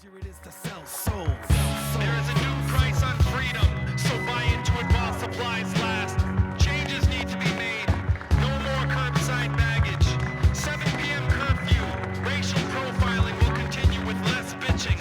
easier it is to sell souls. There is a new price on freedom, so buy into it while supplies last. Changes need to be made. No more curbside baggage. 7 p.m. curfew. Racial profiling will continue with less bitching.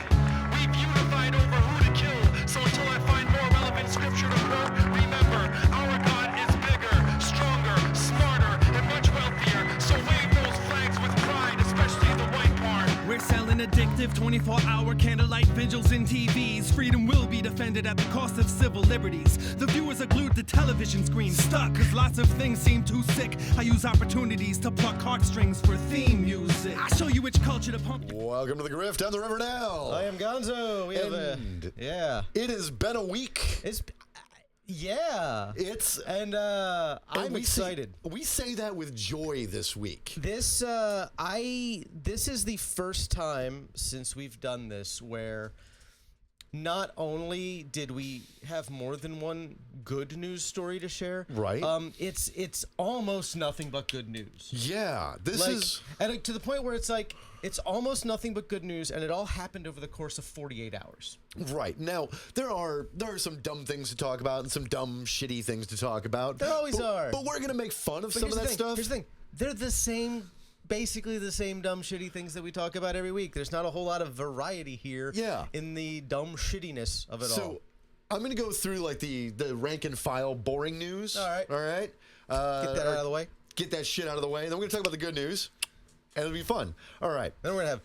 We've unified over who to kill, so until I find more relevant scripture to quote, remember, our God is bigger, stronger, smarter, and much wealthier. So wave those flags with pride, especially the white part. We're selling addictive 24-hour candlelight vigils in TVs. Freedom will be defended at the cost of civil liberties. The viewers are glued to television screens, stuck cause lots of things seem too sick. I use opportunities to pluck heartstrings for theme music. I show you which culture to pump. Welcome to the Grift. I'm the Rev and Gonzo. I am Gonzo. We have yeah. It has been a week. Yeah. I'm excited. We say that with joy this week. This is the first time since we've done this where not only did we have more than one good news story to share, right? It's almost nothing but good news. Yeah, and to the point where it's like it's almost nothing but good news, and it all happened over the course of 48 hours. Right. Now, there are some dumb things to talk about and some dumb, shitty things to talk about. There always are. But we're going to make fun of some of that stuff. Here's the thing. They're basically the same dumb, shitty things that we talk about every week. There's not a whole lot of variety here in the dumb shittiness of it all. So, I'm going to go through like the rank and file boring news. All right. Get that out of the way. Get that shit out of the way. And then we're going to talk about the good news. And it'll be fun. All right. Then we're going to have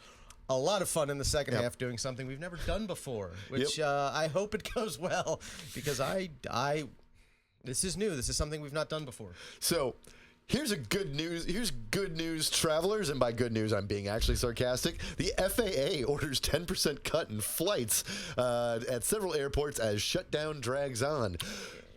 a lot of fun in the second half doing something we've never done before, which I hope it goes well because this is new. This is something we've not done before. So here's good news, travelers. And by good news, I'm being actually sarcastic. The FAA orders 10% cut in flights at several airports as shutdown drags on.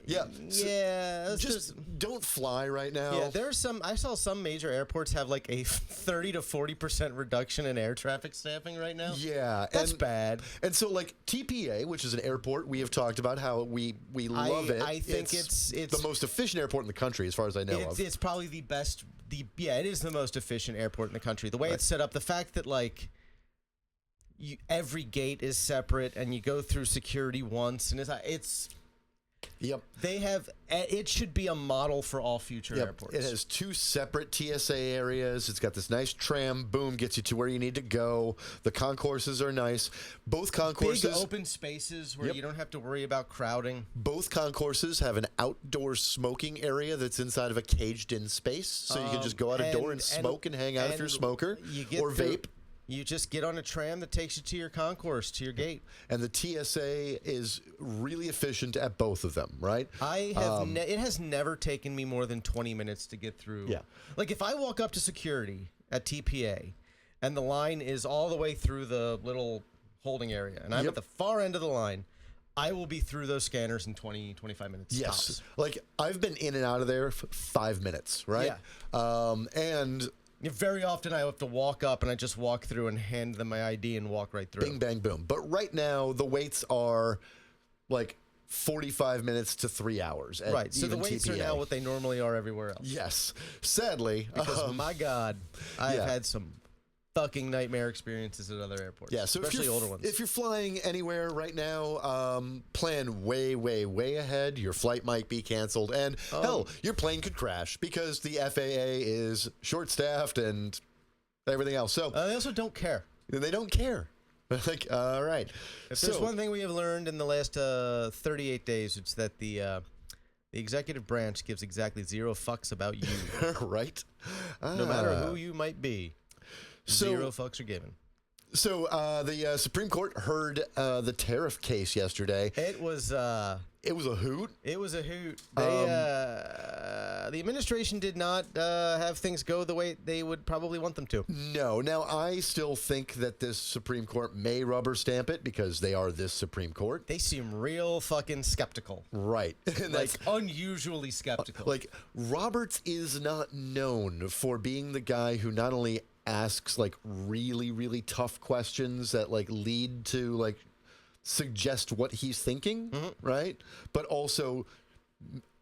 Yeah. Yeah. Just don't fly right now. Yeah, I saw some major airports have like a 30 to 40% reduction in air traffic staffing right now. Yeah. That's bad. And so like TPA, which is an airport, we have talked about how we love it. I think it's the most efficient airport in the country as far as I know of. It's probably the best. It is the most efficient airport in the country. The way it's set up, the fact that like every gate is separate and you go through security once, and it's Yep. It should be a model for all future airports. It has 2 separate TSA areas. It's got this nice tram, boom, gets you to where you need to go. The concourses are nice. Both concourses... Big open spaces where you don't have to worry about crowding. Both concourses have an outdoor smoking area that's inside of a caged-in space. So you can just go out a door and smoke and hang out if you're a smoker or vape. You just get on a tram that takes you to your concourse, to your gate. And the TSA is really efficient at both of them, right? It has never taken me more than 20 minutes to get through. Yeah. Like if I walk up to security at TPA and the line is all the way through the little holding area and I'm at the far end of the line, I will be through those scanners in 20, 25 minutes. Yes. Tops. Like I've been in and out of there for 5 minutes, right? Yeah. And... very often I have to walk up and I just walk through and hand them my ID and walk right through. Bing, bang, boom. But right now, the waits are like 45 minutes to 3 hours. Right. So the waits TPA. are now what they normally are everywhere else. Yes. Sadly. Because, my God, I've had some fucking nightmare experiences at other airports. Yeah, so especially older ones. If you're flying anywhere right now, plan way, way, way ahead. Your flight might be canceled. And, hell, your plane could crash because the FAA is short-staffed and everything else. So they also don't care. They don't care. Like, all right. If there's one thing we have learned in the last 38 days, it's that the executive branch gives exactly 0 fucks about you. Right? No matter who you might be. 0 fucks are given. So the Supreme Court heard the tariff case yesterday. It was a hoot. It was a hoot. The administration did not have things go the way they would probably want them to. No. Now, I still think that this Supreme Court may rubber stamp it because they are this Supreme Court. They seem real fucking skeptical. Right. Like unusually skeptical. Like Roberts is not known for being the guy who not only asks like really, really tough questions that like lead to like suggest what he's thinking, right? But also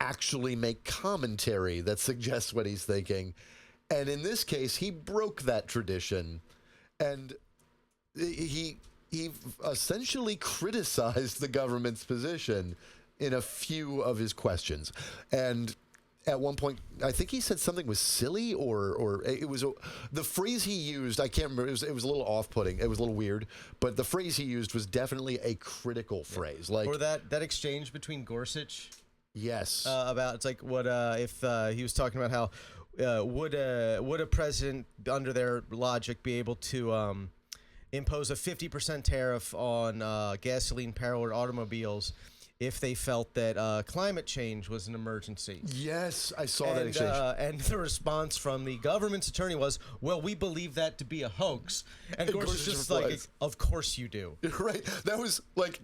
actually make commentary that suggests what he's thinking. And in this case, he broke that tradition and he he essentially criticized the government's position in a few of his questions. And at one point, I think he said something was silly, or it was the phrase he used. I can't remember. It was a little off-putting. It was a little weird. But the phrase he used was definitely a critical phrase. Like, or that exchange between Gorsuch. Yes. About it's like what if he was talking about how would a president under their logic be able to impose a 50% tariff on gasoline powered automobiles if they felt that climate change was an emergency? Yes, I saw that exchange. And the response from the government's attorney was, well, we believe that to be a hoax. And Gorsuch just like, of course you do. Right. That was like,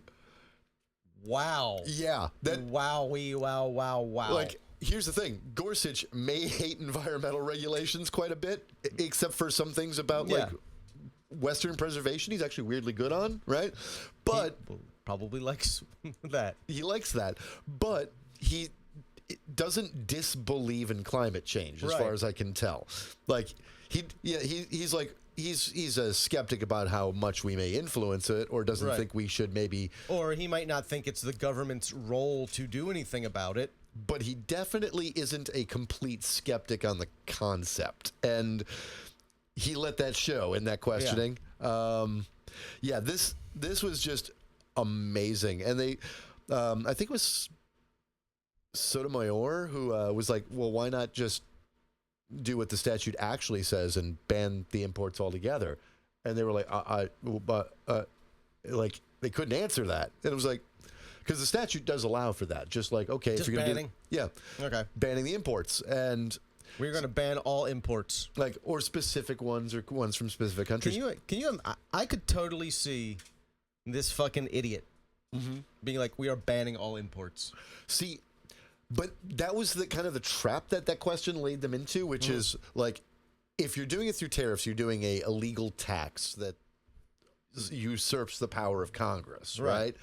wow. Yeah. Wow. Like, here's the thing. Gorsuch may hate environmental regulations quite a bit, except for some things about, like, Western preservation he's actually weirdly good on, right? But he probably likes that. He likes that. But he doesn't disbelieve in climate change, as far as I can tell. Like, he's like, he's a skeptic about how much we may influence it, or doesn't think we should maybe. Or he might not think it's the government's role to do anything about it. But he definitely isn't a complete skeptic on the concept. And he let that show in that questioning. Yeah, this was just amazing. And they, I think it was Sotomayor who was like, well, why not just do what the statute actually says and ban the imports altogether? And they were like, like, they couldn't answer that. And it was like, because the statute does allow for that. Just like, okay, just if you're going to banning? Okay. Banning the imports. And we're going to ban all imports. Like, or specific ones, or ones from specific countries. Can you, I could totally see this fucking idiot being like, we are banning all imports. See, but that was the kind of the trap that question laid them into, which is like, if you're doing it through tariffs, you're doing a illegal tax that usurps the power of Congress, right?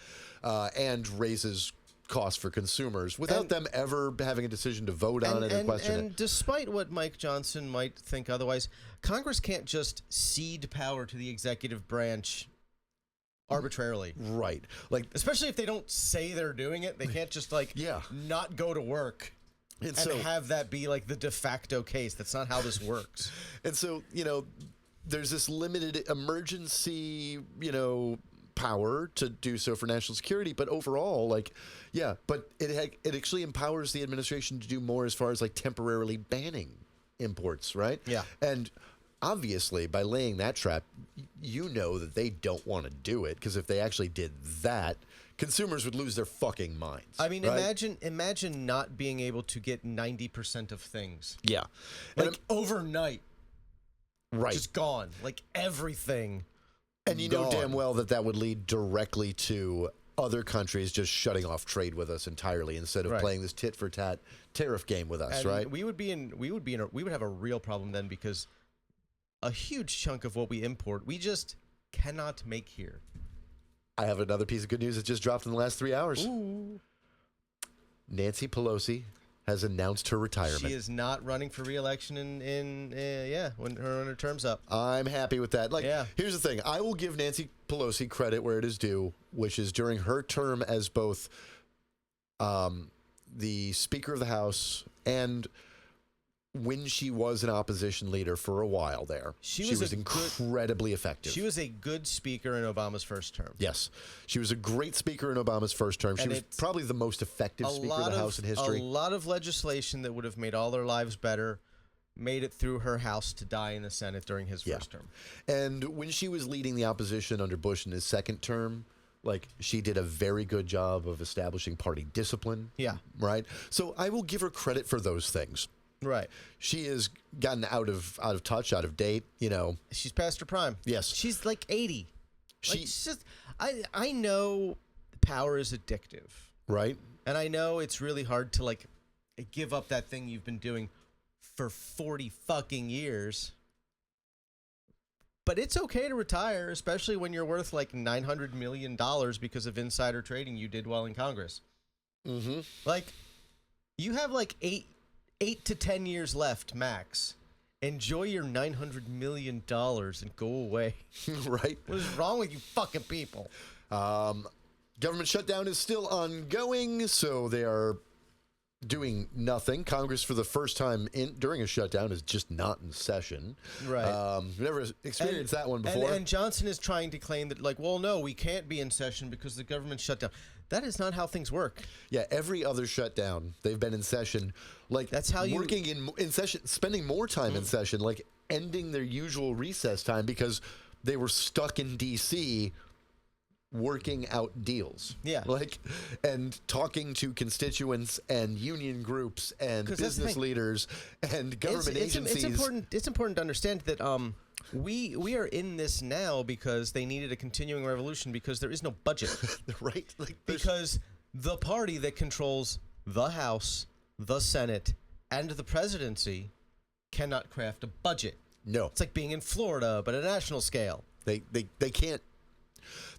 And raises costs for consumers without them ever having a decision to vote on it or question it. And despite what Mike Johnson might think otherwise, Congress can't just cede power to the executive branch arbitrarily. Right. Like, especially if they don't say they're doing it, they can't just like not go to work and so, have that be like the de facto case. That's not how this works. And so, you know, there's this limited emergency, you know, power to do so for national security, but overall, like, but it actually empowers the administration to do more as far as like temporarily banning imports, right? Yeah. And obviously, by laying that trap, you know that they don't want to do it, because if they actually did that, consumers would lose their fucking minds. I mean, imagine not being able to get 90% of things. Yeah. Like overnight. Right. Just gone. Like everything. And you know damn well that would lead directly to other countries just shutting off trade with us entirely instead of playing this tit for tat tariff game with us, right? We would have a real problem then, because a huge chunk of what we import, we just cannot make here. I have another piece of good news that just dropped in the last 3 hours. Ooh. Nancy Pelosi has announced her retirement. She is not running for re-election when her term's up. I'm happy with that. Like, here's the thing. I will give Nancy Pelosi credit where it is due, which is during her term as both the Speaker of the House and when she was an opposition leader for a while there. She was incredibly effective. She was a good speaker in Obama's first term. Yes. She was a great speaker in Obama's first term. She was probably the most effective speaker of the House in history. A lot of legislation that would have made all their lives better made it through her House to die in the Senate during his first term. And when she was leading the opposition under Bush in his second term, like, she did a very good job of establishing party discipline. Yeah. Right? So I will give her credit for those things. Right. She has gotten out of touch, out of date, you know. She's past her prime. Yes. She's like 80. I know power is addictive. Right. And I know it's really hard to like give up that thing you've been doing for 40 fucking years. But it's okay to retire, especially when you're worth like $900 million because of insider trading you did while in Congress. Like, you have like 8 to 10 years left max, enjoy your $900 million and go away. Right? What is wrong with you fucking people? Government shutdown is still ongoing, so they are doing nothing. Congress, for the first time during a shutdown, is just not in session. Right. Never experienced that one before. And Johnson is trying to claim that, like, well, no, we can't be in session because the government shut down. That is not how things work. Yeah, every other shutdown, they've been in session. Like, that's how you working in session, spending more time in session, like ending their usual recess time because they were stuck in D.C. working out deals. Yeah. Like, and talking to constituents and union groups and business leaders and government agencies. It's important to understand that we are in this now because they needed a continuing revolution because there is no budget. Right? Like, because the party that controls the House, the Senate, and the presidency cannot craft a budget. No. It's like being in Florida, but at a national scale. They can't.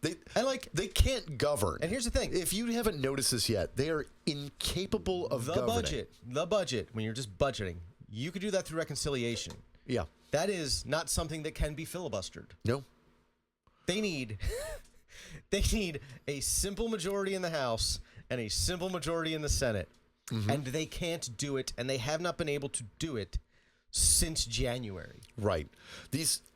They can't govern. And here's the thing: if you haven't noticed this yet, they are incapable of governing. The budget. When you're just budgeting, you could do that through reconciliation. Yeah, that is not something that can be filibustered. No, they need a simple majority in the House and a simple majority in the Senate, and they can't do it, and they have not been able to do it since January. Right.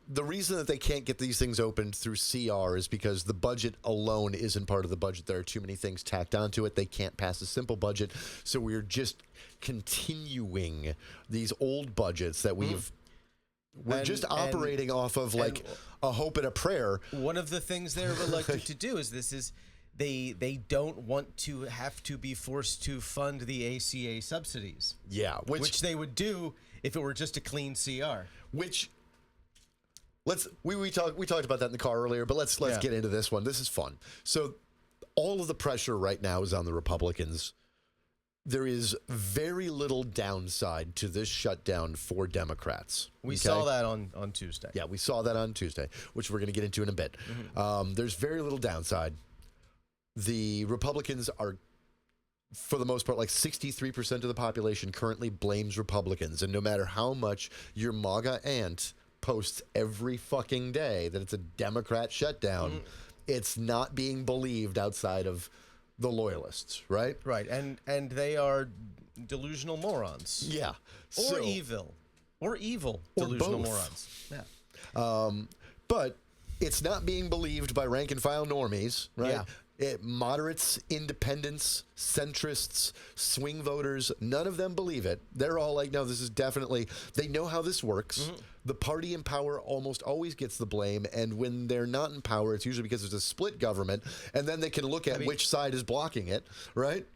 The reason that they can't get these things opened through CR is because the budget alone isn't part of the budget. There are too many things tacked onto it. They can't pass a simple budget. So we're just continuing these old budgets that we're just operating off of like a hope and a prayer. One of the things they're reluctant to do is they don't want to have to be forced to fund the ACA subsidies. Yeah. Which they would do if it were just a clean CR. Which... We talked about that in the car earlier, but let's get into this one. This is fun. So all of the pressure right now is on the Republicans. There is very little downside to this shutdown for Democrats. We saw that on Tuesday. Yeah, we saw that on Tuesday, which we're going to get into in a bit. There's very little downside. The Republicans are, for the most part, like 63% of the population currently blames Republicans. And no matter how much your MAGA aunt posts every fucking day that it's a Democrat shutdown, it's not being believed outside of the loyalists, right? Right, and they are delusional morons. Yeah. Or evil delusional both. morons. Yeah. But it's not being believed by rank and file normies, right? Yeah. Moderates, independents, centrists, swing voters, none of them believe it. They're all like, no, this is definitely, they know how this works. The party in power almost always gets the blame, and when they're not in power, it's usually because there's a split government, and then they can look at which side is blocking it, right?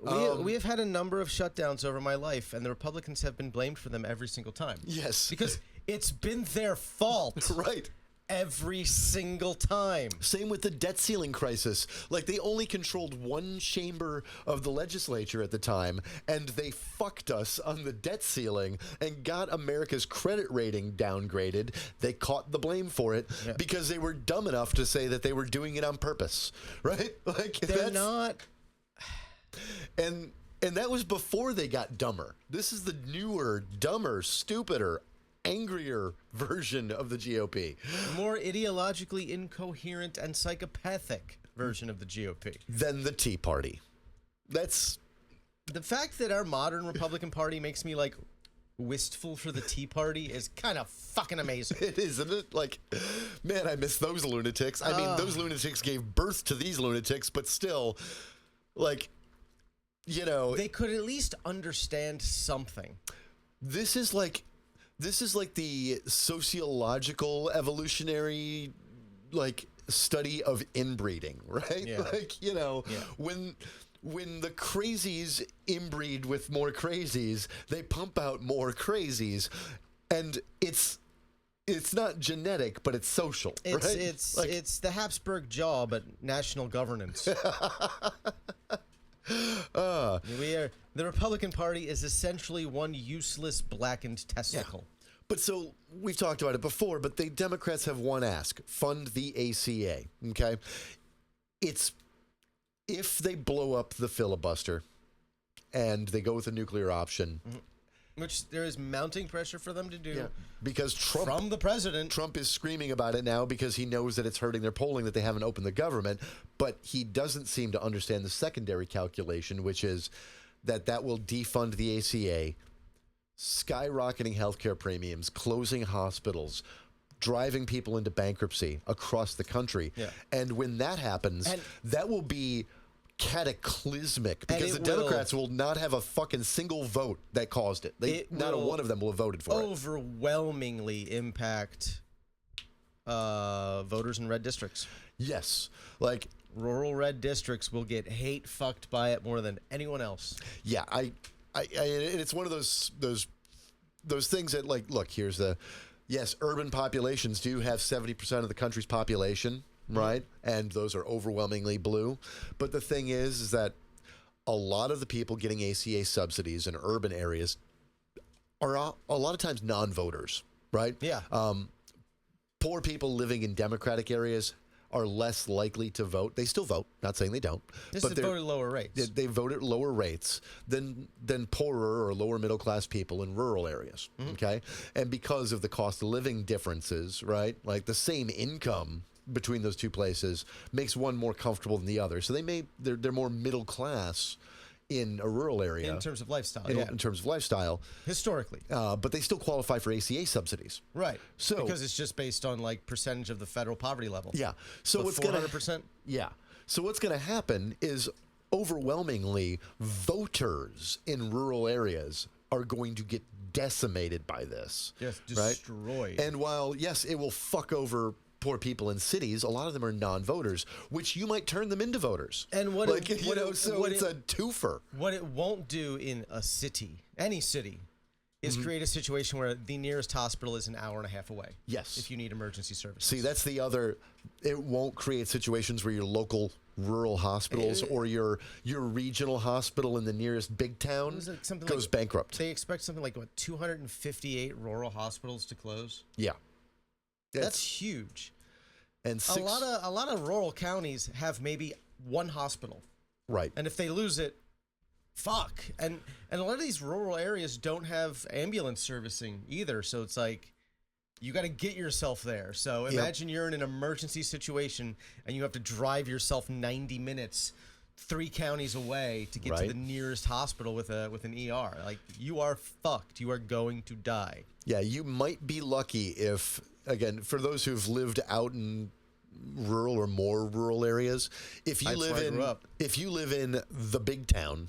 We have had a number of shutdowns over my life, and the Republicans have been blamed for them every single time. Yes. Because it's been their fault. Right. Every single time. Same with the debt ceiling crisis. Like, they only controlled one chamber of the legislature at the time, and they fucked us on the debt ceiling and got America's credit rating downgraded. They caught the blame for it because they were dumb enough to say that they were doing it on purpose, right? Like, they're not. And that was before they got dumber. This is the newer, dumber, stupider, angrier version of the GOP. More ideologically incoherent and psychopathic version of the GOP. Than the Tea Party. That's... The fact that our modern Republican Party makes me, like, wistful for the Tea Party is kind of fucking amazing. It is, isn't it? Like, man, I miss those lunatics. I mean, those lunatics gave birth to these lunatics, but still, like, you know... They could at least understand something. This is like the sociological evolutionary like study of inbreeding, right? Yeah. Like, you know, when the crazies inbreed with more crazies, they pump out more crazies, and it's not genetic, but it's social. It's right? it's the Habsburg jaw, but national governance. The Republican Party is essentially one useless blackened testicle. Yeah. But so we've talked about it before, but the Democrats have one ask: fund the ACA. Okay, it's if they blow up the filibuster and they go with a nuclear option. Which there is mounting pressure for them to do. Yeah. Because From the president. Trump is screaming about it now because he knows that it's hurting their polling, that they haven't opened the government. But he doesn't seem to understand the secondary calculation, which is that will defund the ACA, skyrocketing healthcare premiums, closing hospitals, driving people into bankruptcy across the country. Yeah. And when that happens, that will be cataclysmic because the it Democrats will not have a fucking single vote that caused it. Not a one of them will have voted for it. Overwhelmingly impact voters in red districts. Yes. Like, rural red districts will get hate fucked by it more than anyone else. yeah, I it's one of those things that, like, look, here's the, yes, urban populations do have 70% of the country's population, right? And those are overwhelmingly blue. But the thing is that a lot of the people getting ACA subsidies in urban areas are a lot of times non-voters, right? Yeah. Poor people living in Democratic areas are less likely to vote. They still vote, not saying they don't. This but is voted lower rates. They vote at lower rates than poorer or lower middle class people in rural areas. Okay, and because of the cost of living differences, right? Like the same income between those two places makes one more comfortable than the other. So they're more middle class in a rural area In terms of lifestyle, in terms of lifestyle, historically. but they still qualify for ACA subsidies. Right. So because it's just based on like percentage of the federal poverty level. Yeah. So But what's going 400%? Yeah. So what's going to happen is overwhelmingly voters in rural areas are going to get decimated by this. Yes, right? destroyed. And while, yes, it will fuck over poor people in cities, a lot of them are non-voters, which you might turn them into voters. And what like, it- you what know, it- so what it's it- a twofer. What it won't do in a city, any city, is create a situation where the nearest hospital is an hour and a half away. Yes. If you need emergency services. See, that's the other. It won't create situations where your local rural hospitals or your regional hospital in the nearest big town Was it something goes like- bankrupt. They expect something like, what, 258 rural hospitals to close? Yeah. That's huge. And A lot of rural counties have maybe one hospital. right. And if they lose it, fuck. And a lot of these rural areas don't have ambulance servicing either. So it's like, you got to get yourself there. So imagine you're in an emergency situation and you have to drive yourself 90 minutes 3 counties away to get to the nearest hospital with an ER. Like, you are fucked. You are going to die. Yeah, you might be lucky if, again, for those who've lived out in rural or more rural areas, if you That's where I grew up. if you live in the big town,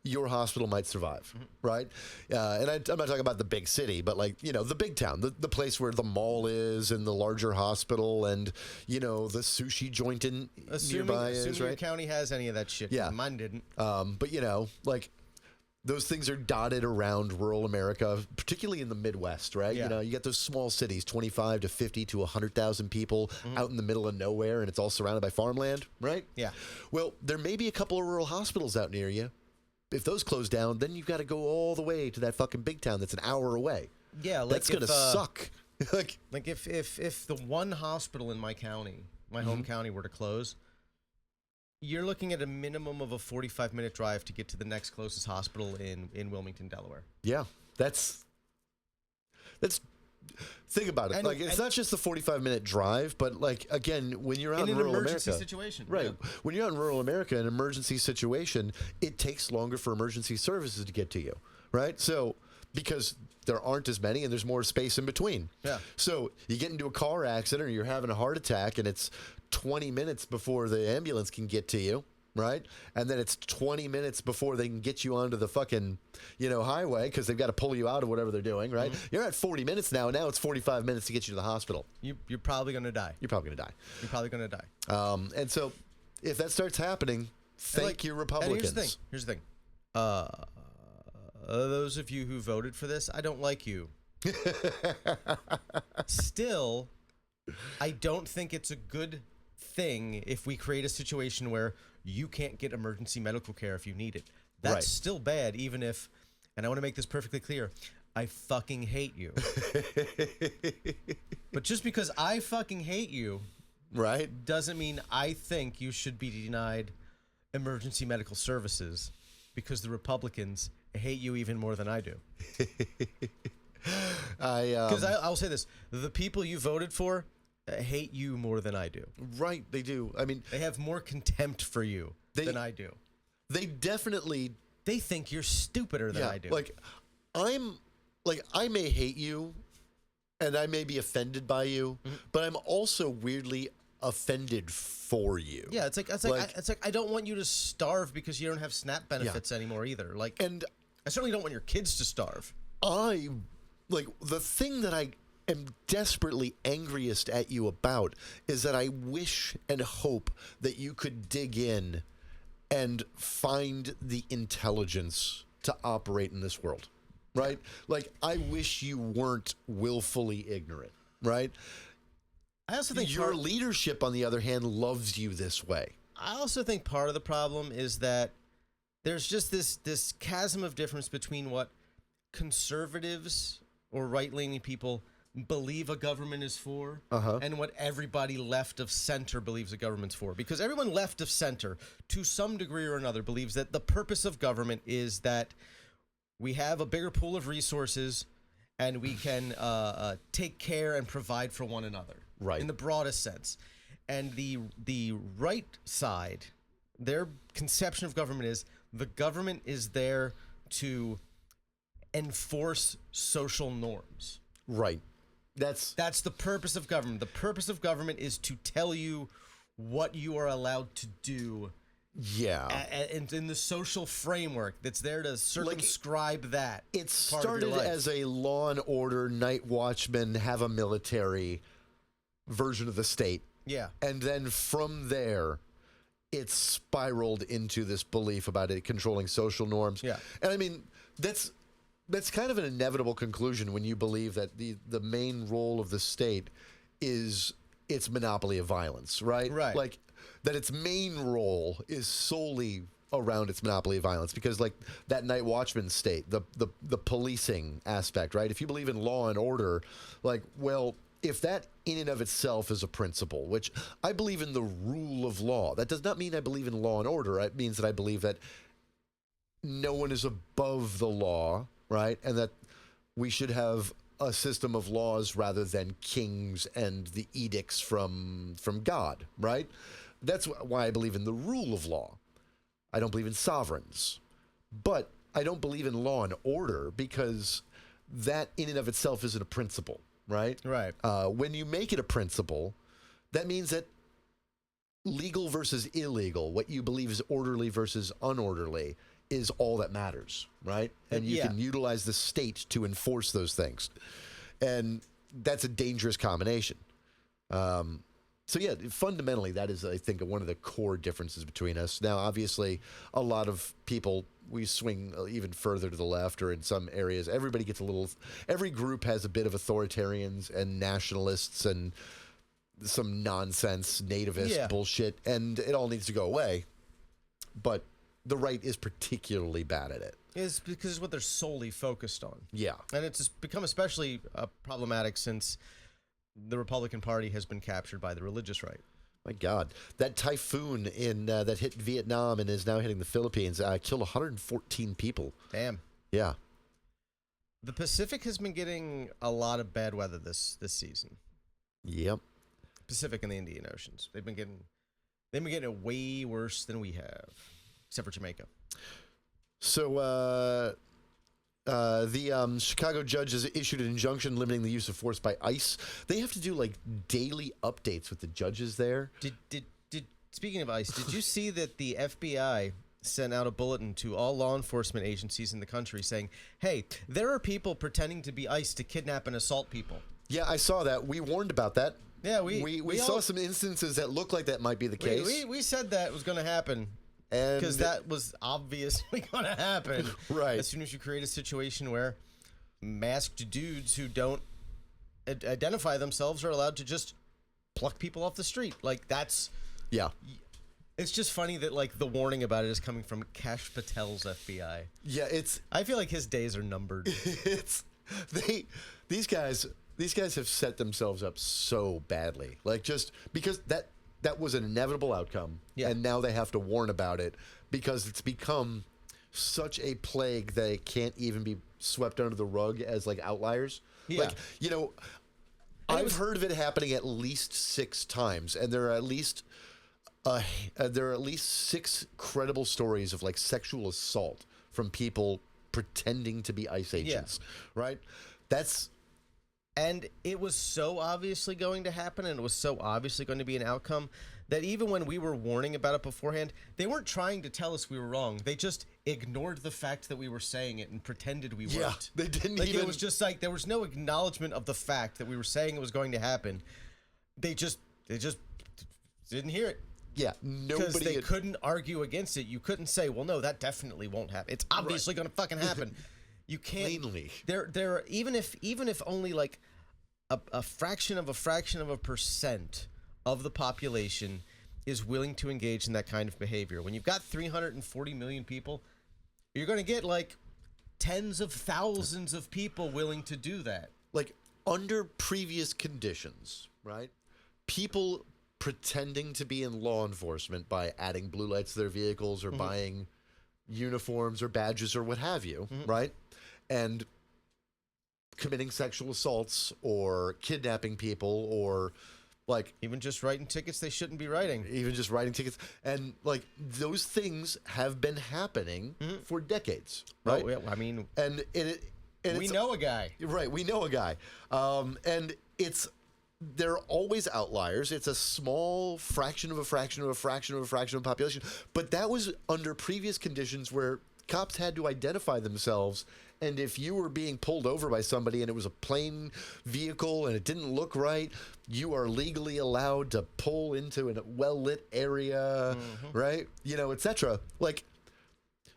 your hospital might survive, right? And I'm not talking about the big city, but like, you know, the big town, the place where the mall is and the larger hospital and, you know, the sushi joint nearby is, Assuming your right? county has any of that shit. Yeah. Mine didn't. But, you know, like, those things are dotted around rural America, particularly in the Midwest, right? Yeah. You know, you get those small cities, 25 to 50 to 100,000 people out in the middle of nowhere, and it's all surrounded by farmland, right? Yeah. Well, there may be a couple of rural hospitals out near you. If those close down, then you've got to go all the way to that fucking big town that's an hour away. Yeah, like That's going to suck. like, if the one hospital in my county, my home county, were to close, you're looking at a minimum of a 45-minute drive to get to the next closest hospital in Wilmington, Delaware. yeah, that's think about it. And- like, it's not just the 45-minute drive, but like, again, when you're out In in an rural emergency America, situation. right? Yeah. When you're out in rural America, an emergency situation, it takes longer for emergency services to get to you, right? So because there aren't as many and there's more space in between. Yeah. So you get into a car accident or you're having a heart attack and it's 20 minutes before the ambulance can get to you, right? And then it's 20 minutes before they can get you onto the fucking, you know, highway because they've got to pull you out of whatever they're doing, right? You're at 40 minutes now. Now it's 45 minutes to get you to the hospital. You're probably going to die. You're probably going to die. You're probably going to die. And so if that starts happening, thank you, Republicans. And here's the thing. Those of you who voted for this, I don't like you. Still, I don't think it's a good thing if we create a situation where you can't get emergency medical care if you need it. That's Right. still bad, even if, and I want to make this perfectly clear, I fucking hate you. But just because I fucking hate you Right? doesn't mean I think you should be denied emergency medical services because the Republicans hate you even more than I do. Because I'll say this: the people you voted for hate you more than I do. right, they do. I mean, They have more contempt for you than I do. they definitely. They think you're stupider than I do. Like, I may hate you, and I may be offended by you, but I'm also weirdly offended for you. yeah, it's like I don't want you to starve because you don't have SNAP benefits anymore either. Like, And I certainly don't want your kids to starve. the thing that I am desperately angriest at you about is that I wish and hope that you could dig in and find the intelligence to operate in this world, right? Like, I wish you weren't willfully ignorant, right? I also think Your leadership, on the other hand, loves you this way. I also think part of the problem is that there's just this chasm of difference between what conservatives or right-leaning people believe a government is for and what everybody left of center believes a government's for. Because everyone left of center, to some degree or another, believes that the purpose of government is that we have a bigger pool of resources and we can take care and provide for one another. Right. In the broadest sense. And the right side, their conception of government is the government is there to enforce social norms. Right. That's the purpose of government. The purpose of government is to tell you what you are allowed to do. Yeah. In the social framework that's there to circumscribe that. It part of your started life. as a law and order, night watchmen, have a military version of the state. Yeah. And then from there, it spiraled into this belief about it controlling social norms. Yeah. And I mean, that's kind of an inevitable conclusion when you believe that the main role of the state is its monopoly of violence, right? Right. Like, that its main role is solely around its monopoly of violence, because like that night watchman state, the policing aspect, right? If you believe in law and order, like, well, if that in and of itself is a principle, which I believe in the rule of law, that does not mean I believe in law and order. It means that I believe that no one is above the law, right? And that we should have a system of laws rather than kings and the edicts from God, right? That's why I believe in the rule of law. I don't believe in sovereigns. But I don't believe in law and order because that in and of itself isn't a principle, right? Right. When you make it a principle, that means that legal versus illegal, what you believe is orderly versus unorderly, is all that matters, right? And you can utilize the state to enforce those things. And that's a dangerous combination. So yeah, fundamentally, that is, I think, one of the core differences between us. Now, obviously, a lot of people, we swing even further to the left, or in some areas, everybody gets a little, every group has a bit of authoritarians and nationalists and some nonsense nativist bullshit, and it all needs to go away. But the right is particularly bad at it. It's because it's what they're solely focused on. Yeah. And it's become especially problematic since the Republican Party has been captured by the religious right. My God, that typhoon that hit Vietnam and is now hitting the Philippines killed 114 people. Damn. Yeah. The Pacific has been getting a lot of bad weather this season. Yep. Pacific and the Indian Oceans. They've been getting it way worse than we have, except for Jamaica. So the Chicago judge has issued an injunction limiting the use of force by ICE. They have to do like daily updates with the judges there. Did speaking of ICE, did you see that the FBI sent out a bulletin to all law enforcement agencies in the country saying, "Hey, there are people pretending to be ICE to kidnap and assault people." Yeah, I saw that. We warned about that. Yeah, we saw some instances that look like that might be the case. We said that was going to happen. And because that was obviously going to happen. Right. As soon as you create a situation where masked dudes who don't identify themselves are allowed to just pluck people off the street. Like, that's... Yeah. It's just funny that, like, the warning about it is coming from Kash Patel's FBI. Yeah, it's... I feel like his days are numbered. These guys have set themselves up so badly. Like, just because that was an inevitable outcome, and now they have to warn about it because it's become such a plague that it can't even be swept under the rug as like outliers. Yeah. Like, you know, I've heard of it happening at least 6 times, and there are at least 6 credible stories of like sexual assault from people pretending to be ice agents. Right? And it was so obviously going to happen, and it was so obviously going to be an outcome that even when we were warning about it beforehand, they weren't trying to tell us we were wrong. They just ignored the fact that we were saying it and pretended we weren't. They didn't like, even... It was just like there was no acknowledgement of the fact that we were saying it was going to happen. They just didn't hear it. Yeah, because they couldn't argue against it. You couldn't say, well, no, that definitely won't happen. It's obviously going to fucking happen. You can't. Plainly. There. Even if only like a fraction of a percent of the population is willing to engage in that kind of behavior. When you've got 340 million people, you're going to get like tens of thousands of people willing to do that. Like under previous conditions, right? People pretending to be in law enforcement by adding blue lights to their vehicles or buying uniforms or badges or what have you, right? And committing sexual assaults or kidnapping people or like even just writing tickets they shouldn't be writing. And like those things have been happening for decades, right? Oh, yeah, I mean, and we know a guy. Right, we know a guy. And they're always outliers. It's a small fraction of a fraction of a fraction of a fraction of the population. But that was under previous conditions where cops had to identify themselves. And if you were being pulled over by somebody and it was a plain vehicle and it didn't look right, you are legally allowed to pull into a well-lit area, right? You know, etc. Like,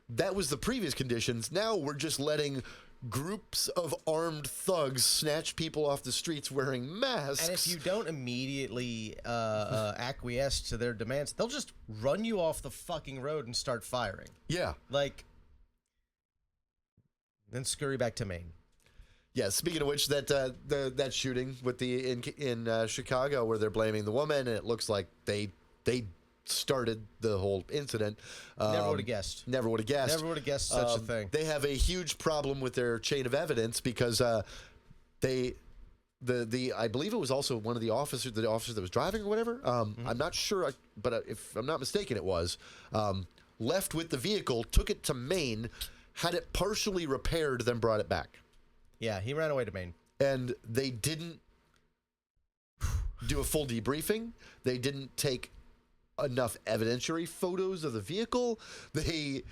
that was the previous conditions. Now we're just letting groups of armed thugs snatch people off the streets wearing masks. And if you don't immediately acquiesce to their demands, they'll just run you off the fucking road and start firing. Yeah. Like, then scurry back to Maine. Yeah, speaking of which, that shooting with in Chicago where they're blaming the woman, and it looks like they started the whole incident. Never would have guessed. Never would have guessed. Never would have guessed such a thing. They have a huge problem with their chain of evidence because I believe it was also one of the officer that was driving or whatever. I'm not sure, but if I'm not mistaken, it was left with the vehicle, took it to Maine, had it partially repaired, then brought it back. Yeah, he ran away to Maine. And they didn't do a full debriefing. They didn't take enough evidentiary photos of the vehicle. They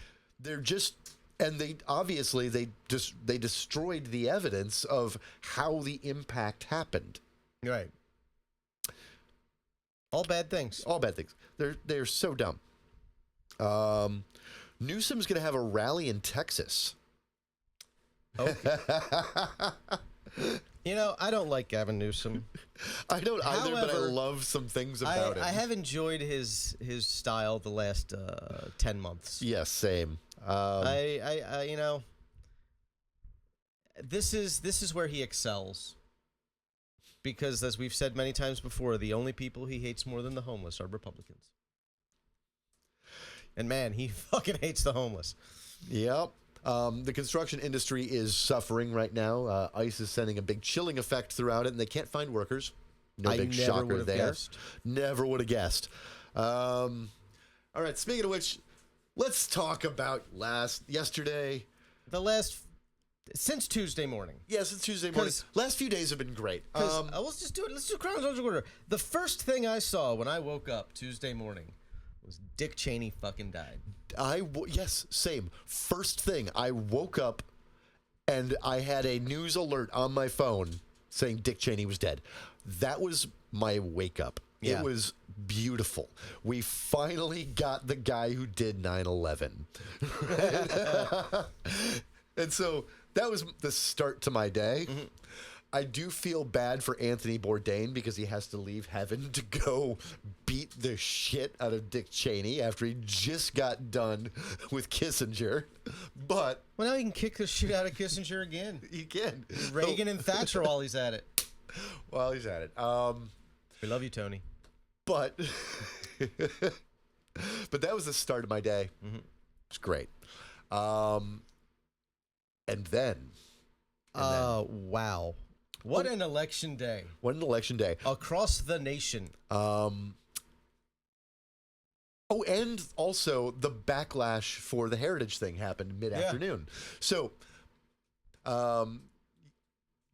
destroyed the evidence of how the impact happened. Right. All bad things. All bad things. They're so dumb. Newsom's going to have a rally in Texas. Okay. You know, I don't like Gavin Newsom. I don't either, but I However, love some things about him. I have enjoyed his style the last 10 months. Yes, same. I you know, this is where he excels. Because as we've said many times before, the only people he hates more than the homeless are Republicans. And man, he fucking hates the homeless. Yep. The construction industry is suffering right now. ICE is sending a big chilling effect throughout it, and they can't find workers. No big shocker there. Never would have guessed. All right, speaking of which, let's talk about yesterday. Since Tuesday morning. Yes, it's Tuesday morning. Last few days have been great. Let's just do it. Let's do chronological order. The first thing I saw when I woke up Tuesday morning was Dick Cheney fucking died. Yes, same. First thing, I woke up and I had a news alert on my phone saying Dick Cheney was dead. That was my wake up. Yeah. It was beautiful. We finally got the guy who did 9/11. And so that was the start to my day. Mm-hmm. I do feel bad for Anthony Bourdain because he has to leave heaven to go beat the shit out of Dick Cheney after he just got done with Kissinger. But well, now he can kick the shit out of Kissinger again. He can. Reagan and Thatcher while he's at it. While he's at it. We love you, Tony. But that was the start of my day. Mm-hmm. It's great. And then. Wow. What an election day. What an election day. Across the nation. Oh, and also the backlash for the heritage thing happened mid-afternoon. So,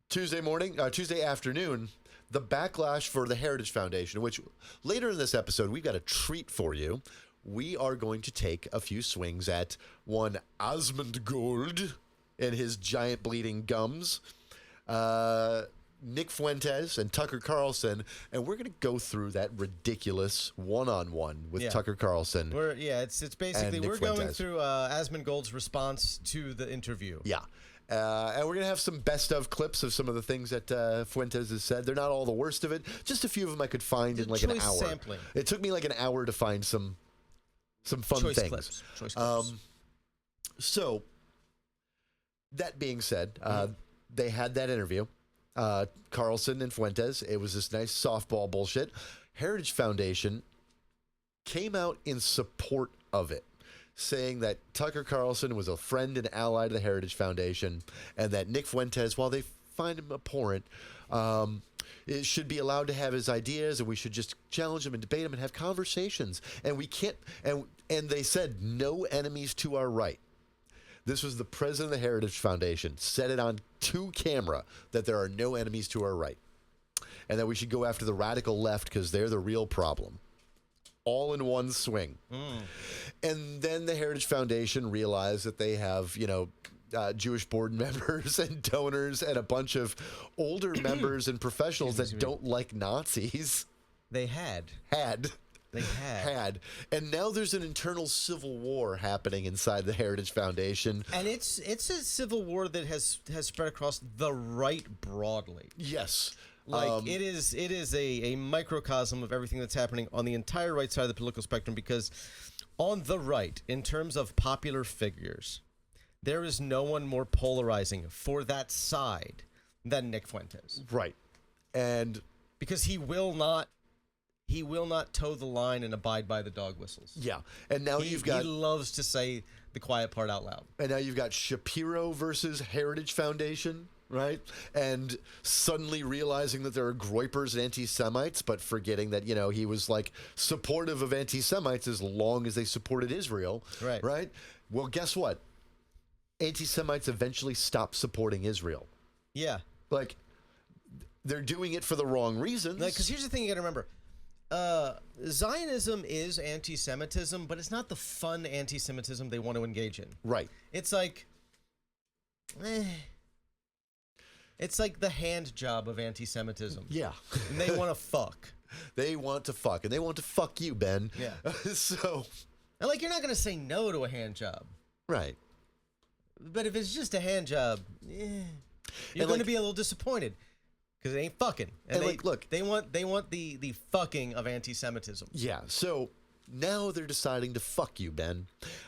Tuesday afternoon, the backlash for the Heritage Foundation, which later in this episode, we've got a treat for you. We are going to take a few swings at one Asmongold and his giant bleeding gums, Nick Fuentes and Tucker Carlson, and we're going to go through that ridiculous one-on-one with Tucker Carlson. It's basically we're going through Asmongold's response to the interview. Yeah. And we're going to have some best of clips of some of the things that Fuentes has said. They're not all the worst of it. Just a few of them I could find in like an hour. Sampling. It took me like an hour to find some fun Choice things. Choice clips. So, that being said, they had that interview. Carlson and Fuentes. It was this nice softball bullshit. Heritage Foundation came out in support of it, saying that Tucker Carlson was a friend and ally to the Heritage Foundation, and that Nick Fuentes, while they find him abhorrent, it should be allowed to have his ideas, and we should just challenge him and debate him and have conversations. And we can't. And they said no enemies to our right. This was the president of the Heritage Foundation, said it on camera that there are no enemies to our right, and that we should go after the radical left because they're the real problem. All in one swing. And then the Heritage Foundation realized that they have, Jewish board members and donors and a bunch of older members and professionals that don't like Nazis. They had. And now there's an internal civil war happening inside the Heritage Foundation. And it's a civil war that has spread across the right broadly. Yes. Like it is a microcosm of everything that's happening on the entire right side of the political spectrum, because on the right, in terms of popular figures, there is no one more polarizing for that side than Nick Fuentes. Right. And because he will not toe the line and abide by the dog whistles. Yeah. And now he loves to say the quiet part out loud. And now you've got Shapiro versus Heritage Foundation, right? And suddenly realizing that there are groypers and anti-Semites, but forgetting that, he was like supportive of anti-Semites as long as they supported Israel. Right. Right? Well, guess what? Anti-Semites eventually stop supporting Israel. Yeah. Like, they're doing it for the wrong reasons. Because here's the thing you got to remember. Zionism is anti-Semitism, but it's not the fun anti-Semitism they want to engage in. Right. It's like, it's like the hand job of anti-Semitism. Yeah. And they want to fuck. They want to fuck, and they want to fuck you, Ben. Yeah. So. And like, you're not going to say no to a hand job. Right. But if it's just a hand job, you're going to be a little disappointed. Because it ain't fucking. And they want the fucking of anti-Semitism. Yeah. So now they're deciding to fuck you, Ben.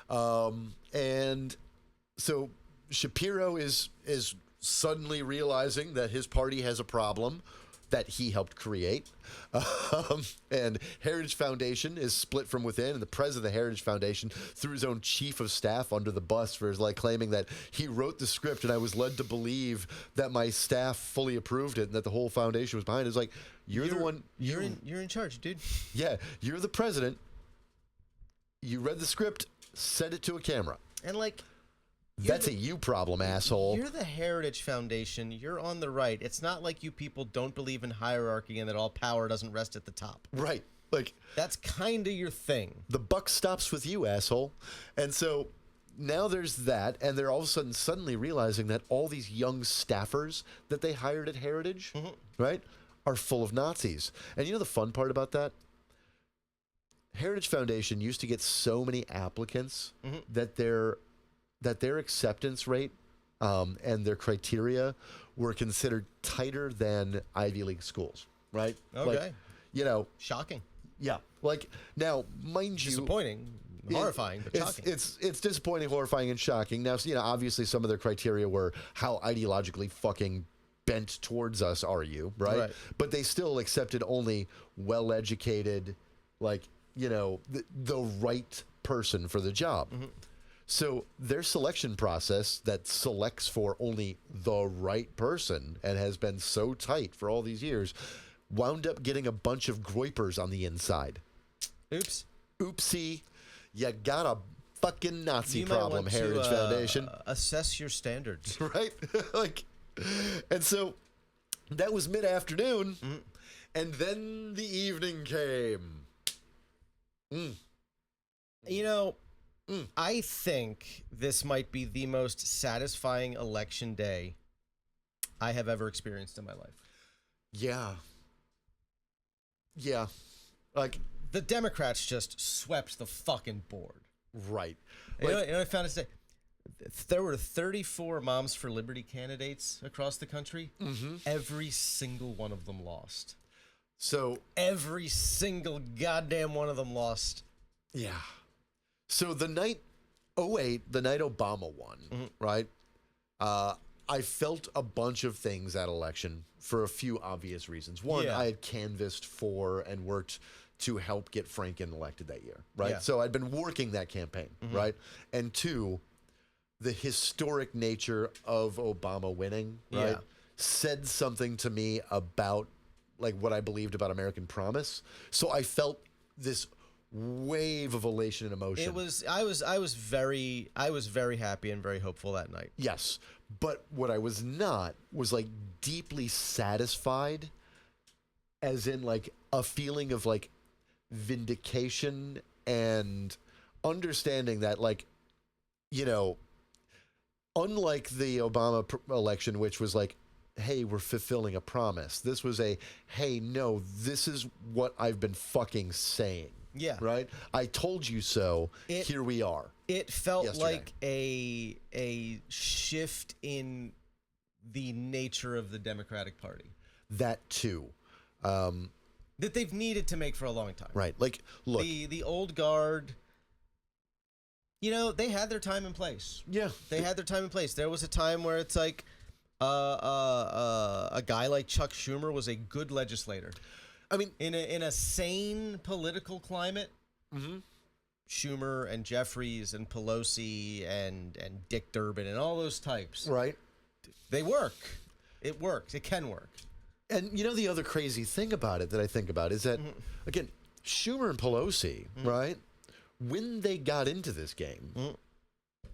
And so Shapiro is suddenly realizing that his party has a problem that he helped create. And Heritage Foundation is split from within, and the president of the Heritage Foundation threw his own chief of staff under the bus for claiming that he wrote the script and I was led to believe that my staff fully approved it and that the whole foundation was behind it. It's like, you're the one. You're in charge, dude. Yeah, you're the president. You read the script, sent it to a camera. And that's a you problem, asshole. You're the Heritage Foundation. You're on the right. It's not like you people don't believe in hierarchy and that all power doesn't rest at the top. Right. That's kind of your thing. The buck stops with you, asshole. And so now there's that, and they're all of a sudden suddenly realizing that all these young staffers that they hired at Heritage, right, are full of Nazis. And you know the fun part about that? Heritage Foundation used to get so many applicants that their acceptance rate and their criteria were considered tighter than Ivy League schools, right? Okay. Shocking. Shocking. Yeah. Now, mind you... Disappointing. Horrifying, but shocking. It's disappointing, horrifying, and shocking. Now, obviously some of their criteria were how ideologically fucking bent towards us are you, right? But they still accepted only well-educated, the right person for the job. So their selection process that selects for only the right person and has been so tight for all these years wound up getting a bunch of groypers on the inside. Oops. Oopsie. You got a fucking Nazi You might problem, want Heritage to, Foundation. Assess your standards. Right? And so that was mid-afternoon, and then the evening came. You know, I think this might be the most satisfying election day I have ever experienced in my life. Yeah. Yeah. Like, The Democrats just swept the fucking board. right. You know Like, what I found today? There were 34 Moms for Liberty candidates across the country. Every single one of them lost. so, Every single goddamn one of them lost. yeah. So the night 08, the night Obama won, right? I felt a bunch of things that election for a few obvious reasons. One, Yeah. I had canvassed for and worked to help get Franken elected that year, right? Yeah. So I'd been working that campaign, right? And two, the historic nature of Obama winning, right, Yeah. said something to me about like what I believed about American promise. So I felt this wave of elation and emotion. I was very happy and very hopeful that night. Yes. But what I was not was like deeply satisfied, as in like a feeling of like vindication and understanding that, like, you know, unlike the Obama election, which was like, hey, we're fulfilling a promise. This was a, hey, no, this is what I've been fucking saying. Yeah. Right? I told you so. Here we are. It felt Yesterday. like a shift in the nature of the Democratic Party That too. that they've needed to make for a long time. Right. Like, look. The old guard, you know, they had their time and place. Yeah. They had their time and place. There was a time where it's like a guy like Chuck Schumer was a good legislator. I mean, In a sane political climate, Schumer and Jeffries and Pelosi and Dick Durbin and all those types, right. they work. It works. It can work. And you know, the other crazy thing about it that I think about is that, again, Schumer and Pelosi, right, when they got into this game,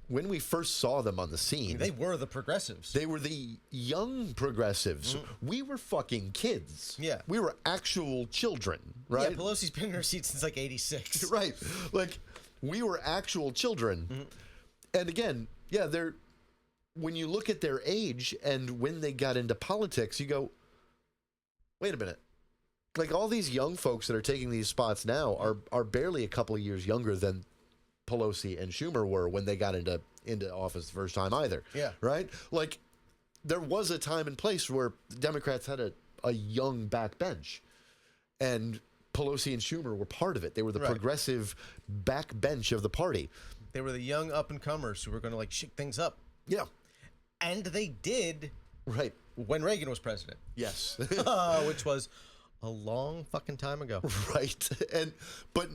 when we first saw them on the scene, They were the progressives. they were the young progressives. We were fucking kids. Yeah. We were actual children, right? Yeah, Pelosi's been in her seat since like 86. Right. Like, we were actual children. And again, yeah, they're, when you look at their age and when they got into politics, you go, wait a minute. Like, all these young folks that are taking these spots now are barely a couple of years younger than Pelosi and Schumer were when they got into office the first time either. Yeah. Right? Like, there was a time and place where the Democrats had a young backbench. And Pelosi and Schumer were part of it. They were the Right. progressive backbench of the party. They were the young up-and-comers who were going to, like, shake things up. Yeah. And they did Right. when Reagan was president, Yes. which was a long fucking time ago. Right. But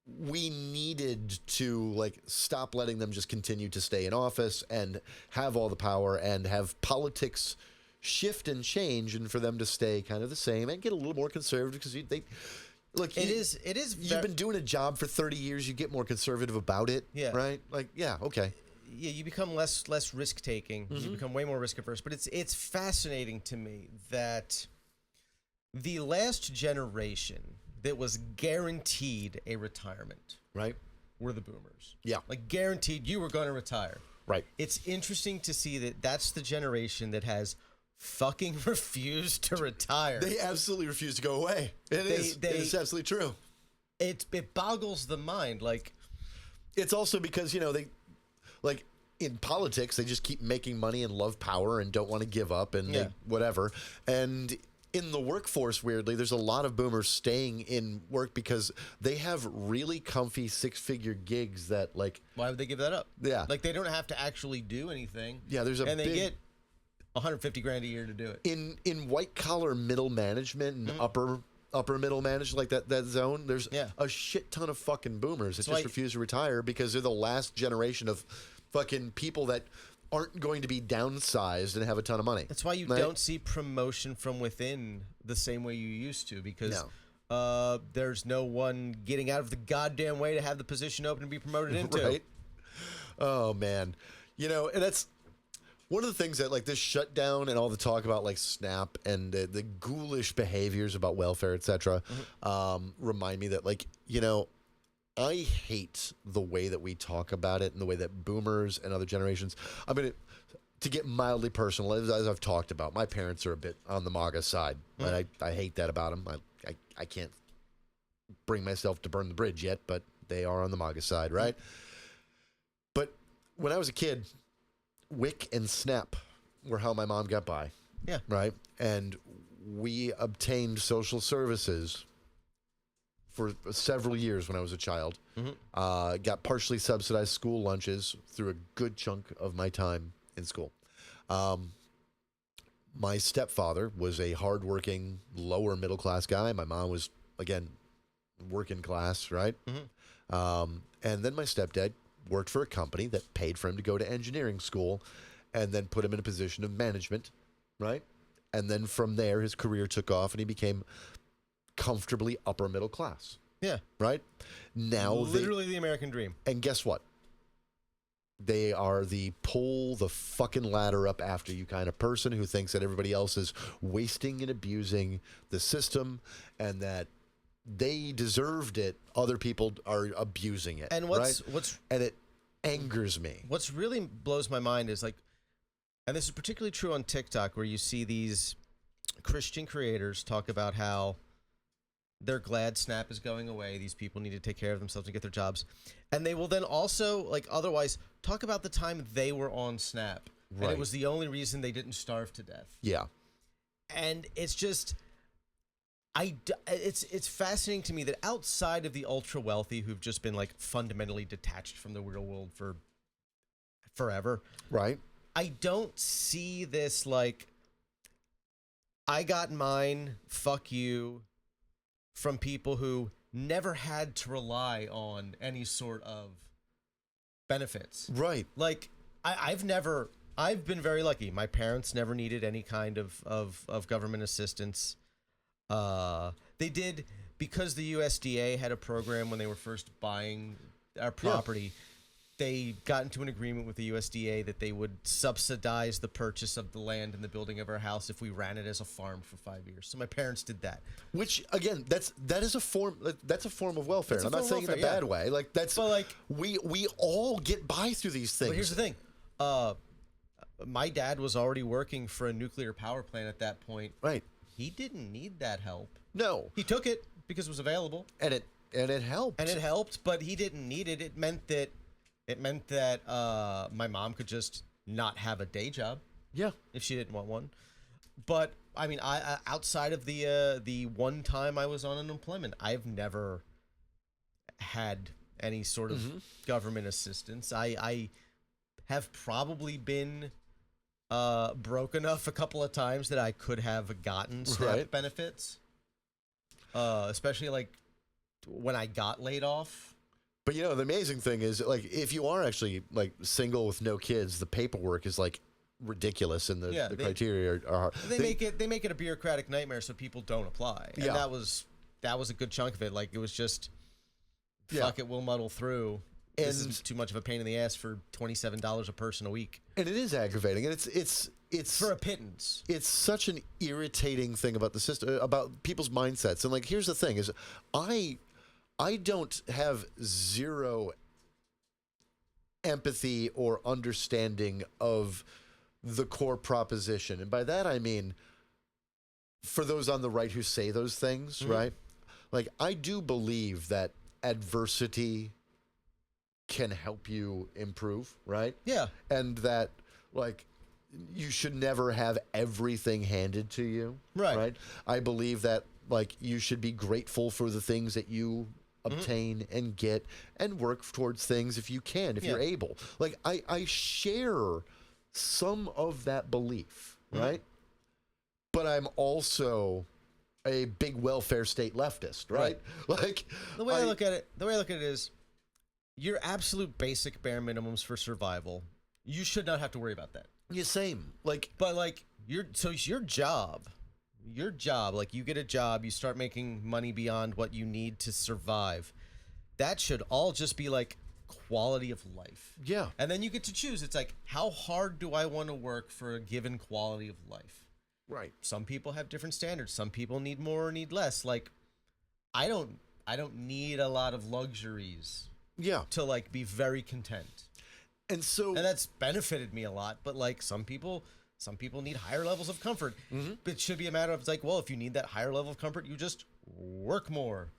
we needed to like stop letting them just continue to stay in office and have all the power and have politics shift and change, and for them to stay kind of the same and get a little more conservative because they look. It is. You've been doing a job for 30 years. You get more conservative about it. Yeah. Right. Like, yeah. Okay. Yeah, you become less risk taking. You become way more risk averse. But it's fascinating to me that the last generation that was guaranteed a retirement Right. were the boomers. Yeah. Like, guaranteed you were going to retire. Right. It's interesting to see that that's the generation that has fucking refused to retire. They absolutely refuse to go away. It is absolutely true. It boggles the mind. Like, It's also because, you know, they, like, in politics, they just keep making money and love power and don't want to give up and Yeah. whatever. And in the workforce, weirdly, there's a lot of boomers staying in work because they have really comfy six-figure gigs that, like, why would they give that up? Yeah. Like, they don't have to actually do anything. Yeah, there's a and they big- get $150,000 a year to do it. in white-collar middle management and upper upper middle managed, like that zone. There's Yeah. a shit ton of fucking boomers that That's just why- refuse to retire because they're the last generation of fucking people that aren't going to be downsized and have a ton of money. That's why you Right? don't see promotion from within the same way you used to, because No. there's no one getting out of the goddamn way to have the position open and be promoted into. Right? Oh man, and that's one of the things that like this shutdown and all the talk about like SNAP and the ghoulish behaviors about welfare, etc. Remind me that I hate the way that we talk about it and the way that boomers and other generations. I mean, to get mildly personal, as I've talked about, my parents are a bit on the MAGA side, and I hate that about them. I can't bring myself to burn the bridge yet, but they are on the MAGA side, right? But when I was a kid, WIC and SNAP were how my mom got by. Yeah. Right? And we obtained social services for several years when I was a child. Got partially subsidized school lunches through a good chunk of my time in school. My stepfather was a hardworking, lower middle class guy. My mom was, again, working class, right? And then my stepdad worked for a company that paid for him to go to engineering school and then put him in a position of management, right? And then from there, his career took off and he became comfortably upper middle class, Yeah. right? Now, Literally the American dream. and guess what? They are the pull the fucking ladder up after you kind of person who thinks that everybody else is wasting and abusing the system and that they deserved it. Other people are abusing it. And right? what's and it angers me. What's really blows my mind is like, and this is particularly true on TikTok, where you see these Christian creators talk about how they're glad SNAP is going away. These people need to take care of themselves and get their jobs. And they will then also, like, otherwise talk about the time they were on SNAP. And Right. it was the only reason they didn't starve to death. Yeah. And it's just, it's fascinating to me that outside of the ultra wealthy who've just been like fundamentally detached from the real world for forever, Right. I don't see this like, I got mine, fuck you, from people who never had to rely on any sort of benefits. Right. Like, I've been very lucky. My parents never needed any kind of government assistance. They did, because the USDA had a program when they were first buying our property. They got into an agreement with the USDA that they would subsidize the purchase of the land and the building of our house if we ran it as a farm for 5 years. So my parents did that. Which again, that is a form. That's a form of welfare. It's a I'm not form saying of in a welfare, bad way. Like that's. But, like, we all get by through these things. But here's the thing. My dad was already working for a nuclear power plant at that point. Right. He didn't need that help. No. He took it because it was available. And it helped. And it helped, but he didn't need it. It meant that my mom could just not have a day job. Yeah. If she didn't want one. But I mean, I outside of the one time I was on unemployment, I've never had any sort of government assistance. I have probably been broke enough a couple of times that I could have gotten SNAP benefits, especially like when I got laid off. But the amazing thing is, like, if you are actually like single with no kids, the paperwork is like ridiculous, and the criteria are. They make it a bureaucratic nightmare, so people don't apply. And that was a good chunk of it. Like, it was just, fuck it, we'll muddle through. This is too much of a pain in the ass for $27 a person a week. And it is aggravating, and it's for a pittance. It's such an irritating thing about the system, about people's mindsets. And like, here's the thing: is I don't have zero empathy or understanding of the core proposition. And by that, I mean, for those on the right who say those things, right? Like, I do believe that adversity can help you improve, right? Yeah. And that, like, you should never have everything handed to you. Right. I believe that, like, you should be grateful for the things that you obtain and get, and work towards things if you can, if you're able. Like, I share some of that belief, right? But I'm also a big welfare state leftist, right? Like The way I look at it is your absolute basic bare minimums for survival. You should not have to worry about that. Yeah, same. Like, But like your job, like you get a job, you start making money beyond what you need to survive. That should all just be like quality of life. yeah, And then you get to choose. It's like, how hard do I want to work for a given quality of life? right. Some people have different standards. Some people need more or need less. Like, I don't need a lot of luxuries Yeah, to like be very content. and so And that's benefited me a lot. But like some people need higher levels of comfort. It should be a matter of, it's like, well, if you need that higher level of comfort, you just work more.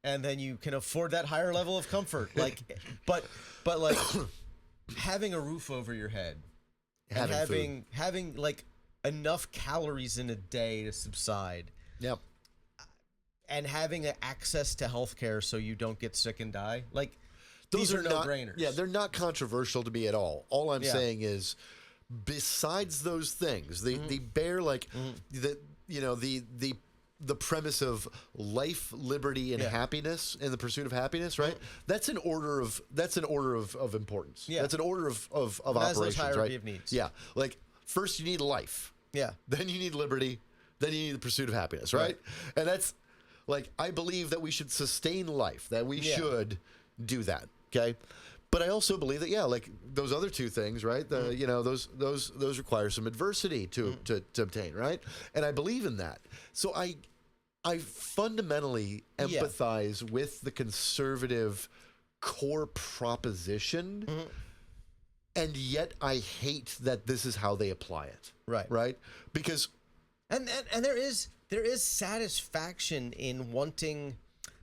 And then you can afford that higher level of comfort. Like, but like having a roof over your head, and having like enough calories in a day to subside, yep. and having access to healthcare so you don't get sick and die. Like, Those these are not no-brainers. Yeah, they're not controversial to me at all. All I'm Yeah. saying is, besides those things, the bare like the premise of life, liberty, and Yeah. happiness, and the pursuit of happiness, right? That's an order of importance. Yeah. That's an order of Maslow's operations, hierarchy right? of needs. Yeah, like first you need life, Yeah. then you need liberty, then you need the pursuit of happiness, right? And that's like, I believe that we should sustain life, that we Yeah. should do that, okay? But I also believe that, yeah, like those other two things, right? The those require some adversity to obtain, right? And I believe in that. So I fundamentally empathize with the conservative core proposition, and yet I hate that this is how they apply it. Right. Right? Because And there is satisfaction in wanting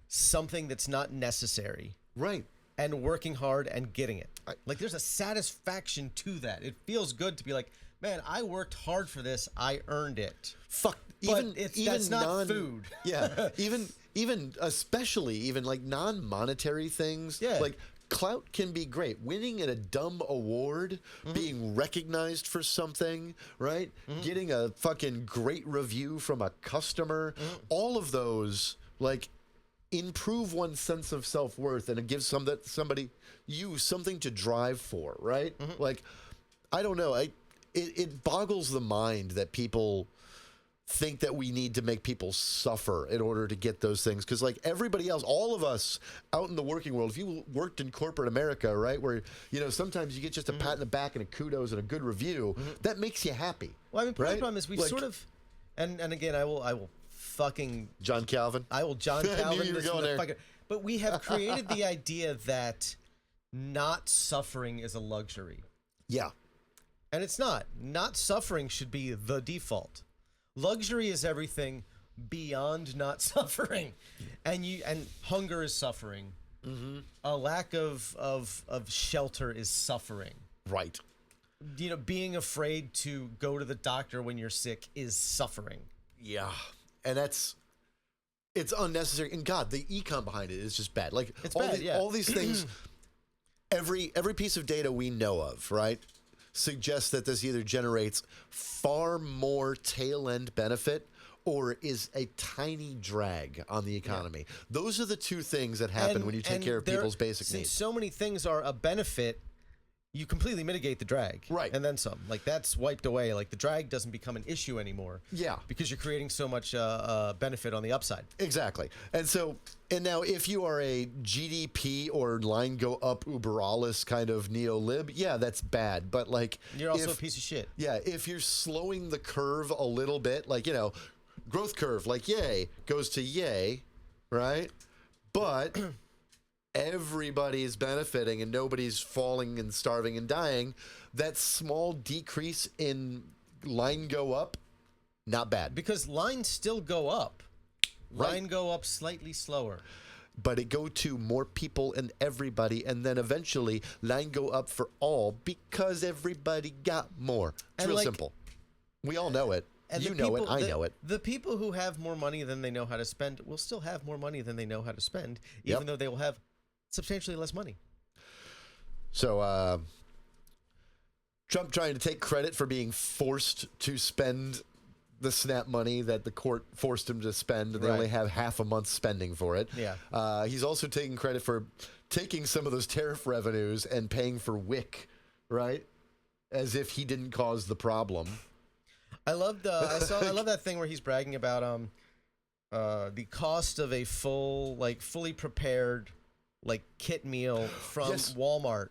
something that's not necessary right. and working hard and getting it. Like, there's a satisfaction to that. It feels good to be like, man, I worked hard for this. I earned it. Fuck. But that's not food. Yeah. even especially even like non-monetary things. Yeah. Like clout can be great. Winning at a dumb award, being recognized for something, right? Getting a fucking great review from a customer. All of those like improve one's sense of self-worth, and it gives somebody something to drive for, right? Like, I don't know. It boggles the mind that people think that we need to make people suffer in order to get those things, because like everybody else, all of us out in the working world, if you worked in corporate America, right, where sometimes you get just a pat in the back and a kudos and a good review, that makes you happy. Well, I mean, part of right? the problem is we've Like, sort of, and again, I will fucking, John Calvin. I will John I knew Calvin you were this going there. motherfucker. But we have created the idea that not suffering is a luxury. Yeah. And it's not. Not suffering should be the default. Luxury is everything beyond not suffering. And hunger is suffering. A lack of shelter is suffering. Right. Being afraid to go to the doctor when you're sick is suffering. Yeah. And it's unnecessary. And God, the econ behind it is just bad. Like It's bad, yeah. all these things, every piece of data we know of, right, suggests that this either generates far more tail end benefit or is a tiny drag on the economy. Those are the two things that happen when you take care of people's basic since needs. so many things are a benefit, you completely mitigate the drag. Right. And then some. Like, that's wiped away. Like, the drag doesn't become an issue anymore. Yeah. Because you're creating so much benefit on the upside. Exactly. And now if you are a GDP or line go up uber alles kind of neo-lib, yeah, that's bad. But like, You're also a piece of shit. Yeah, if you're slowing the curve a little bit, like, growth curve, like yay, goes to yay, right? But everybody's benefiting and nobody's falling and starving and dying. That small decrease in line go up, not bad. Because lines still go up. Right. Line go up slightly slower. But it go to more people and everybody, and then eventually line go up for all because everybody got more. It's And real like- simple. We all know it. And You the know it. people- I know it. The people who have more money than they know how to spend will still have more money than they know how to spend, even Yep. though they will have substantially less money. So, Trump trying to take credit for being forced to spend the SNAP money that the court forced him to spend, and they Right. only have half a month spending for it. Yeah. He's also taking credit for taking some of those tariff revenues and paying for WIC, right? As if he didn't cause the problem. I love that thing where he's bragging about the cost of a fully prepared kit meal from Walmart.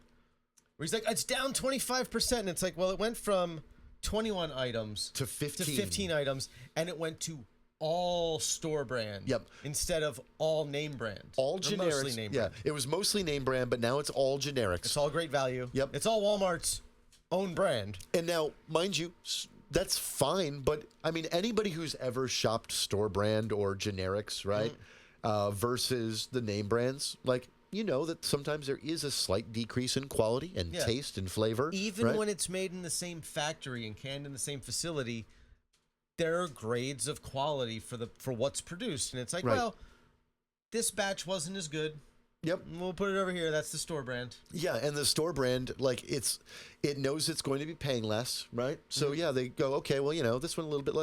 Where he's like, it's down 25%, and it's like, well, it went from 21 items To 15. to 15 items, and it went to all store brand. Yep. Instead of all name brand. All Or generics. mostly name brand. It was mostly name brand, but now it's all generics. It's all great value. Yep. It's all Walmart's own brand. And now, mind you, that's fine, but I mean, anybody who's ever shopped store brand or generics, right, versus the name brands, you know that sometimes there is a slight decrease in quality and taste and flavor. Even right? when it's made in the same factory and canned in the same facility, there are grades of quality for what's produced. And it's like, Right. well, this batch wasn't as good. Yep. We'll put it over here. That's the store brand. Yeah, and the store brand, it knows it's going to be paying less, right? So yeah, they go, okay, well, this one a little bit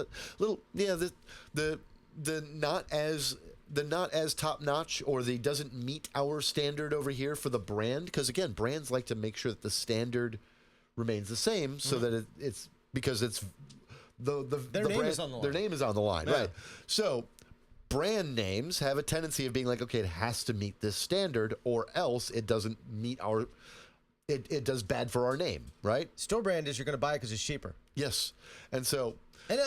the not as top notch, or the doesn't meet our standard over here for the brand, because again, brands like to make sure that the standard remains the same, so that it's because it's their name brand, is on the line. Their name is on the line, Yeah. right? So brand names have a tendency of being like, okay, it has to meet this standard, or else it doesn't meet our. It does bad for our name, right? Store brand is you're going to buy it because it's cheaper. Yes, and so And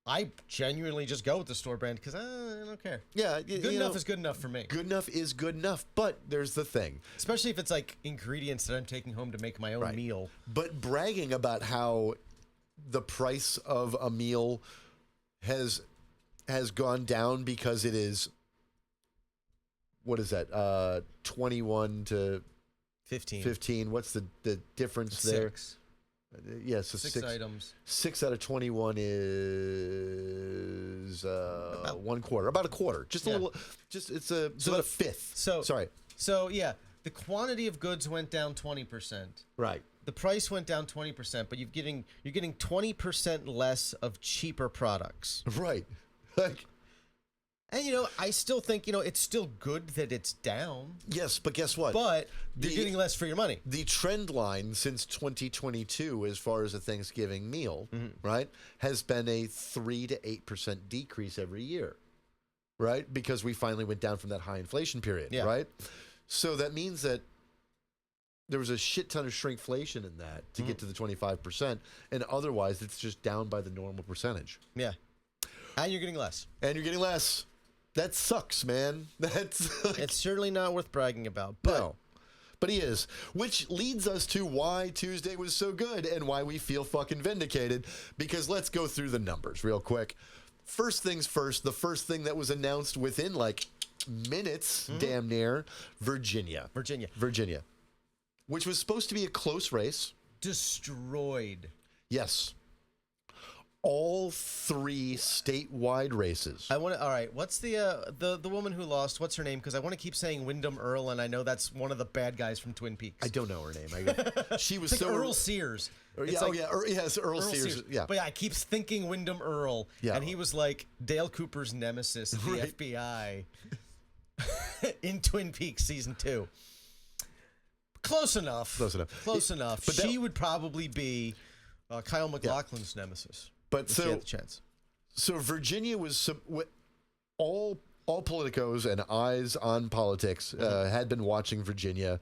I genuinely just go with the store brand because I don't care. yeah, Good enough is good enough for me. Good enough is good enough, but there's the thing. Especially if it's like ingredients that I'm taking home to make my own meal. But bragging about how the price of a meal has gone down because it is, what is that? 21 to 15. What's the difference there? 6. Yeah, so 6 items. 6 out of 21 is 1 quarter, about a quarter, just a little. It's about a fifth. So yeah, the quantity of goods went down 20%. Right. The price went down 20%, but you're getting 20% less of cheaper products. Right. And I still think it's still good that it's down. Yes, but guess what? But you're getting less for your money. The trend line since 2022, as far as a Thanksgiving meal, right, has been a 3 to 8% decrease every year, right? Because we finally went down from that high inflation period, right? So that means that there was a shit ton of shrinkflation in that to get to the 25%, and otherwise it's just down by the normal percentage. Yeah. And you're getting less. That sucks, man. It's certainly not worth bragging about. But no. But he is. Which leads us to why Tuesday was so good and why we feel fucking vindicated. Because let's go through the numbers real quick. First things first, the first thing that was announced within minutes, damn near, Virginia. Which was supposed to be a close race. Destroyed. Yes. All 3 statewide races. All right. What's the woman who lost? What's her name? Because I want to keep saying Wyndham Earl, and I know that's one of the bad guys from Twin Peaks. I don't know her name. She was it's like Earl Sears. Yes, Earl Sears. Yeah. But yeah, I keep thinking Wyndham Earl. Yeah. And he was like Dale Cooper's nemesis at the FBI in Twin Peaks season 2. Close enough. But she would probably be Kyle MacLachlan's nemesis. But if she had the chance. So Virginia was all politicos and eyes on politics had been watching Virginia.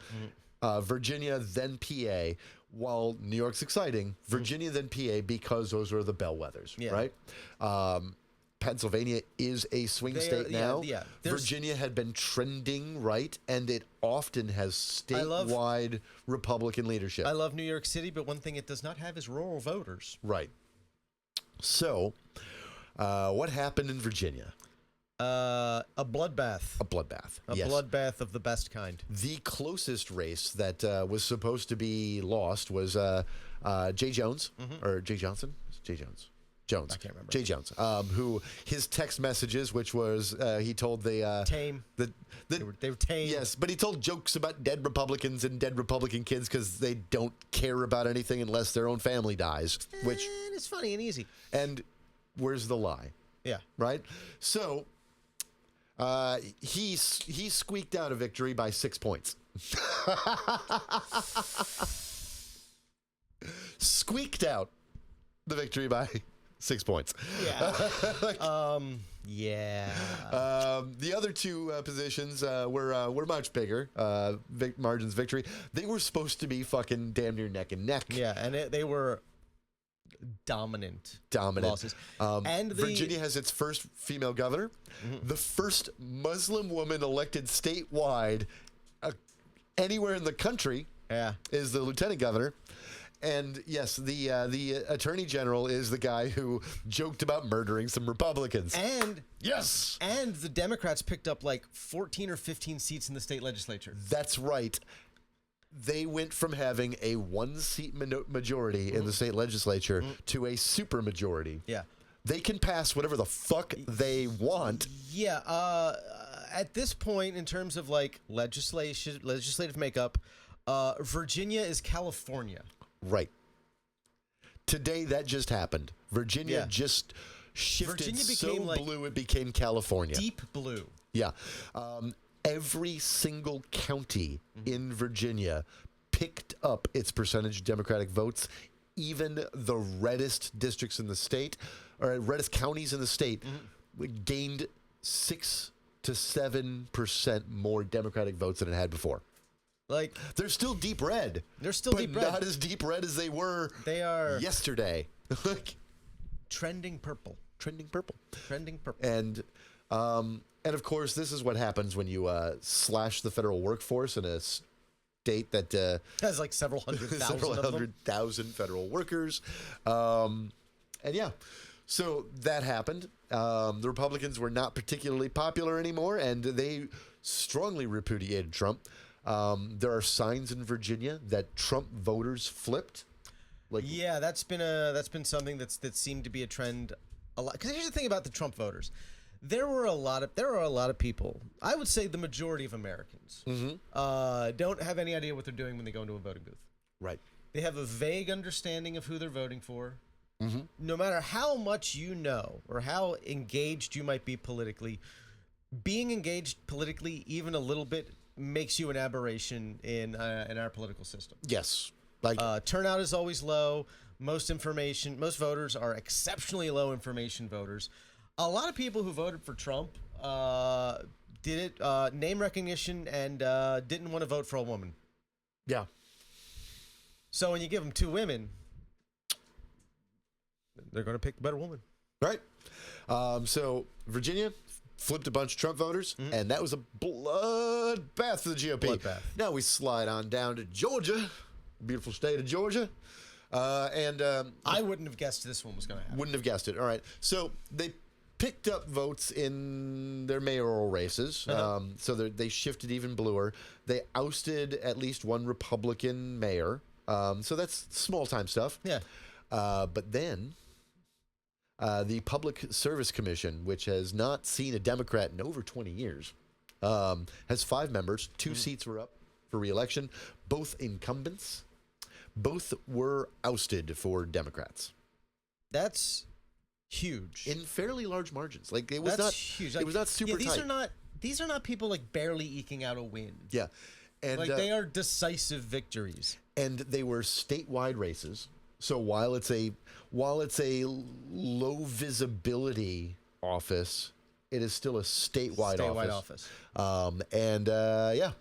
Virginia, then PA. While New York's exciting, Virginia, then PA, because those are the bellwethers, right? Pennsylvania is a swing state now. Virginia had been trending right, and it often has statewide Republican leadership. I love New York City, but one thing it does not have is rural voters. Right. So, what happened in Virginia? A bloodbath. A bloodbath. A bloodbath of the best kind. The closest race that was supposed to be lost was Jay Jones, or Jay Johnson? Jay Jones. Jones. I can't remember. Jay Jones, who his text messages, which was he told the Tame. They were tame. Yes, but he told jokes about dead Republicans and dead Republican kids because they don't care about anything unless their own family dies. Which And it's funny and easy. and where's the lie, Yeah. right? So he squeaked out a victory by 6 points. Squeaked out the victory by 6 points. Yeah. Yeah. The other two positions were much bigger. Margins victory. They were supposed to be fucking damn near neck and neck. Yeah, and they were dominant losses. And Virginia has its first female governor, the first Muslim woman elected statewide anywhere in the country. Yeah. Is the lieutenant governor. And yes, the attorney general is the guy who joked about murdering some Republicans. And yes, and the Democrats picked up like 14 or 15 seats in the state legislature. that's right. They went from having a 1-seat majority in the state legislature to a super majority. Yeah. They can pass whatever the fuck they want. Yeah. At this point, in terms of like legislative makeup, Virginia is California. Right. Today, that just happened. Virginia just shifted Virginia so became, like, blue it became California. Deep blue. Yeah. Every single county in Virginia picked up its percentage of Democratic votes. Even the reddest districts in the state, or reddest counties in the state, gained 6 to 7% more Democratic votes than it had before. Like, They're still deep red. They're still but deep red. not as deep red as they were They are yesterday. Like, trending purple. trending purple. Trending purple. And of course, this is what happens when you slash the federal workforce in a state that Has like several hundred thousand federal workers. And yeah, so that happened. The Republicans were not particularly popular anymore, and they strongly repudiated Trump. There are signs in Virginia that Trump voters flipped. Like, Yeah, that's been something that seemed to be a trend a lot. Because here's the thing about the Trump voters, there are a lot of people. I would say the majority of Americans don't have any idea what they're doing when they go into a voting booth. right. They have a vague understanding of who they're voting for. No matter how much you know or how engaged you might be politically, being engaged politically even a little bit makes you an aberration in our political system. Yes. Like, Turnout is always low. Most voters are exceptionally low information voters. A lot of people who voted for Trump did it name recognition and didn't want to vote for a woman. yeah. So when you give them 2 women, they're going to pick the better woman. Right. So Virginia flipped a bunch of Trump voters, and that was a bloodbath for the GOP. Bloodbath. Now we slide on down to Georgia, beautiful state of Georgia. I wouldn't have guessed this one was going to happen. Wouldn't have guessed it. All right. So they picked up votes in their mayoral races. So they shifted even bluer. They ousted at least one Republican mayor. So that's small time stuff. Yeah. But then the Public Service Commission, which has not seen a Democrat in over 20 years, has 5 members. 2 seats were up for re-election. Both incumbents. Both were ousted for Democrats. That's huge. In fairly large margins. Like, it was That's not huge. It was not super tight. These are not people like barely eking out a win. Yeah. And Like they are decisive victories. and they were statewide races. So while it's a low visibility office, it is still a statewide office. Yeah.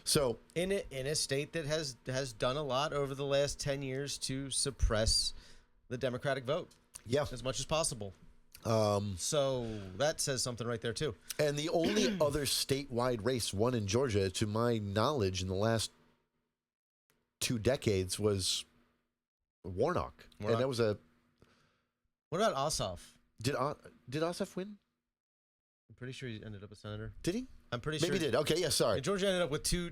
So In a state that has done a lot over the last 10 years to suppress the Democratic vote yeah. as much as possible. So that says something right there too. And the only other statewide race won in Georgia, to my knowledge, in the last 2 decades was Warnock. And that was What about Ossoff? Did Ossoff win? I'm pretty sure he ended up a senator. Did he? I'm pretty sure. Maybe he did. Okay, yeah, sorry. Georgia ended up with two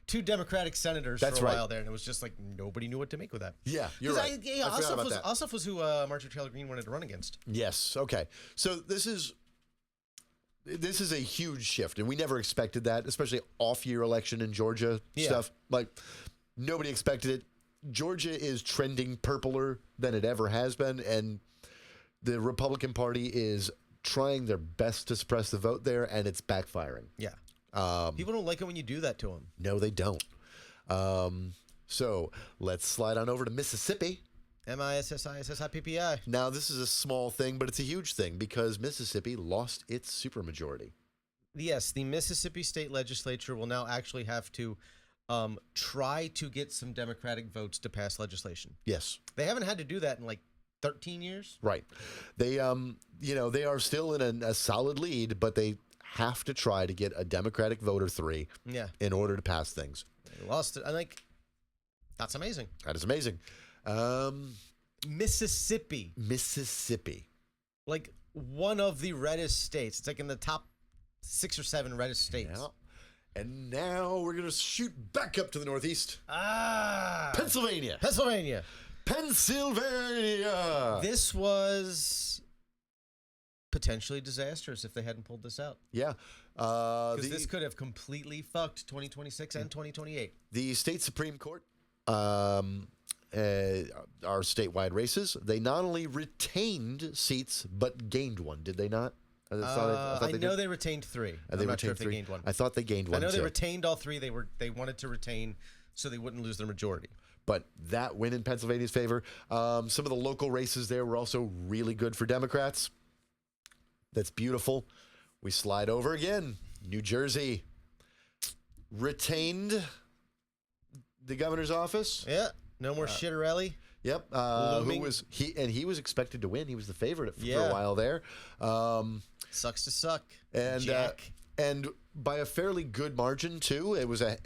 Democratic senators That's for a right. while there, and it was just like nobody knew what to make with that. Yeah, you're right. I forgot about that. Ossoff was who Marjorie Taylor Greene wanted to run against. Yes. Okay. So this is a huge shift, and we never expected that, especially off-year election in Georgia stuff. Like nobody expected it. Georgia is trending purpler than it ever has been, and the Republican Party is trying their best to suppress the vote there, and it's backfiring. Yeah. People don't like it when you do that to them. No, they don't. So let's slide on over to Mississippi. MISSISSIPPI. Now, this is a small thing, but it's a huge thing because Mississippi lost its supermajority. Yes, the Mississippi State Legislature will now actually have to try to get some Democratic votes to pass legislation. Yes. They haven't had to do that in like 13 years. Right. They, they are still in a solid lead, but they have to try to get a Democratic vote or 3 in order to pass things. They lost it. I think that's amazing. That is amazing. Mississippi. Like one of the reddest states. It's like in the top 6 or 7 reddest states. Yeah. And now we're going to shoot back up to the Northeast. Pennsylvania. This was potentially disastrous if they hadn't pulled this out. Yeah. Because this could have completely fucked 2026 and 2028. The state Supreme Court, our statewide races, they not only retained seats, but gained one. Did they not? I know they retained 3. I'm not sure if they gained one. I thought they gained one. I know they retained all 3. They wanted to retain so they wouldn't lose their majority. But that win in Pennsylvania's favor. Some of the local races there were also really good for Democrats. That's beautiful. We slide over again. New Jersey retained the governor's office. Yeah, no more Shitterelli. Yep. He was expected to win. He was the favorite for a while there. Sucks to suck. And Jack. And by a fairly good margin too. It was a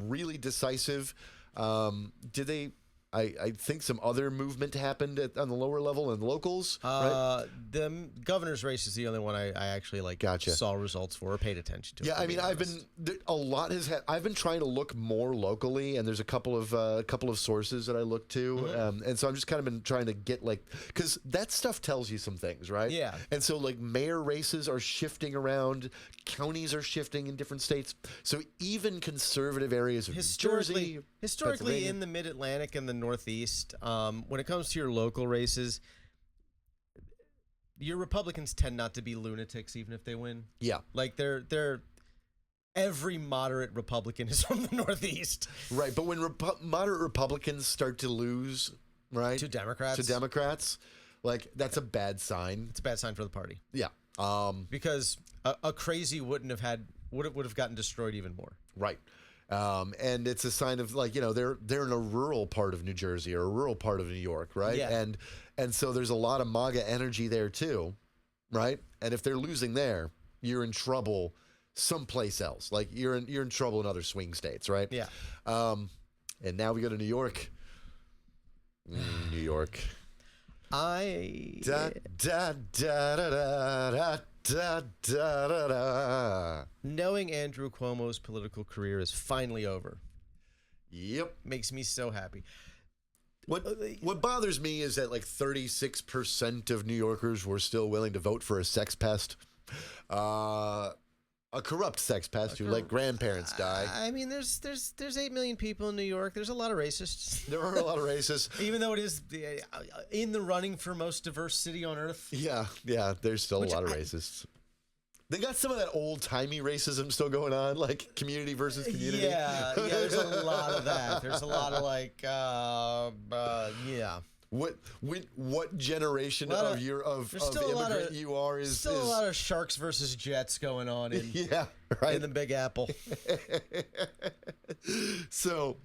really decisive. Did they? I think some other movement happened on the lower level in locals. Right? The governor's race is the only one I actually saw results for or paid attention to. Yeah, I mean, I've been trying to look more locally, and there's a couple of sources that I look to, and so I'm just kind of been trying to get because that stuff tells you some things, right? Yeah. And so mayor races are shifting around, counties are shifting in different states, so even conservative areas of historically in the Mid-Atlantic and the Northeast, when it comes to your local races, your Republicans tend not to be lunatics, even if they win. Yeah, they're every moderate Republican is from the Northeast, right? But when moderate Republicans start to lose, right, to Democrats, that's a bad sign. It's a bad sign for the party. Yeah, because a crazy would have gotten destroyed even more. Right. And it's a sign of they're in a rural part of New Jersey or a rural part of New York, right? Yeah. And so there's a lot of MAGA energy there too, right? And if they're losing there, you're in trouble someplace else. You're in trouble in other swing states, right? Yeah. And now we go to New York. New York. Knowing Andrew Cuomo's political career is finally over. Yep. Makes me so happy. What bothers me is that 36% of New Yorkers were still willing to vote for a sex pest. A corrupt sex pest who let grandparents die. I mean, there's 8 million people in New York. There's a lot of racists. There are a lot of racists. Even though it is in the running for most diverse city on earth. Yeah, there's still a lot of racists. They got some of that old-timey racism still going on, community versus community. Yeah, there's a lot of that. There's a lot of yeah. What generation of immigrant you are is still a lot of Sharks versus Jets going on in in the Big Apple. So,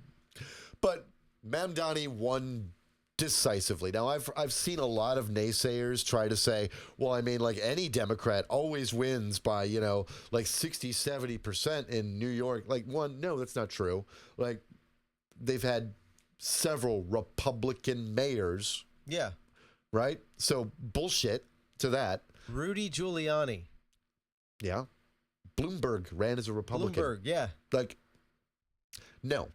but Mamdani won decisively. Now I've seen a lot of naysayers try to say, well, I mean, any Democrat always wins by 60-70% in New York. No, that's not true. They've had several Republican mayors. Yeah. Right? So bullshit to that. Rudy Giuliani. Yeah. Bloomberg ran as a Republican. Bloomberg, yeah. Like, no.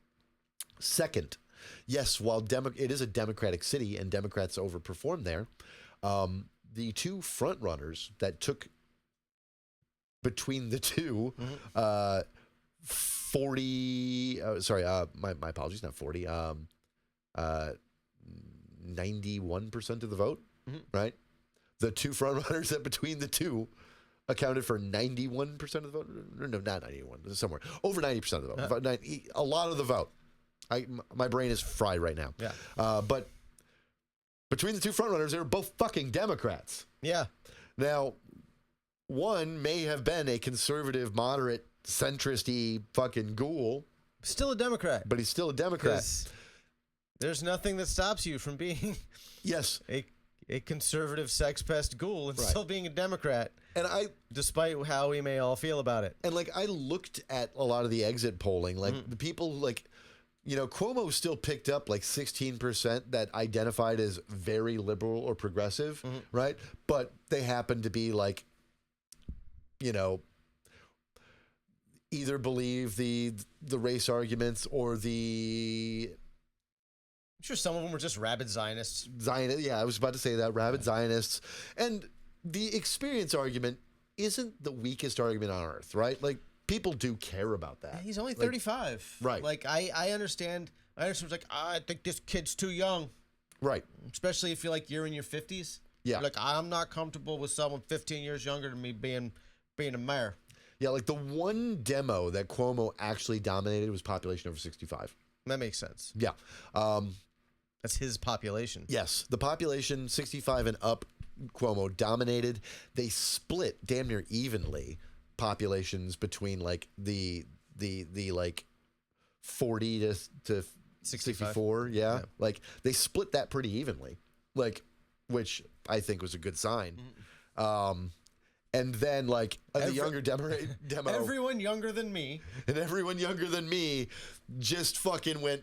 Second, yes, while it is a Democratic city and Democrats overperformed there, the two front runners that took between the two, 40, my apologies, not 40, 91% of the vote, right? The two front runners that between the two accounted for 91% of the vote. No, not 91, somewhere over 90% of the vote. A lot of the vote. My brain is fried right now. Yeah. But between the two frontrunners, they were both fucking Democrats. Yeah. Now, one may have been a conservative, moderate, centrist-y fucking ghoul. Still a Democrat. But he's still a Democrat. There's nothing that stops you from being yes, a conservative sex pest ghoul and still being a Democrat. And despite how we may all feel about it. And like, I looked at a lot of the exit polling, like the people like, Cuomo still picked up like 16% that identified as very liberal or progressive, right? But they happen to be like, either believe the race arguments or I'm sure some of them were just rabid Zionists. Yeah, I was about to say that, rabid Zionists. And the experience argument isn't the weakest argument on earth, right? Like, people do care about that. He's only 35. Right. Like, I understand. It's like, I think this kid's too young. Right. Especially if you're in your 50s. Yeah. You're like, I'm not comfortable with someone 15 years younger than me being a mayor. Yeah, like the one demo that Cuomo actually dominated was population over 65. That makes sense. Yeah. That's his population. Yes. The population 65 and up, Cuomo dominated. They split damn near evenly populations between like the like 40 to 64. Yeah. Like they split that pretty evenly, like, which I think was a good sign. And then like the younger demo, everyone younger than me, and everyone younger than me just fucking went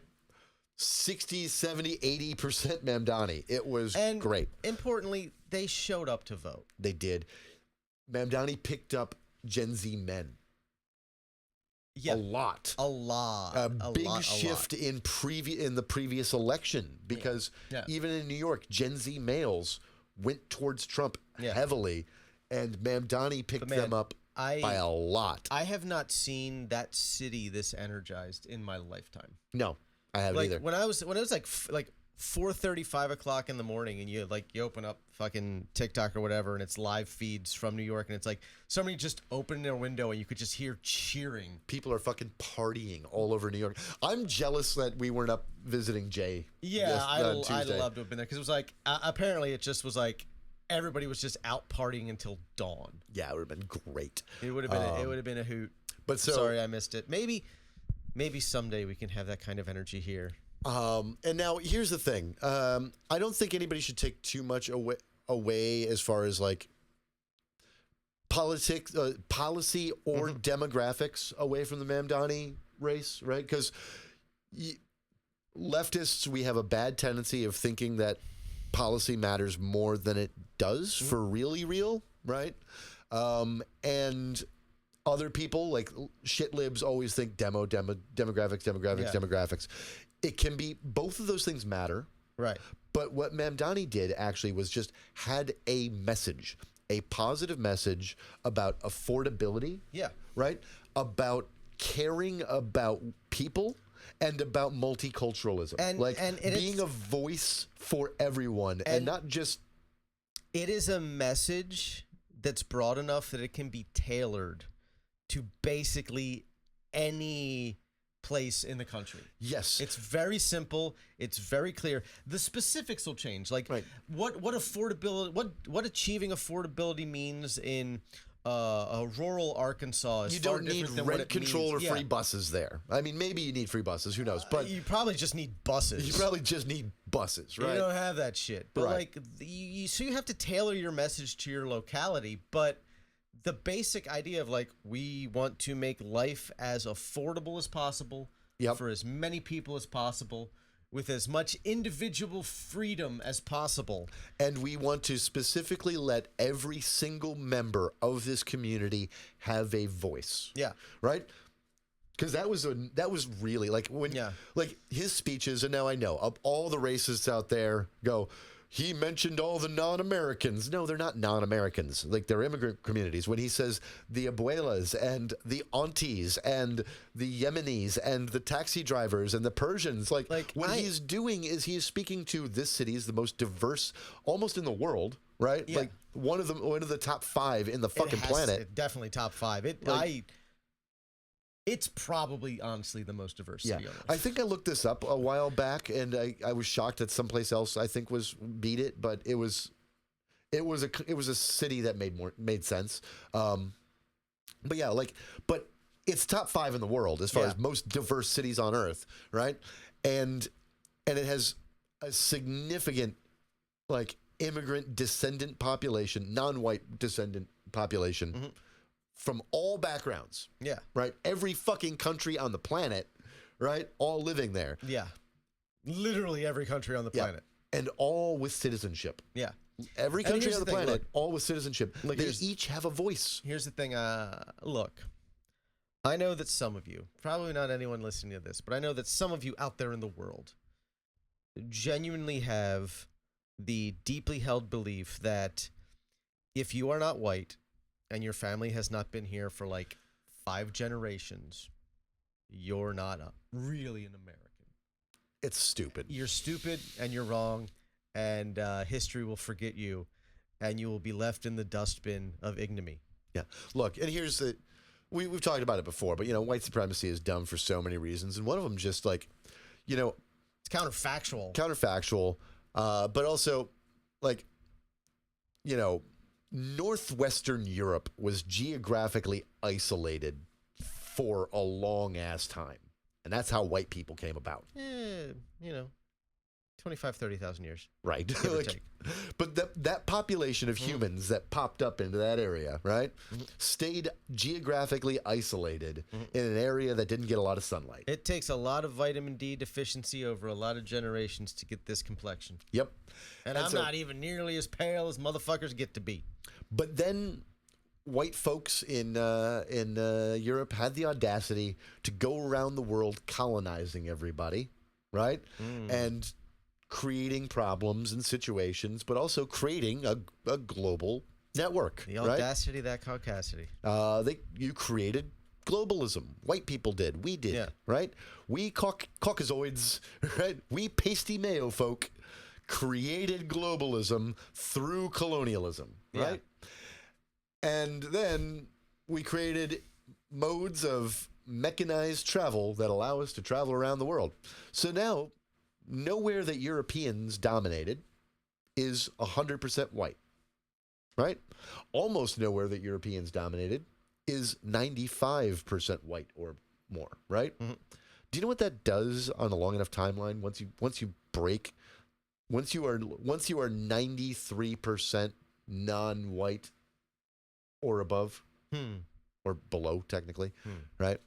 60, 70, 80% Mamdani. It was great. Importantly, they showed up to vote. They did. Mamdani picked up Gen Z men. Yeah. A lot. A big shift in the previous election because even in New York, Gen Z males went towards Trump heavily, and Mamdani picked them up by a lot. I have not seen that city this energized in my lifetime. No, I haven't either. When it was like 4:30, 5 o'clock in the morning, and you open up fucking TikTok or whatever, and it's live feeds from New York, and it's like somebody just opened their window, and you could just hear cheering. People are fucking partying all over New York. I'm jealous that we weren't up visiting Jay. Yeah, I'd love to have been there because it was like apparently it just was like everybody was just out partying until dawn. Yeah, it would have been great. It would have been it would have been a hoot. But sorry I missed it. Maybe someday we can have that kind of energy here. And now here's the thing. I don't think anybody should take too much away as far as like politics, policy or demographics away from the Mamdani race, right? Because leftists, we have a bad tendency of thinking that policy matters more than it does for really real, right? And other people, like shit libs, always think demographics. It can be, both of those things matter. Right. But what Mamdani did actually was just had a message, a positive message about affordability. Yeah. Right? About caring about people and about multiculturalism. And being a voice for everyone and not just... It is a message that's broad enough that it can be tailored to basically any place in the country. Yes. It's very simple. It's very clear. The specifics will change. Like what affordability, what achieving affordability means in rural Arkansas is you far don't need different than rent what it control means. or free buses there. I mean, maybe you need free buses. Who knows? But you probably just need buses. You probably just need buses, right? You don't have that shit. But like, so you have to tailor your message to your locality. But the basic idea of like, we want to make life as affordable as possible for as many people as possible. with as much individual freedom as possible. And we want to specifically let every single member of this community have a voice. Yeah. Right? Because that was really like when like his speeches, and now I know of all the racists out there go, he mentioned all the non-Americans. No, they're not non-Americans. Like, they're immigrant communities. When he says the abuelas and the aunties and the Yemenis and the taxi drivers and the Persians, he's doing is he is speaking to this city is the most diverse almost in the world, right? Yeah. Like one of the top 5 in the fucking planet. Definitely top 5. It's probably, honestly, the most diverse city on Earth. I think I looked this up a while back, and I was shocked that someplace else I think beat it, but it was a city that made sense. But it's top 5 in the world as far as most diverse cities on Earth, right? And it has a significant immigrant descendant population, non-white descendant population. Mm-hmm. From all backgrounds. Yeah. Right? Every fucking country on the planet, right? All living there. Yeah. Literally every country on the planet. And all with citizenship. Yeah. Every country on the planet, all with citizenship. They each have a voice. Here's the thing. Look, I know that some of you, probably not anyone listening to this, but I know that some of you out there in the world genuinely have the deeply held belief that if you are not white, and your family has not been here for 5 generations, you're not really an American. It's stupid. You're stupid and you're wrong, and history will forget you, and you will be left in the dustbin of ignominy. Yeah. Look, and here's the... We've talked about it before, but, white supremacy is dumb for so many reasons, and one of them just, it's counterfactual. Counterfactual, but also, Northwestern Europe was geographically isolated for a long ass time. And that's how white people came about. 25, 30,000 years. Right. But that population of humans that popped up into that area, right, stayed geographically isolated in an area that didn't get a lot of sunlight. It takes a lot of vitamin D deficiency over a lot of generations to get this complexion. Yep. And I'm not even nearly as pale as motherfuckers get to be. But then white folks in Europe had the audacity to go around the world colonizing everybody, right? And creating problems and situations, but also creating a global network. The audacity, that caucasity. You created globalism. White people did. We did, right? We Caucasoids, right? We pasty mayo folk created globalism through colonialism, right? And then we created modes of mechanized travel that allow us to travel around the world. So now, nowhere that Europeans dominated is 100% white, right? Almost nowhere that Europeans dominated is 95% white or more, right? Do you know what that does on a long enough timeline? Once you are 93% non-white or above, or below, technically, right?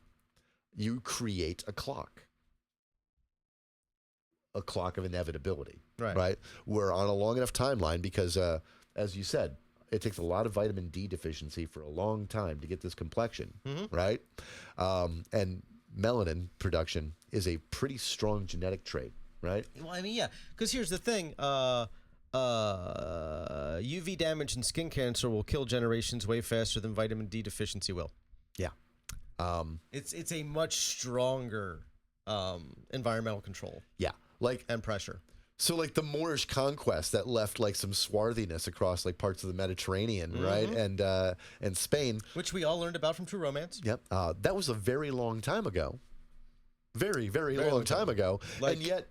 You create a clock of inevitability, right? We're on a long enough timeline because, as you said, it takes a lot of vitamin D deficiency for a long time to get this complexion, right? And melanin production is a pretty strong genetic trait, right? Well, I mean, yeah, because here's the thing. UV damage and skin cancer will kill generations way faster than vitamin D deficiency will. Yeah. It's a much stronger environmental control. Yeah. And pressure. So the Moorish conquest that left some swarthiness across parts of the Mediterranean, right? And Spain. Which we all learned about from True Romance. Yep. That was a very long time ago. Very, very long time ago. And yet...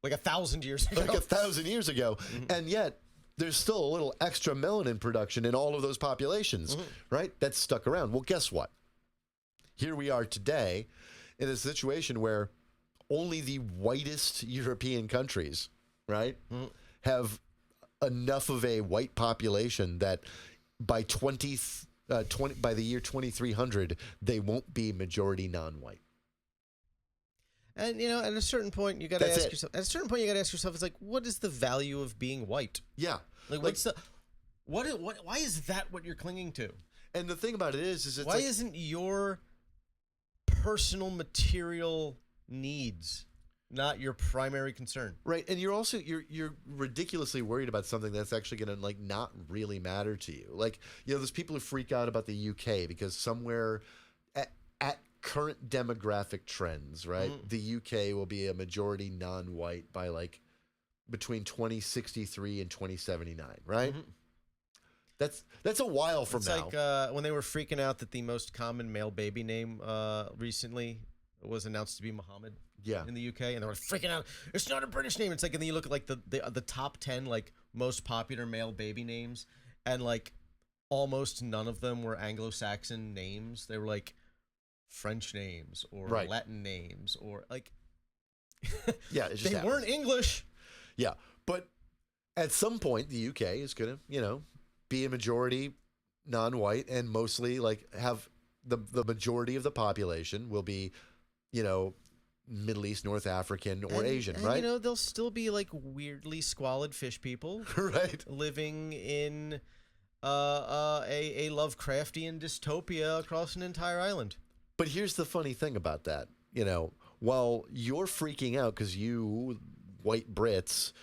1,000 years ago. 1,000 years ago. And yet, there's still a little extra melanin production in all of those populations, right? That's stuck around. Well, guess what? Here we are today in a situation where only the whitest European countries, right, have enough of a white population that by by the year 2300, they won't be majority non-white. And at a certain point, you got to That's ask it. yourself. At a certain point, you got to ask yourself, it's like, what is the value of being white? Yeah. Like, what's the why is that what you're clinging to? And the thing about it is it's Why like, isn't your personal material needs not your primary concern? right, and you're also you're ridiculously worried about something that's actually going to like not really matter to you. Like, there's people who freak out about the UK because somewhere at current demographic trends, right? The UK will be a majority non-white by like between 2063 and 2079, right? That's a while from It's now. like when they were freaking out that the most common male baby name recently was announced to be Muhammad. Yeah. In the UK, and they were freaking out. It's not a British name. It's like, and then you look at like the top 10 like most popular male baby names, and like almost none of them were Anglo-Saxon names. They were like French names or Right. Latin names or like Yeah, it just they happens. weren't English. Yeah, but at some point, the UK is going to, be a majority non-white and mostly like have the majority of the population will be, Middle East, North African, or Asian, and, right? They'll still be like weirdly squalid fish people Right. living in a Lovecraftian dystopia across an entire island. But here's the funny thing about that. While you're freaking out because you, white Brits,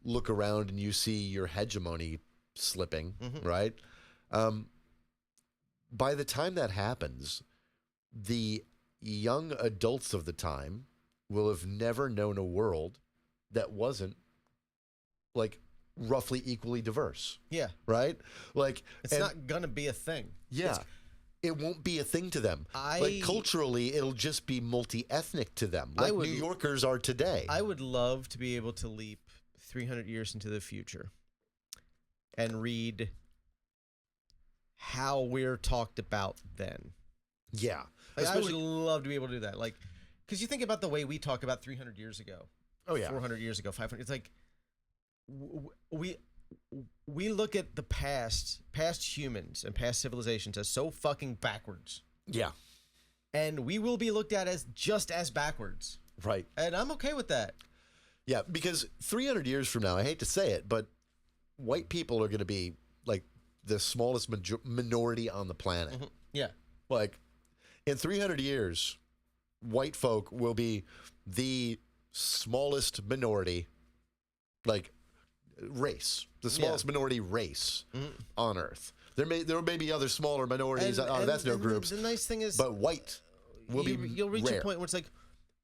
look around and you see your hegemony slipping, right? By the time that happens, the young adults of the time will have never known a world that wasn't like roughly equally diverse, Yeah. right? Like It's not gonna be a thing. yeah. It won't be a thing to them. Like culturally, it'll just be multi-ethnic to them, like New Yorkers are today. I would love to be able to leap 300 years into the future and read how we're talked about then. Yeah. Like, I would love to be able to do that. Like, because you think about the way we talk about 300 years ago. Oh, yeah. 400 years ago, 500. It's like we look at the past humans and past civilizations as so fucking backwards. Yeah. And we will be looked at as just as backwards. Right. And I'm okay with that. Yeah, because 300 years from now, I hate to say it, but white people are going to be like the smallest minority on the planet. Yeah. Like in 300 years, white folk will be the smallest minority, like race, the smallest minority race on Earth. There may be other smaller minorities. That's no groups. The nice thing is, but white will you'll reach rare. a point where it's like,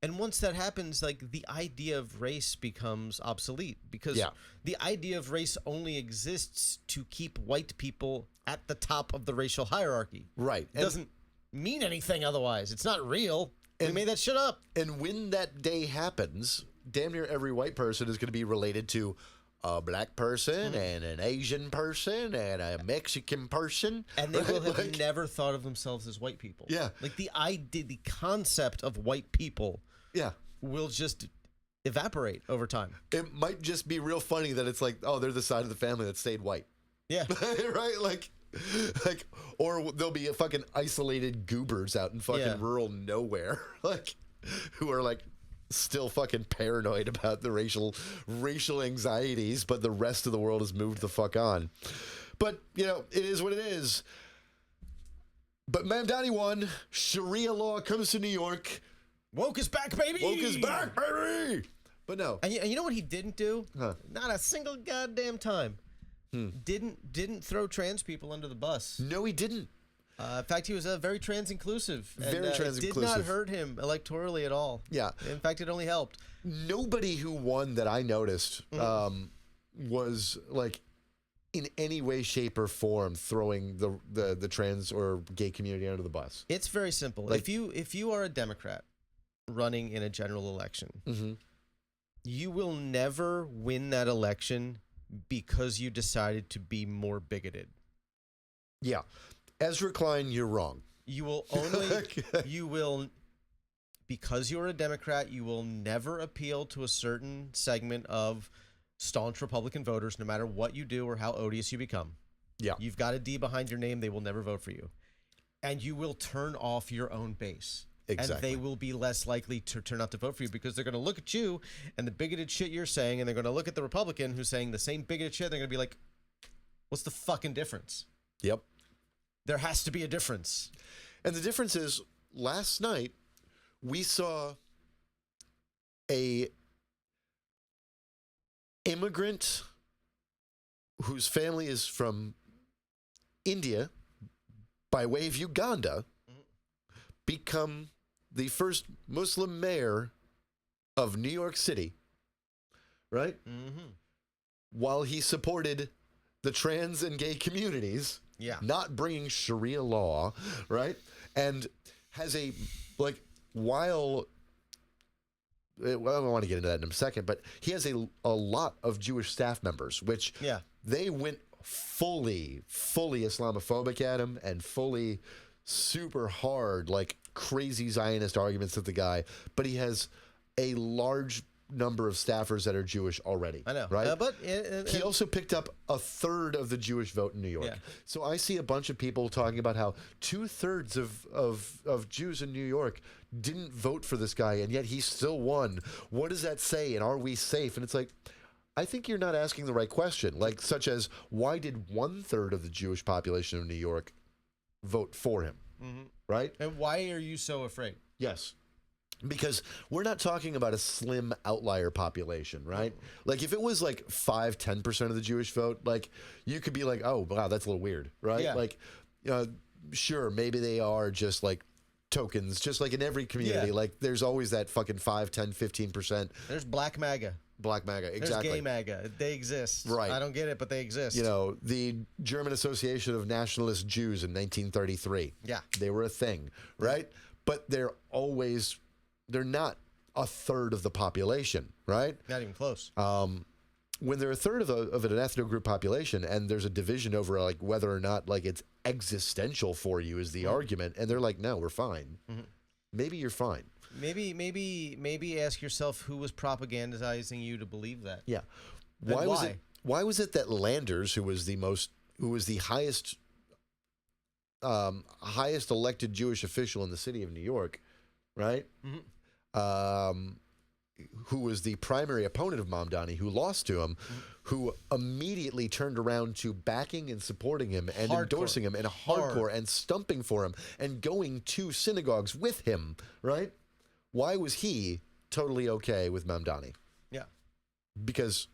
and once that happens, like the idea of race becomes obsolete because the idea of race only exists to keep white people at the top of the racial hierarchy. Right. It doesn't mean anything otherwise. It's not real. We made that shit up. And when that day happens, damn near every white person is going to be related to a black person and an Asian person and a Mexican person. And they will have never thought of themselves as white people. Yeah. Like the concept of white people will just evaporate over time. It might just be real funny that it's like, oh, they're the side of the family that stayed white. Yeah. Right? Like, or there'll be a fucking isolated goobers out in fucking rural nowhere, like, who are like still fucking paranoid about the racial anxieties, but the rest of the world has moved the fuck on. But, it is what it is. But Ma'am Donnie won. Sharia law comes to New York. Woke is back, baby! Woke is back, baby! But no. And you know what he didn't do? Huh. Not a single goddamn time. Didn't throw trans people under the bus. No, he didn't. In fact, he was very trans inclusive. Very trans It did inclusive. not hurt him electorally at all. Yeah. In fact, it only helped. Nobody who won that I noticed was like in any way, shape, or form throwing the trans or gay community under the bus. It's very simple. Like- if you are a Democrat running in a general election, you will never win that election because you decided to be more bigoted. Yeah. Ezra Klein, you're wrong. You will only, because you're a Democrat, you will never appeal to a certain segment of staunch Republican voters, no matter what you do or how odious you become. Yeah. You've got a D behind your name, they will never vote for you. And you will turn off your own base. Exactly. And they will be less likely to turn out to vote for you because they're going to look at you and the bigoted shit you're saying, and they're going to look at the Republican who's saying the same bigoted shit. They're going to be like, what's the fucking difference? Yep. There has to be a difference. And the difference is, last night, we saw a immigrant whose family is from India by way of Uganda become the first Muslim mayor of New York City, right? Mm-hmm. While he supported the trans and gay communities, not bringing Sharia law, right? And has a, like, while, well, I don't want to get into that in a second, but he has a lot of Jewish staff members, which they went fully Islamophobic at him and fully super hard, like crazy Zionist arguments with the guy. But he has a large number of staffers that are Jewish already. I know, right? but he also picked up a third of the Jewish vote in New York. Yeah. So I see a bunch of people talking about how 2/3 of Jews in New York didn't vote for this guy, and yet he still won. What does that say? And are we safe? And it's like, I think you're not asking the right question. Like, such as, why did 1/3 of the Jewish population of New York vote for him? Mm-hmm. Right? And why are you so afraid? Yes. Because we're not talking about a slim outlier population, right? Like, if it was like 5-10% of the Jewish vote, like, you could be like, oh, wow, that's a little weird, right? Yeah. Like, sure, maybe they are just like tokens, just like in every community. Yeah. Like, there's always that fucking 5, 10, 15%. There's Black MAGA. Black MAGA, exactly. There's gay MAGA. They exist. Right. I don't get it, but they exist. You know, the German Association of Nationalist Jews in 1933. Yeah. They were a thing, right? But they're not 1/3 of the population, right? Not even close. When they're 1/3 of an ethno group population, and there's a division over like whether or not like it's existential for you is the argument, and they're like, no, we're fine. Maybe you're fine. Maybe ask yourself who was propagandizing you to believe that. Yeah. Why? Why was it that Landers, who was the highest elected Jewish official in the city of New York, right? Who was the primary opponent of Mamdani, who lost to him, who immediately turned around to backing and supporting him and endorsing him and hardcore and stumping for him and going to synagogues with him, right? Why was he totally okay with Mamdani? Yeah. Because,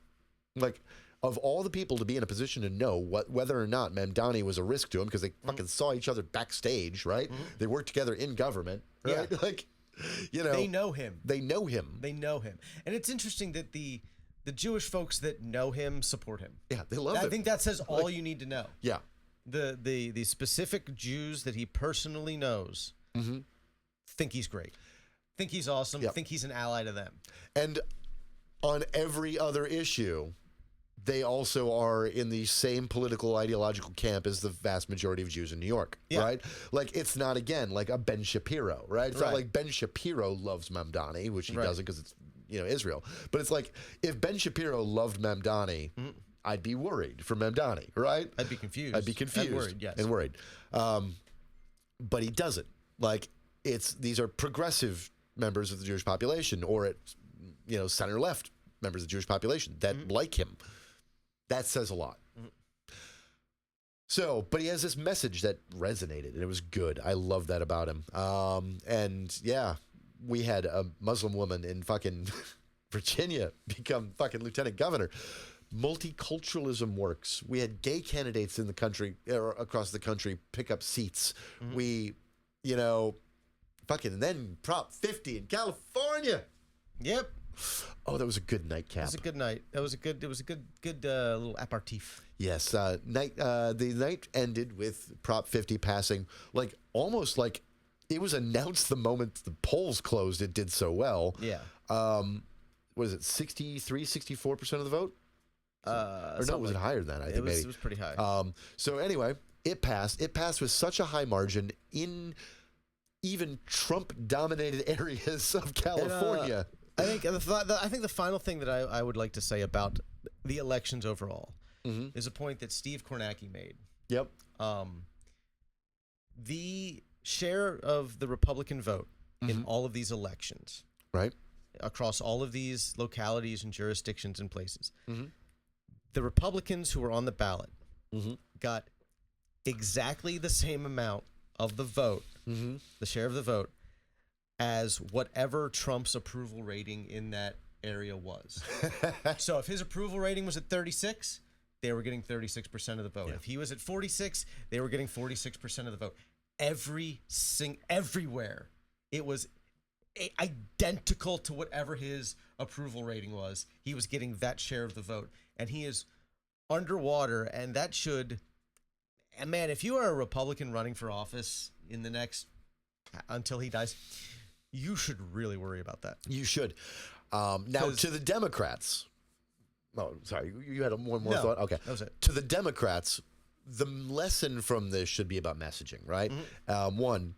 like, of all the people to be in a position to know whether or not Mamdani was a risk to him, because they fucking saw each other backstage, right? They worked together in government, right? Yeah. Like, you know, They know him. They know him. They know him. And it's interesting that the Jewish folks that know him support him. Yeah, they love him. I think that says all you need to know. Yeah. The specific Jews that he personally knows think he's great. Think he's awesome. Yep. Think he's an ally to them. And on every other issue, they also are in the same political ideological camp as the vast majority of Jews in New York, right? Like, it's not, again, like a Ben Shapiro, right? It's not like Ben Shapiro loves Mamdani, which he doesn't because it's, you know, Israel. But it's like, if Ben Shapiro loved Mamdani, I'd be worried for Mamdani, right? I'd be confused. I'd be confused. And worried, yes. And worried. But he doesn't. Like, these are progressive members of the Jewish population, or it's, you know, center-left members of the Jewish population that like him. That says a lot. So, but he has this message that resonated, and it was good. I love that about him. And yeah, we had a Muslim woman in fucking Virginia become fucking lieutenant governor. Multiculturalism works. We had gay candidates in the country, or across the country, pick up seats. We, you know, fucking then Prop 50 in California. Yep. Oh, that was a good nightcap. It was a good night. It was a good little aperitif. Yes, the night ended with Prop 50 passing, like almost like it was announced the moment the polls closed. It did so well. Yeah. Was it 64% of the vote? Or no, was it higher than that? I think maybe it was pretty high. So anyway, it passed. It passed with such a high margin in even Trump-dominated areas of California. I think the final thing that I would like to say about the elections overall is a point that Steve Kornacki made. Yep. The share of the Republican vote in all of these elections, Right. across all of these localities and jurisdictions and places, the Republicans who were on the ballot got exactly the same amount of the vote, the share of the vote, as whatever Trump's approval rating in that area was. So if his approval rating was at 36, they were getting 36% of the vote. If he was at 46, they were getting 46% of the vote. Everywhere, it was identical to whatever his approval rating was. He was getting that share of the vote, and he is underwater. And that should, and man, if you are a Republican running for office in the next until he dies, you should really worry about that. You should. Now, to the Democrats. Oh, sorry. You had one more thought? Okay. That was it. To the Democrats, the lesson from this should be about messaging, right? One,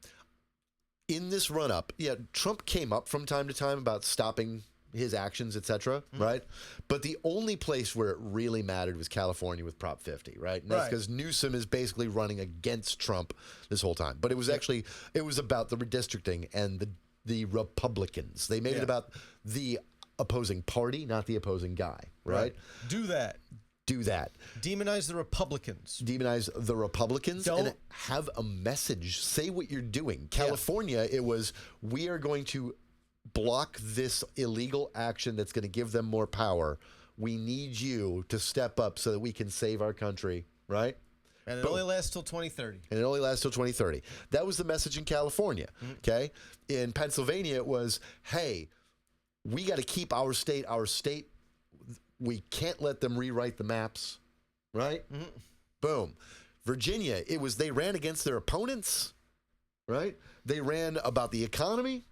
in this run-up, Trump came up from time to time about stopping his actions, etc., right? But the only place where it really mattered was California with Prop 50, right? And that's because Newsom is basically running against Trump this whole time. But it was actually, it was about the redistricting and the Republicans. They made it about the opposing party, not the opposing guy, right? Do that. Demonize the Republicans. Demonize the Republicans. Don't and have a message. Say what you're doing. California, it was, we are going to block this illegal action that's going to give them more power. We need you to step up so that we can save our country, right? And it only lasts till 2030. And it only lasts till 2030. That was the message in California, okay? In Pennsylvania, it was, hey, we got to keep our state. We can't let them rewrite the maps, right? Boom. Virginia, it was they ran against their opponents, right? They ran about the economy,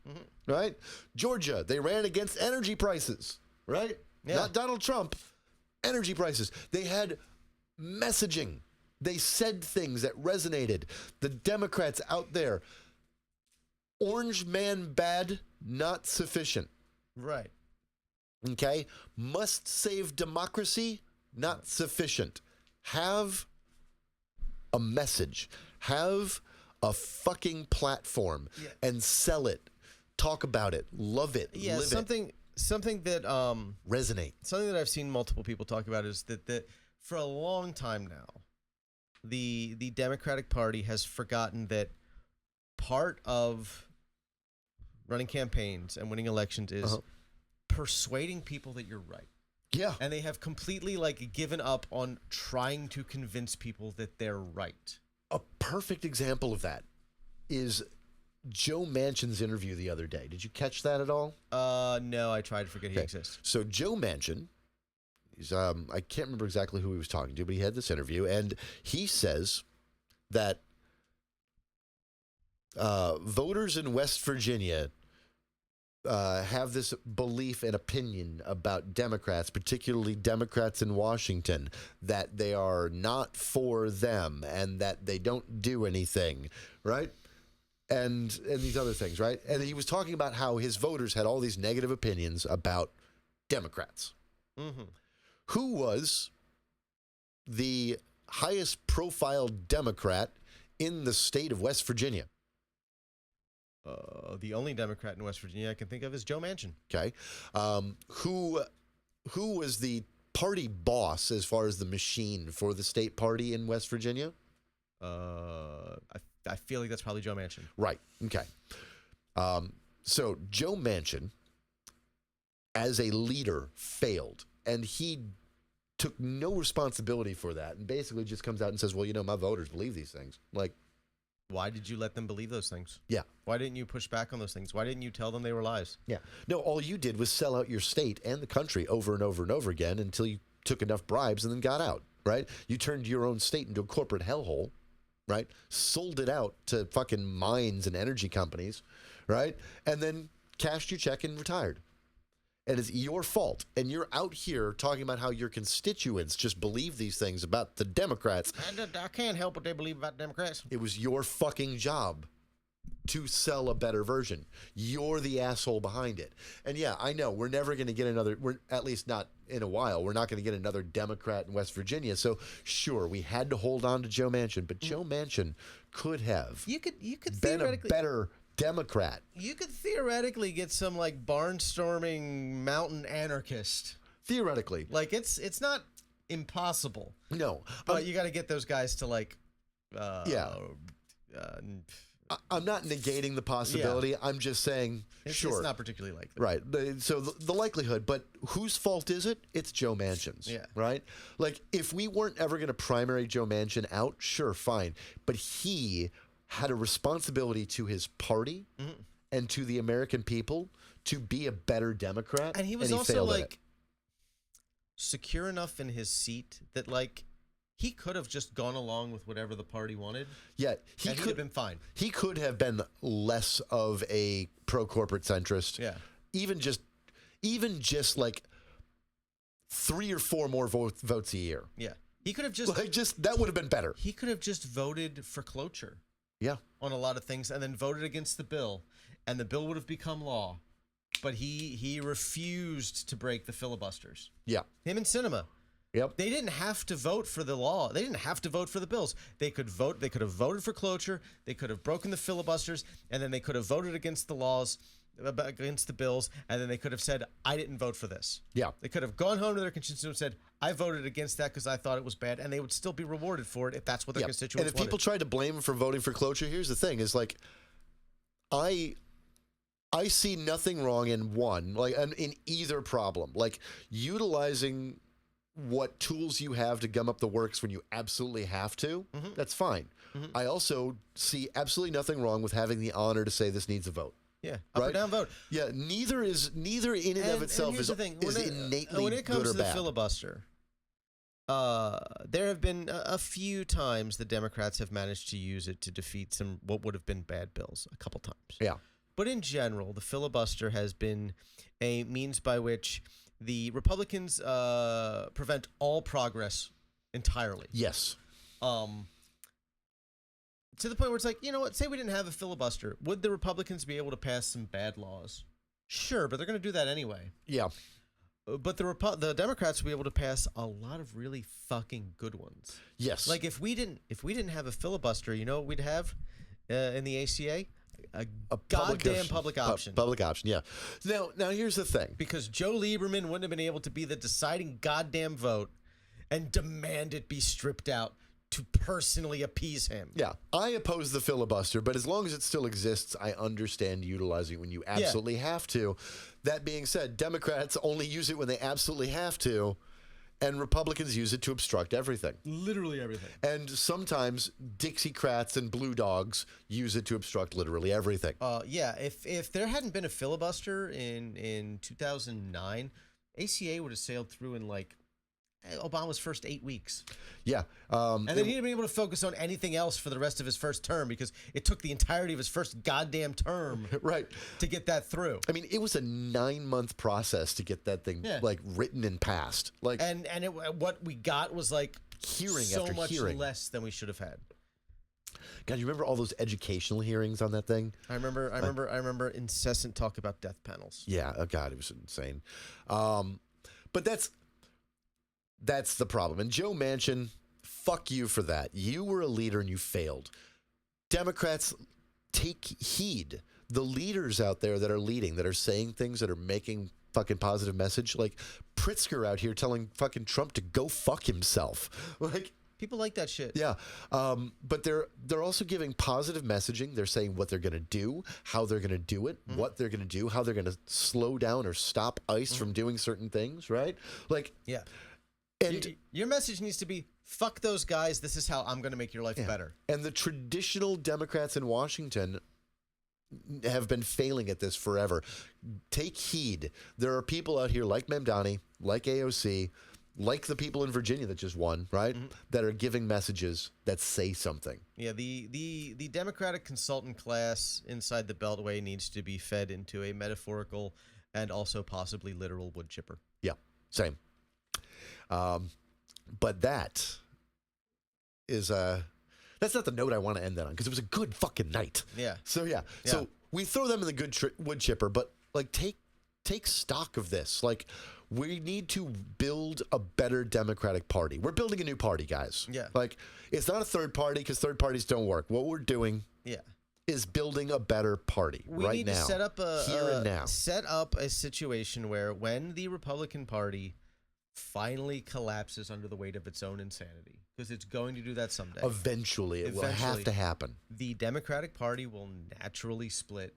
right? Georgia, they ran against energy prices, right? Not Donald Trump, energy prices. They had messaging. They said things that resonated. The Democrats out there, orange man bad, not sufficient. Right. Okay? Must save democracy, not sufficient. Have a message. Have a fucking platform and sell it. Talk about it. Love it. Yeah, live something that resonate. Something that I've seen multiple people talk about is that for a long time now, the Democratic Party has forgotten that part of running campaigns and winning elections is persuading people that you're right. Yeah. And they have completely given up on trying to convince people that they're right. A perfect example of that is Joe Manchin's interview the other day. Did you catch that at all? No, I tried to forget he exists. So Joe Manchin, he's I can't remember exactly who he was talking to, but he had this interview, and he says that voters in West Virginia have this belief and opinion about Democrats, particularly Democrats in Washington, that they are not for them and that they don't do anything, right? And these other things, right? And he was talking about how his voters had all these negative opinions about Democrats. Who was the highest profile Democrat in the state of West Virginia? The only Democrat in West Virginia I can think of is Joe Manchin. Okay. Who was the party boss as far as the machine for the state party in West Virginia? I feel like that's probably Joe Manchin. Right. Okay. So Joe Manchin, as a leader, failed, and he took no responsibility for that, and basically just comes out and says, well, my voters believe these things. Like, why did you let them believe those things? Yeah. Why didn't you push back on those things? Why didn't you tell them they were lies? Yeah. No, all you did was sell out your state and the country over and over and over again until you took enough bribes and then got out, right? You turned your own state into a corporate hellhole, right? Sold it out to fucking mines and energy companies, right? And then cashed your check and retired. And it's your fault. And you're out here talking about how your constituents just believe these things about the Democrats. I can't help what they believe about Democrats. It was your fucking job to sell a better version. You're the asshole behind it. And yeah, I know we're never going to get we're at least not in a while, we're not going to get another Democrat in West Virginia. So sure, we had to hold on to Joe Manchin, but Joe Manchin could have you could been a theoretically better Democrat. You could theoretically get some like barnstorming mountain anarchist. Theoretically. Like it's not impossible. No. But you got to get those guys to like I'm not negating the possibility. Yeah. I'm just saying, sure. It's not particularly likely. Right. So the likelihood, but whose fault is it? It's Joe Manchin's. Yeah. Right? Like, if we weren't ever going to primary Joe Manchin out, sure, fine. But he had a responsibility to his party and to the American people to be a better Democrat. And he was also failed at like secure enough in his seat that like he could have just gone along with whatever the party wanted. Yeah, he could have been fine. He could have been less of a pro-corporate centrist. Yeah. Even just like 3 or 4 more votes a year. Yeah. He could have just that would have been better. He could have just voted for cloture. Yeah. On a lot of things and then voted against the bill, and the bill would have become law. But he refused to break the filibusters. Yeah. Him and Sinema. Yep. They didn't have to vote for the law. They didn't have to vote for the bills. They could vote. They could have voted for cloture. They could have broken the filibusters, and then they could have voted against the laws, against the bills, and then they could have said, "I didn't vote for this." Yeah. They could have gone home to their constituents and said, "I voted against that because I thought it was bad," and they would still be rewarded for it if that's what their constituents wanted. And if people tried to blame him for voting for cloture, here's the thing: is like, I see nothing wrong in in either problem, like utilizing what tools you have to gum up the works when you absolutely have to. That's fine. I also see absolutely nothing wrong with having the honor to say this needs a vote. Yeah, up or down vote. Yeah, neither in and of itself is innately when it comes good or to the bad. filibuster, there have been a few times the Democrats have managed to use it to defeat some what would have been bad bills a couple times. Yeah. But in general, the filibuster has been a means by which the Republicans prevent all progress entirely. Yes. To the point where it's like, you know what? Say we didn't have a filibuster. Would the Republicans be able to pass some bad laws? Sure, but they're going to do that anyway. Yeah. But the Democrats will be able to pass a lot of really fucking good ones. Yes. Like if we didn't have a filibuster, you know what we'd have in the ACA? A goddamn public option. Public option, yeah. Now here's the thing. Because Joe Lieberman wouldn't have been able to be the deciding goddamn vote and demand it be stripped out to personally appease him. Yeah, I oppose the filibuster, but as long as it still exists, I understand utilizing it when you absolutely have to. That being said, Democrats only use it when they absolutely have to, and Republicans use it to obstruct everything. Literally everything. And sometimes Dixiecrats and Blue Dogs use it to obstruct literally everything. Yeah, if there hadn't been a filibuster in 2009, ACA would have sailed through in like Obama's first 8 weeks. Yeah. And then he didn't be able to focus on anything else for the rest of his first term because it took the entirety of his first goddamn term right. to get that through. I mean, it was a 9-month process to get that thing like written and passed. Like, and what we got was like hearing so after much hearing. less than we should have had. God, you remember all those educational hearings on that thing? I remember incessant talk about death panels. Yeah, oh God, it was insane. But that's the problem. And Joe Manchin, fuck you for that. You were a leader and you failed. Democrats, take heed. The leaders out there that are leading, that are saying things, that are making fucking positive message, like Pritzker out here telling fucking Trump to go fuck himself. Like, people like that shit. Yeah. But they're also giving positive messaging. They're saying what they're going to do, how they're going to do it, what they're going to do, how they're going to slow down or stop ICE from doing certain things, right? Like, yeah. And your message needs to be, fuck those guys, this is how I'm going to make your life better. And the traditional Democrats in Washington have been failing at this forever. Take heed. There are people out here like Mamdani, like AOC, like the people in Virginia that just won, right? That are giving messages that say something. Yeah, the Democratic consultant class inside the Beltway needs to be fed into a metaphorical and also possibly literal wood chipper. Yeah, same. But that is that's not the note I want to end that on, because it was a good fucking night. Yeah. So so we throw them in the good wood chipper, but like take stock of this. Like, we need to build a better Democratic Party. We're building a new party, guys. Yeah. Like, it's not a third party because third parties don't work. What we're doing is building a better party We right need now. to set up here and now. set up a situation where when the Republican Party finally collapses under the weight of its own insanity, because it's going to do that someday. Eventually, it will have to happen. The Democratic Party will naturally split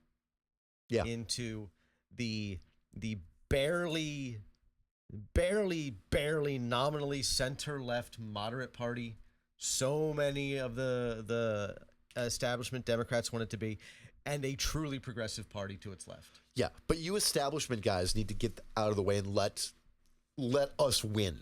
into the barely nominally center-left moderate party. So many of the establishment Democrats want it to be, and a truly progressive party to its left. Yeah, but you establishment guys need to get out of the way and let us win,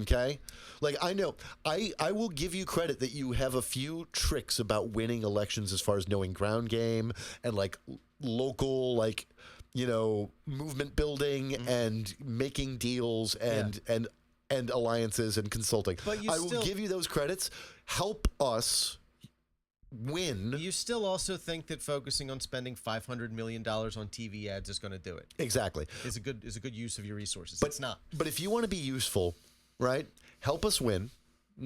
okay? Like, I know, I will give you credit that you have a few tricks about winning elections as far as knowing ground game and, like, local, like, you know, movement building and making deals and alliances and consulting. But I will give you those credits. Help us win. You still also think that focusing on spending $500 million on TV ads is going to do it. Exactly. Is a good use of your resources. But it's not. But if you want to be useful, right? Help us win,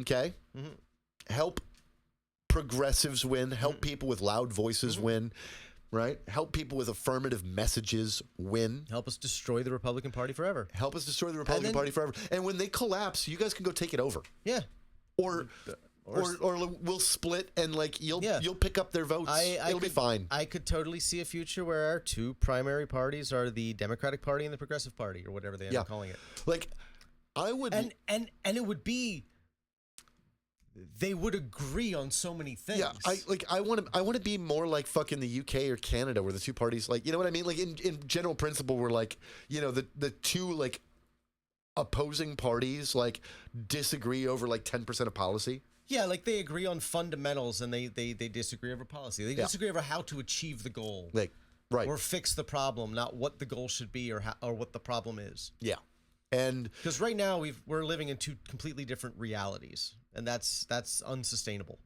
okay? Help progressives win. Help people with loud voices win, right? Help people with affirmative messages win. Help us destroy the Republican Party forever. Help us destroy the Republican Party forever. And when they collapse, you guys can go take it over. Yeah. Or we'll split and like you'll pick up their votes. It'll be fine. I could totally see a future where our two primary parties are the Democratic Party and the Progressive Party, or whatever they end up calling it. Like, I would, and it would be, they would agree on so many things. Yeah, I want to be more like fucking the UK or Canada, where the two parties, like, you know what I mean? Like in general principle, we're like, you know, the two like opposing parties like disagree over like 10% of policy. Yeah, like they agree on fundamentals and they disagree over policy. They disagree over how to achieve the goal. Like, right. Or fix the problem, not what the goal should be or what the problem is. Yeah. And because right now we're living in two completely different realities, and that's unsustainable.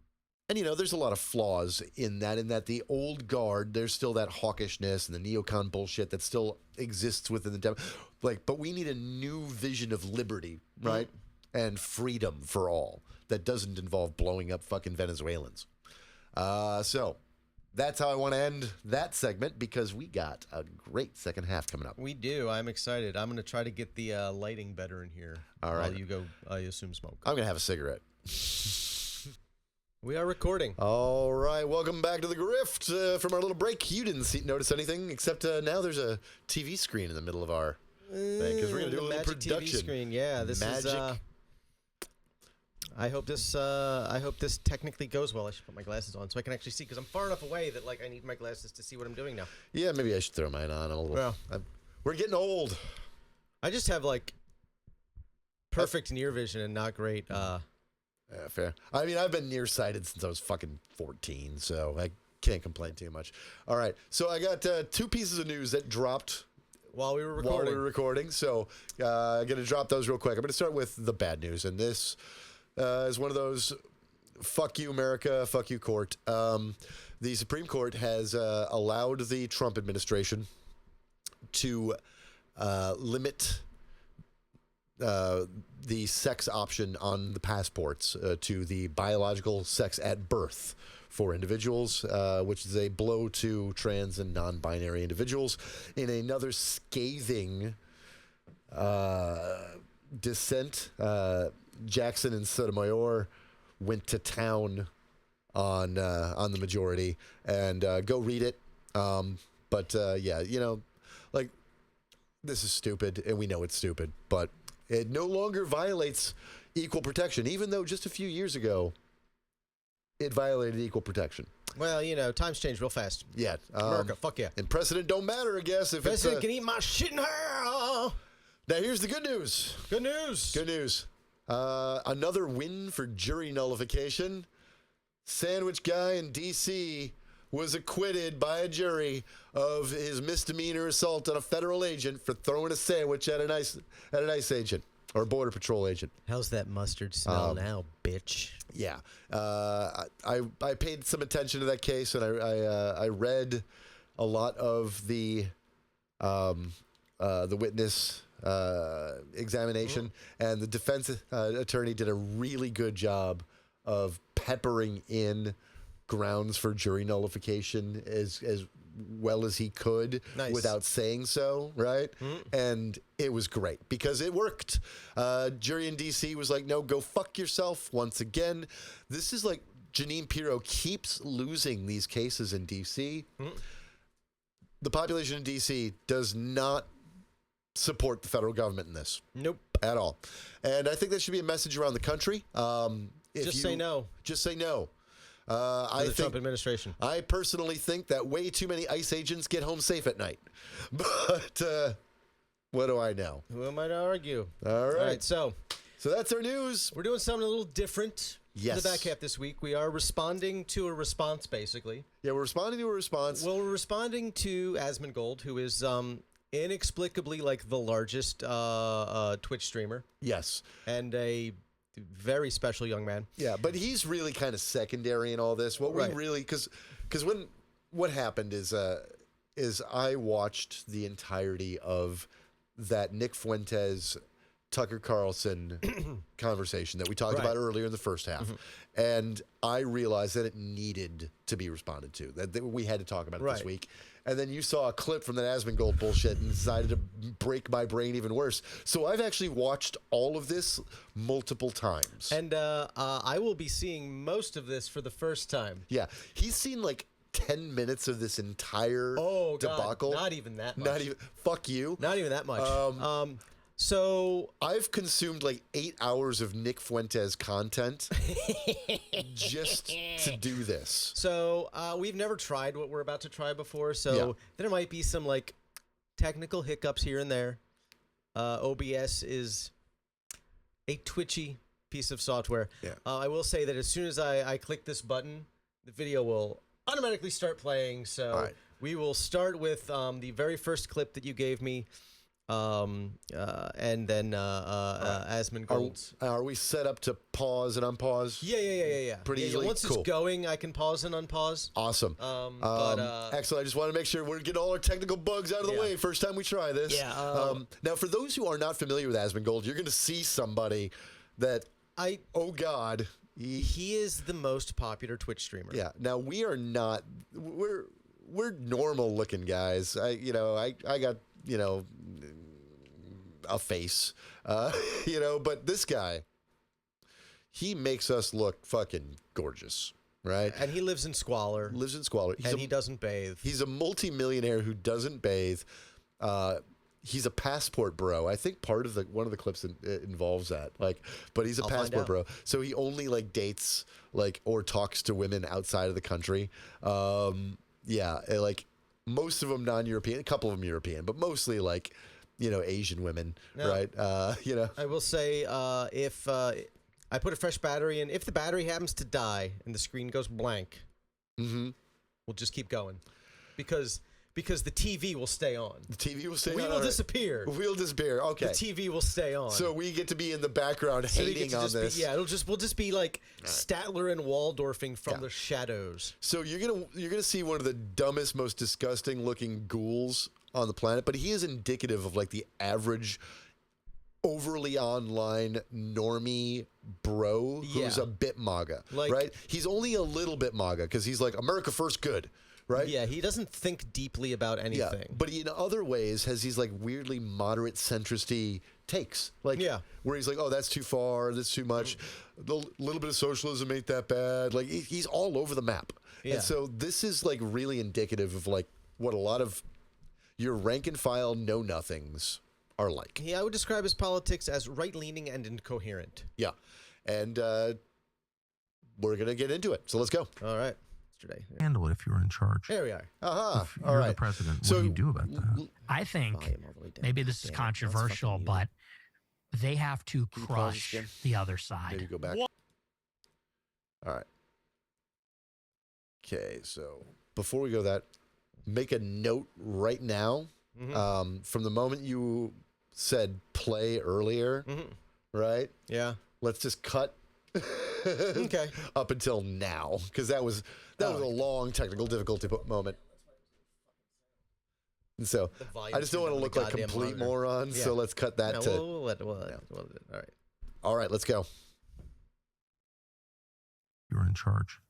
And you know, there's a lot of flaws in that the old guard, there's still that hawkishness and the neocon bullshit that still exists within the but we need a new vision of liberty, right? And freedom for all that doesn't involve blowing up fucking Venezuelans. So that's how I want to end that segment, because we got a great second half coming up. We do. I'm excited. I'm going to try to get the lighting better in here. All right. While you go, I assume, smoke. I'm going to have a cigarette. We are recording. All right. Welcome back to the Grift from our little break. You didn't notice anything, except now there's a TV screen in the middle of our thing, because we're going to do a little magic production. TV screen. Yeah, this magic. is... I hope this technically goes well. I should put my glasses on so I can actually see, because I'm far enough away that like I need my glasses to see what I'm doing now. Yeah, maybe I should throw mine on. I'm a little. We're getting old. I just have like perfect near vision and not great. Yeah, fair. I mean, I've been nearsighted since I was fucking 14, so I can't complain too much. All right, so I got two pieces of news that dropped while we were recording. So I'm going to drop those real quick. I'm going to start with the bad news, and this is one of those fuck you, America, fuck you, court. The Supreme Court has allowed the Trump administration to limit the sex option on the passports to the biological sex at birth for individuals, which is a blow to trans and non-binary individuals. In another scathing dissent, Jackson and Sotomayor went to town on the majority, and go read it. But yeah, you know, like, this is stupid, and we know it's stupid, but it no longer violates equal protection, even though just a few years ago it violated equal protection. Well, you know, times change real fast. Yeah, America, fuck yeah. And precedent don't matter, I guess. If President can eat my shit in hell. Now here's the good news. Good news. Good news. Another win for jury nullification. Sandwich guy in D.C. was acquitted by a jury of his misdemeanor assault on a federal agent for throwing a sandwich at an ICE agent or Border Patrol agent. How's that mustard smell now, bitch? Yeah, I paid some attention to that case, and I read a lot of the witness examination, and the defense attorney did a really good job of peppering in grounds for jury nullification as well as he could without saying so, right? And it was great because it worked. Jury in D.C. was like, no, go fuck yourself once again. This is like Jeanine Pirro keeps losing these cases in D.C. The population in D.C. does not support the federal government in this. Nope. At all. And I think that should be a message around the country. Say no. Just say no. The Trump administration. I personally think that way too many ICE agents get home safe at night. But what do I know? Who am I to argue? All right. So that's our news. We're doing something a little different. Yes. In the back half this week, we are responding to a response, basically. Yeah, we're responding to a response. Well, we're responding to Asmongold, who is inexplicably like the largest Twitch streamer. Yes. And a very special young man. Yeah, but he's really kind of secondary in all this. What we really, because what happened is I watched the entirety of that Nick Fuentes, Tucker Carlson conversation that we talked about earlier in the first half. And I realized that it needed to be responded to, that we had to talk about it this week. And then you saw a clip from that Asmongold bullshit and decided to break my brain even worse. So I've actually watched all of this multiple times. And I will be seeing most of this for the first time. Yeah. He's seen like 10 minutes of this entire debacle. God, not even that much. Not even. Fuck you. Not even that much. So I've consumed like 8 hours of Nick Fuentes content just to do this. So we've never tried what we're about to try before, so there might be some like technical hiccups here and there. OBS is a twitchy piece of software. Yeah. I will say that as soon as I click this button, the video will automatically start playing. So we will start with the very first clip that you gave me. And then Asmongold. Are we set up to pause and unpause? Yeah. Pretty easily. Once it's going, I can pause and unpause. Awesome. Excellent. I just want to make sure we're getting all our technical bugs out of the way first time we try this. Yeah. Now, for those who are not familiar with Asmongold, you're going to see somebody that oh God, he is the most popular Twitch streamer. Yeah. Now we are not. We're normal looking guys. I got a face, but this guy, he makes us look fucking gorgeous, right? And he lives in squalor. He doesn't bathe. He's a multimillionaire who doesn't bathe. He's a passport bro. I think part of one of the clips involves that. But he's a passport bro. So he only dates or talks to women outside of the country. Most of them non-European, a couple of them European, but mostly Asian women, right? I will say if I put a fresh battery in, if the battery happens to die and the screen goes blank, we'll just keep going because the TV will stay on. The TV will stay on. We will disappear. We'll disappear. Okay. The TV will stay on. So we get to be in the background hating on this. We'll just be like Statler and Waldorfing from the shadows. So you're gonna see one of the dumbest, most disgusting looking ghouls on the planet, but he is indicative of the average overly online normie bro who's a bit MAGA, right? He's only a little bit MAGA because he's like America first good. Right? Yeah, he doesn't think deeply about anything. Yeah, but in other ways has these weirdly moderate centristy takes. Where he's like, oh, that's too far, that's too much. A little bit of socialism ain't that bad. He's all over the map. Yeah. And so this is really indicative of what a lot of your rank and file know-nothings are like. Yeah, I would describe his politics as right-leaning and incoherent. Yeah. And we're going to get into it. So let's go. All right. Handle it if you're in charge. There we are. If you're the president, what do you do about that? I think maybe this is controversial, but they have to crush the other side. Maybe go back. All right. Okay, so before we go make a note right now. From the moment you said play earlier, right? Yeah. Let's just cut okay. up until now, because that was a long technical difficulty moment. And so I just don't want to look like complete morons. So let's cut that to. All right. All right, let's go. You're in charge.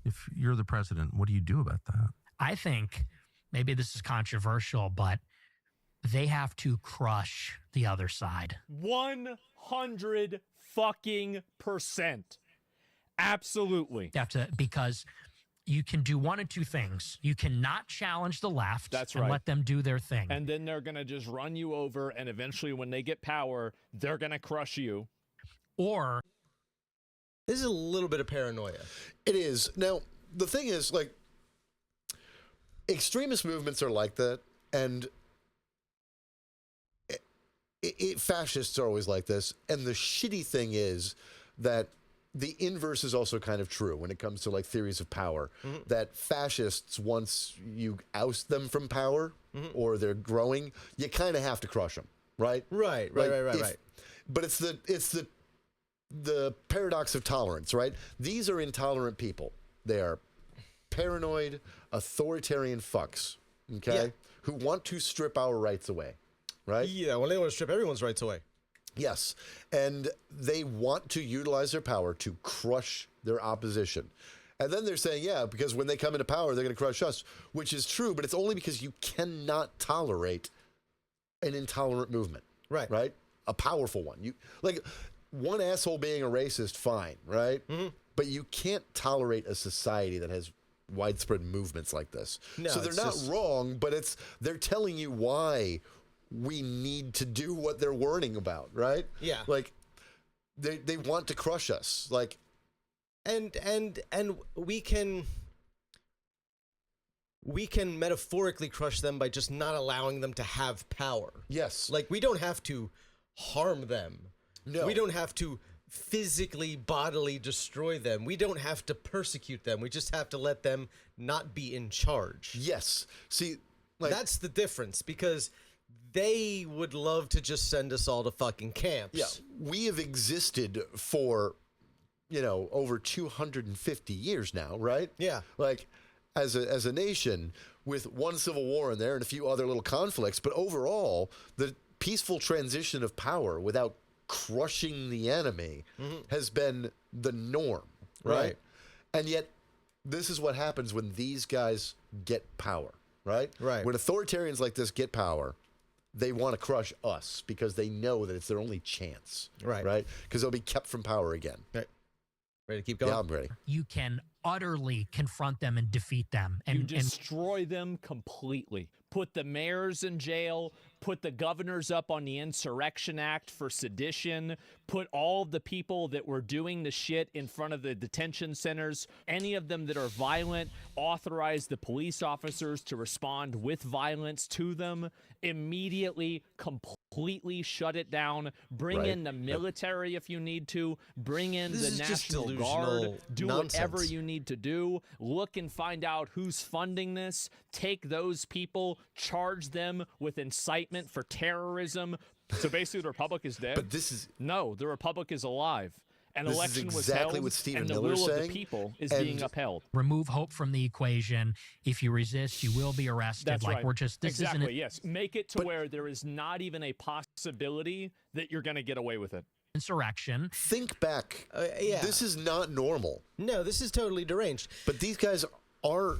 If you're the president, what do you do about that? I think maybe this is controversial, but they have to crush the other side. 100 fucking %. Absolutely. You have to, because you can do one of two things. You cannot challenge the left. That's and right. let them do their thing. And then they're going to just run you over, and eventually when they get power, they're going to crush you. Or this is a little bit of paranoia. It is. Now, the thing is, like, extremist movements are like that, and fascists are always like this. And the shitty thing is that the inverse is also kind of true when it comes to like theories of power, that fascists, once you oust them from power or they're growing, you kind of have to crush them, right? Right. But it's the paradox of tolerance, right? These are intolerant people. They are paranoid, authoritarian fucks, okay? Who want to strip our rights away, right? Yeah, well, they want to strip everyone's rights away. Yes, and they want to utilize their power to crush their opposition. And then they're saying, yeah, because when they come into power, they're going to crush us, which is true, but it's only because you cannot tolerate an intolerant movement. Right. Right? A powerful one. You like one asshole being a racist, fine, right? But you can't tolerate a society that has widespread movements like this. No, so they're not wrong, but they're telling you why we need to do what they're warning about, right? Yeah. Like they want to crush us. Like and we can metaphorically crush them by just not allowing them to have power. Yes. Like we don't have to harm them. No. We don't have to physically, bodily destroy them. We don't have to persecute them. We just have to let them not be in charge. Yes. See, like, that's the difference, because they would love to just send us all to fucking camps. Yeah, we have existed for, over 250 years now, right? Yeah. Like, as a nation, with one civil war in there and a few other little conflicts, but overall, the peaceful transition of power without crushing the enemy has been the norm, right? And yet, this is what happens when these guys get power, right? Right. When authoritarians like this get power, they want to crush us because they know that it's their only chance. Right? Because they'll be kept from power again. Right. Ready to keep going? Yeah, I'm ready. you can utterly confront them and defeat them. And you destroy them completely. Put the mayors in jail, put the governors up on the Insurrection Act for sedition, put all of the people that were doing the shit in front of the detention centers, any of them that are violent, authorize the police officers to respond with violence to them, immediately, completely shut it down, bring in the military if you need to, bring in the National Guard, do whatever you need to do, look and find out who's funding this, take those people, charge them with incitement for terrorism. So basically the Republic is dead. But this is... No, the Republic is alive. An this election is was exactly held, what Stephen and the Miller's will of saying, the people is being upheld. Remove hope from the equation. If you resist, you will be arrested. That's like right. we're just this exactly. isn't Yes, make it to where there is not even a possibility that you're going to get away with it. Insurrection. Think back. This is not normal. No, this is totally deranged. But these guys are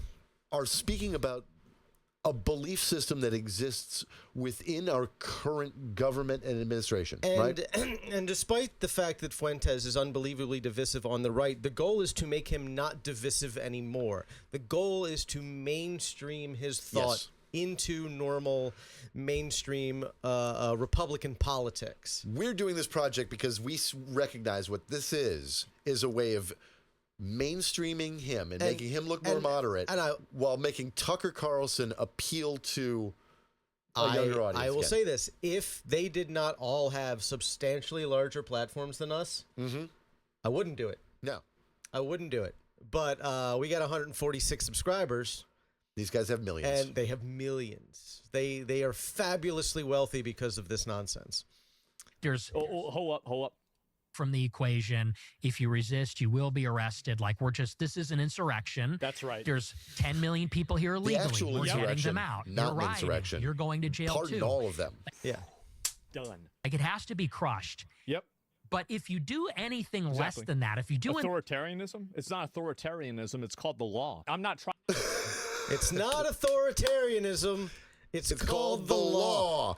speaking about a belief system that exists within our current government and administration, right? And despite the fact that Fuentes is unbelievably divisive on the right, the goal is to make him not divisive anymore. The goal is to mainstream his thought into normal mainstream Republican politics. We're doing this project because we recognize what this is a way of mainstreaming him and making him look more moderate, while making Tucker Carlson appeal to a younger audience. I will say this: if they did not all have substantially larger platforms than us, I wouldn't do it. No, I wouldn't do it. But we got 146 subscribers. These guys have millions, and they have millions. They are fabulously wealthy because of this nonsense. There's hold up. From the equation. If you resist, you will be arrested. Like we're just, this is an insurrection. That's right. There's 10 million people here illegally. The actual we're getting insurrection, them out. not You're an insurrection. You're going to jail Pardon too. all of them. Yeah. Done. Like it has to be crushed. Yep. But if you do anything less than that, if you do authoritarianism, it's not authoritarianism. It's called the law. I'm not trying. It's not authoritarianism. It's called the law.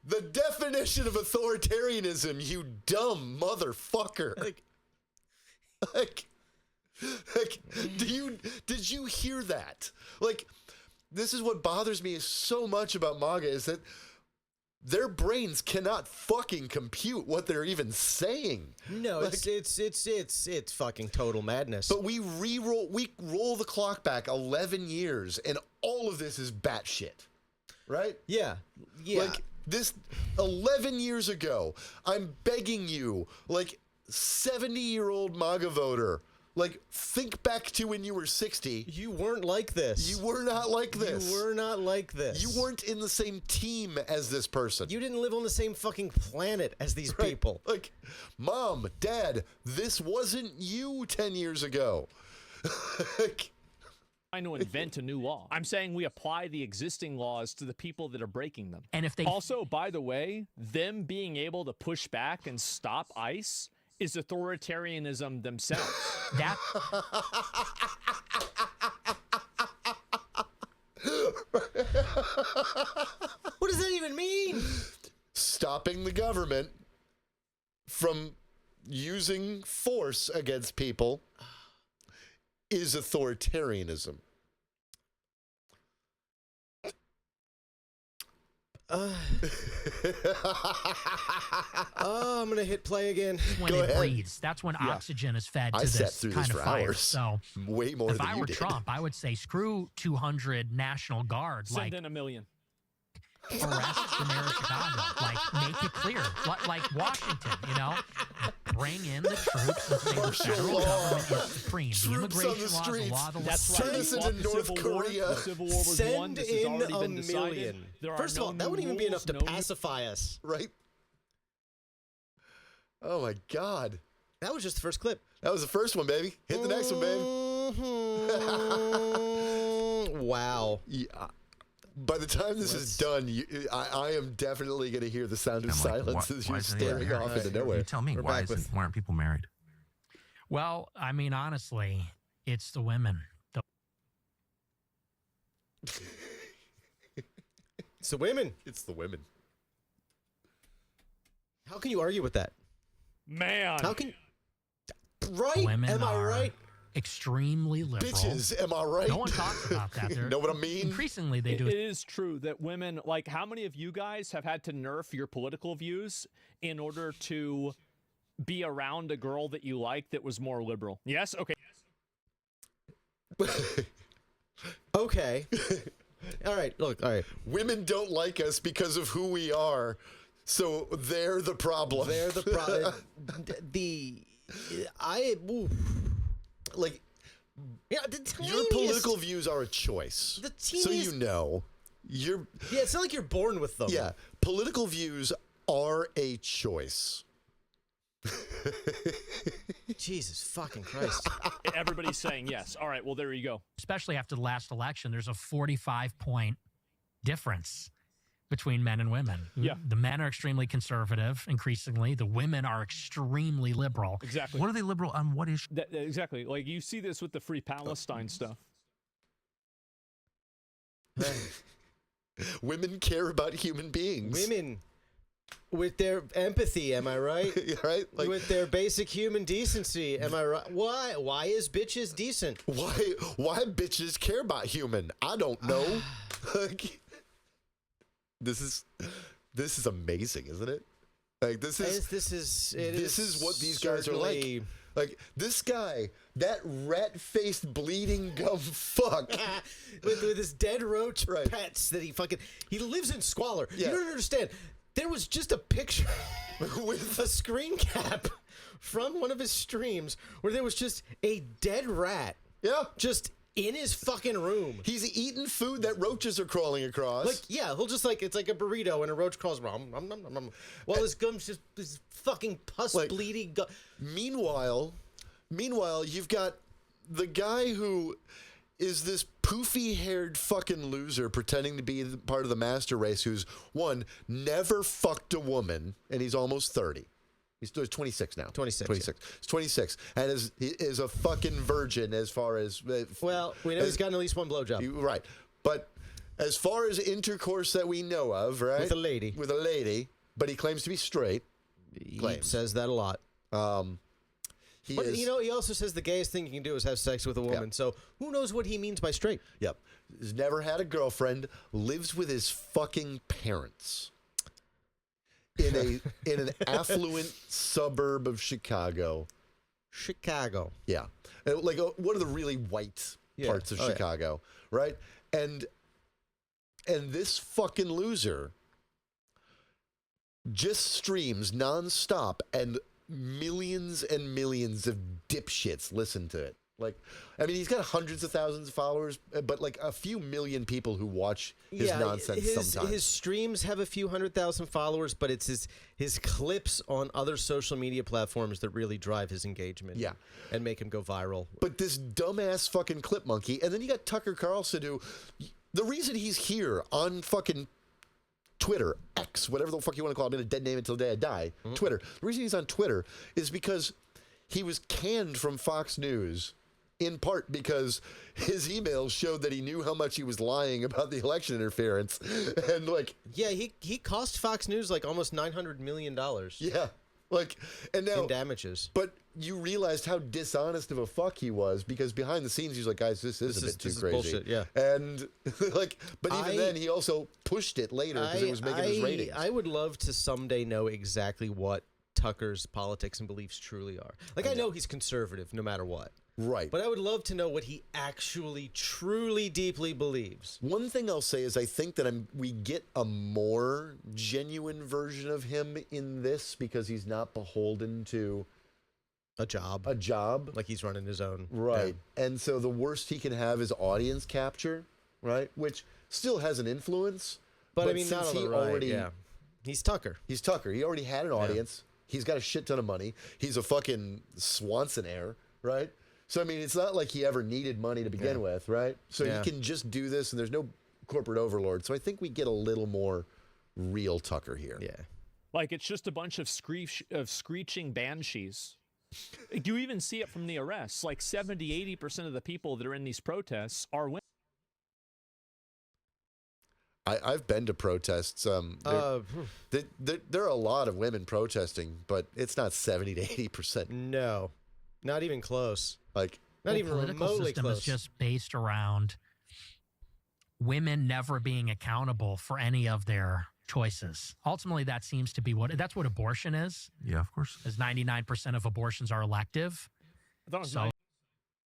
The definition of authoritarianism, you dumb motherfucker. Did you hear that? Like, this is what bothers me so much about MAGA is that their brains cannot fucking compute what they're even saying. No, like, it's fucking total madness. But we roll the clock back 11 years, and all of this is batshit, right? Yeah. Like this 11 years ago, I'm begging you, like 70-year-old MAGA voter. Like, think back to when you were 60. You weren't like this. You were not like this. You were not like this. You weren't in the same team as this person. You didn't live on the same fucking planet as these people. Like, Mom, Dad, this wasn't you 10 years ago. Trying to invent a new law. I'm saying we apply the existing laws to the people that are breaking them. And if they also, by the way, them being able to push back and stop ICE is authoritarianism themselves. That what does that even mean? Stopping the government from using force against people is authoritarianism. I'm gonna hit play again. When it breathes, that's when oxygen is fed to this kind of fire. Hours. So way more if than I you were did. Trump, I would say screw 200 National Guard. Send in $1 million. Arrest the mayor of Chicago. Like, make it clear. Like Washington, you know? Bring in the troops and say the federal government is supreme. The immigration laws, the law, the That's Turn right. us into North Korea. The Civil War was won. Send This has in already $1 been decided. million. There First are of all, no that new wouldn't even be enough rules, to no pacify us. Right? Oh my God. That was just the first clip. That was the first one, baby. Hit the next one, baby. Wow. Yeah. By the time this is done, I am definitely going to hear the sound of silence as you're staring off into nowhere. You tell me, why aren't people married? Well, I mean, honestly, it's the women. It's the women. It's the women. How can you argue with that? Man. How can... Right? Women Am I right? Extremely liberal. Bitches, am I right? No one talks about that. You know what I mean? Increasingly, they do. It is true that women, like, how many of you guys have had to nerf your political views in order to be around a girl that you like that was more liberal? Yes? Okay. Okay. All right. Look, all right. Women don't like us because of who we are, so they're the problem. They're the problem. Like, yeah, your political views are a choice. The so you know. Yeah, it's not like you're born with them. Yeah, political views are a choice. Jesus fucking Christ. Everybody's saying yes. All right, well, there you go. Especially after the last election, there's a 45-point difference between men and women. Yeah. The men are extremely conservative, increasingly. The women are extremely liberal. Exactly. What are they liberal on? What issue? Exactly. Like, you see this with the Free Palestine stuff. Women care about human beings. Women, with their empathy, am I right? Right? Like, with their basic human decency, am I right? Why is bitches decent? Why bitches care about human? I don't know. This is amazing, isn't it? Like, this is what these guys are like. Like, this guy, that rat-faced bleeding gum fuck. with his dead roach pets that he lives in squalor. Yeah. You don't understand. There was just a picture with a screen cap from one of his streams where there was just a dead rat. Yeah. Just in his fucking room. He's eating food that roaches are crawling across. Like, yeah, he'll just it's like a burrito and a roach crawls around. While his gum's just this fucking pus bleeding gum. Meanwhile, you've got the guy who is this poofy-haired fucking loser pretending to be part of the master race who's, one, never fucked a woman, and he's almost 30. He's 26 now. 26. 26. He's 26, and he is a fucking virgin as far as. Well, we know he's gotten at least one blowjob. Right, but as far as intercourse that we know of, right, With a lady, but he claims to be straight. He says that a lot. But he also says the gayest thing you can do is have sex with a woman. Yep. So who knows what he means by straight? Yep. He's never had a girlfriend. Lives with his fucking parents in an affluent suburb of Chicago. Chicago. Yeah. Like one of the really white parts of Chicago, right? And this fucking loser just streams nonstop, and millions and millions of dipshits listen to it. Like, I mean, he's got hundreds of thousands of followers, but like a few million people who watch his nonsense sometimes. His streams have a few 100,000 followers, but it's his clips on other social media platforms that really drive his engagement. Yeah. And make him go viral. But this dumbass fucking clip monkey, and then you got Tucker Carlson, who, the reason he's here on fucking Twitter, X, whatever the fuck you want to call it, I'm in a dead name until the day I die, Twitter. The reason he's on Twitter is because he was canned from Fox News, in part because his emails showed that he knew how much he was lying about the election interference. And like, yeah, he cost Fox News like almost $900 million. Yeah. Like, and now in damages. But you realized how dishonest of a fuck he was, because behind the scenes he's like, guys, this is a bit too crazy. Bullshit, yeah. And like, but even then he also pushed it later because it was making his ratings. I would love to someday know exactly what Tucker's politics and beliefs truly are. Like, I know he's conservative no matter what. Right. But I would love to know what he actually, truly, deeply believes. One thing I'll say is I think that we get a more genuine version of him in this because he's not beholden to a job. Like he's running his own. Right. Yeah. And so the worst he can have is audience capture, right? Which still has an influence. But I mean, not on the right, He's Tucker. He's Tucker. He already had an audience. He's got a shit ton of money. He's a fucking Swanson heir, right? So, I mean, it's not like he ever needed money to begin with, right? So he can just do this, and there's no corporate overlord. So I think we get a little more real Tucker here. Yeah. Like, it's just a bunch of screeching banshees. You even see it from the arrests. Like, 70-80% of the people that are in these protests are women. I've been to protests. There are a lot of women protesting, but it's not 70 to 80%. No, not even close. Like, not even remotely close. The political system is just based around women never being accountable for any of their choices. Ultimately, that seems to be that's what abortion is. Yeah, of course. As 99% of abortions are elective. So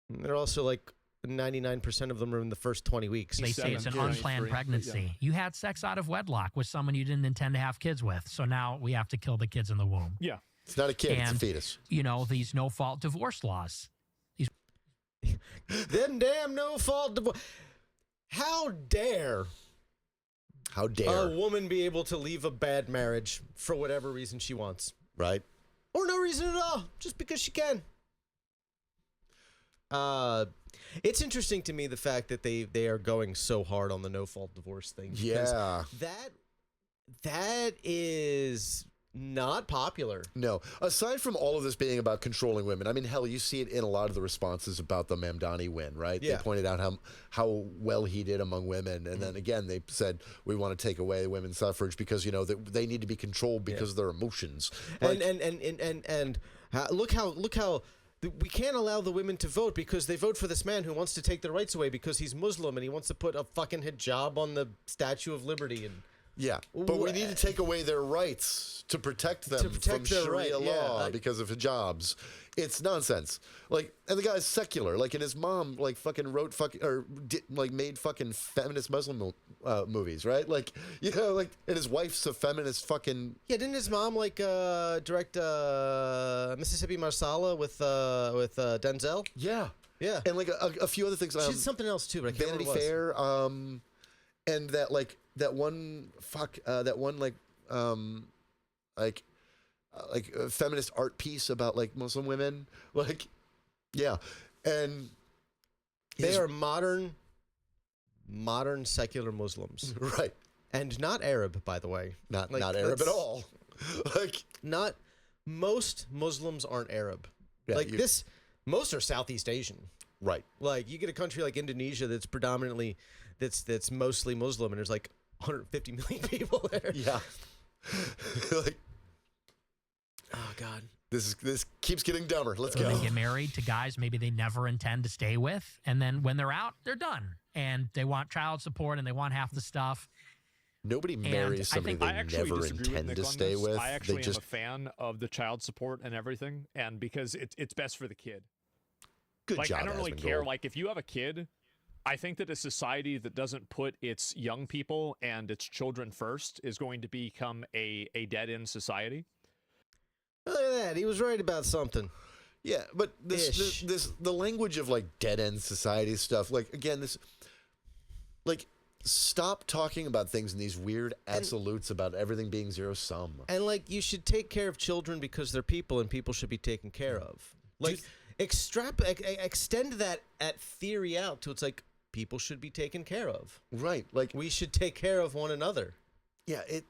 they're also like 99% of them are in the first 20 weeks. They say it's an unplanned pregnancy. Yeah. You had sex out of wedlock with someone you didn't intend to have kids with. So now we have to kill the kids in the womb. Yeah. It's not a kid, it's a fetus. You know, these no-fault divorce laws. Them damn no-fault divorce. How dare a woman be able to leave a bad marriage for whatever reason she wants? Right. Or no reason at all, just because she can. It's interesting to me the fact that they are going so hard on the no-fault divorce thing. Yeah. That is not popular. No. Aside from all of this being about controlling women, I mean, hell, you see it in a lot of the responses about the Mamdani win, right? Yeah. They pointed out how well he did among women. And then again, they said, we want to take away women's suffrage because, you know, they need to be controlled because of their emotions. Like, and look how we can't allow the women to vote because they vote for this man who wants to take their rights away because he's Muslim and he wants to put a fucking hijab on the Statue of Liberty. And yeah, but we need to take away their rights to protect them from Sharia law because of hijabs. It's nonsense. Like, and the guy's secular. Like, and his mom like fucking wrote made fucking feminist Muslim movies, right? Like, you know, like, and his wife's a feminist fucking. Yeah, didn't his mom like direct Mississippi Marsala with Denzel? Yeah, yeah, and like a few other things. She did something else too, but I can't Vanity remember Fair. And that one feminist art piece about like Muslim women, like, yeah, and they are modern secular Muslims, right? And not Arab, by the way. Not Arab at all. Like, not most Muslims aren't Arab. Yeah, Like this, most are Southeast Asian. Right. Like you get a country like Indonesia that's predominantly, that's mostly Muslim, and there's like 150 million people there. Yeah. Like, Oh God. this keeps getting dumber. Let's go. They get married to guys maybe they never intend to stay with, and then when they're out, they're done, and they want child support and they want half the stuff. Nobody marries somebody I they actually never disagree with intend Nick to on stay this. with. I actually They just am a fan of the child support and everything, and because it's best for the kid. good Like, job. I don't really Asmongold. care. Like, if you have a kid, I think that a society that doesn't put its young people and its children first is going to become a dead-end society. Look at that. He was right about something. Yeah, but Ish. the language of like dead end society stuff. Like again, this like stop talking about things in these weird absolutes about everything being zero sum. And like you should take care of children because they're people and people should be taken care of. Like extend that theory out to it's like people should be taken care of. Right. Like We should take care of one another. yeah, it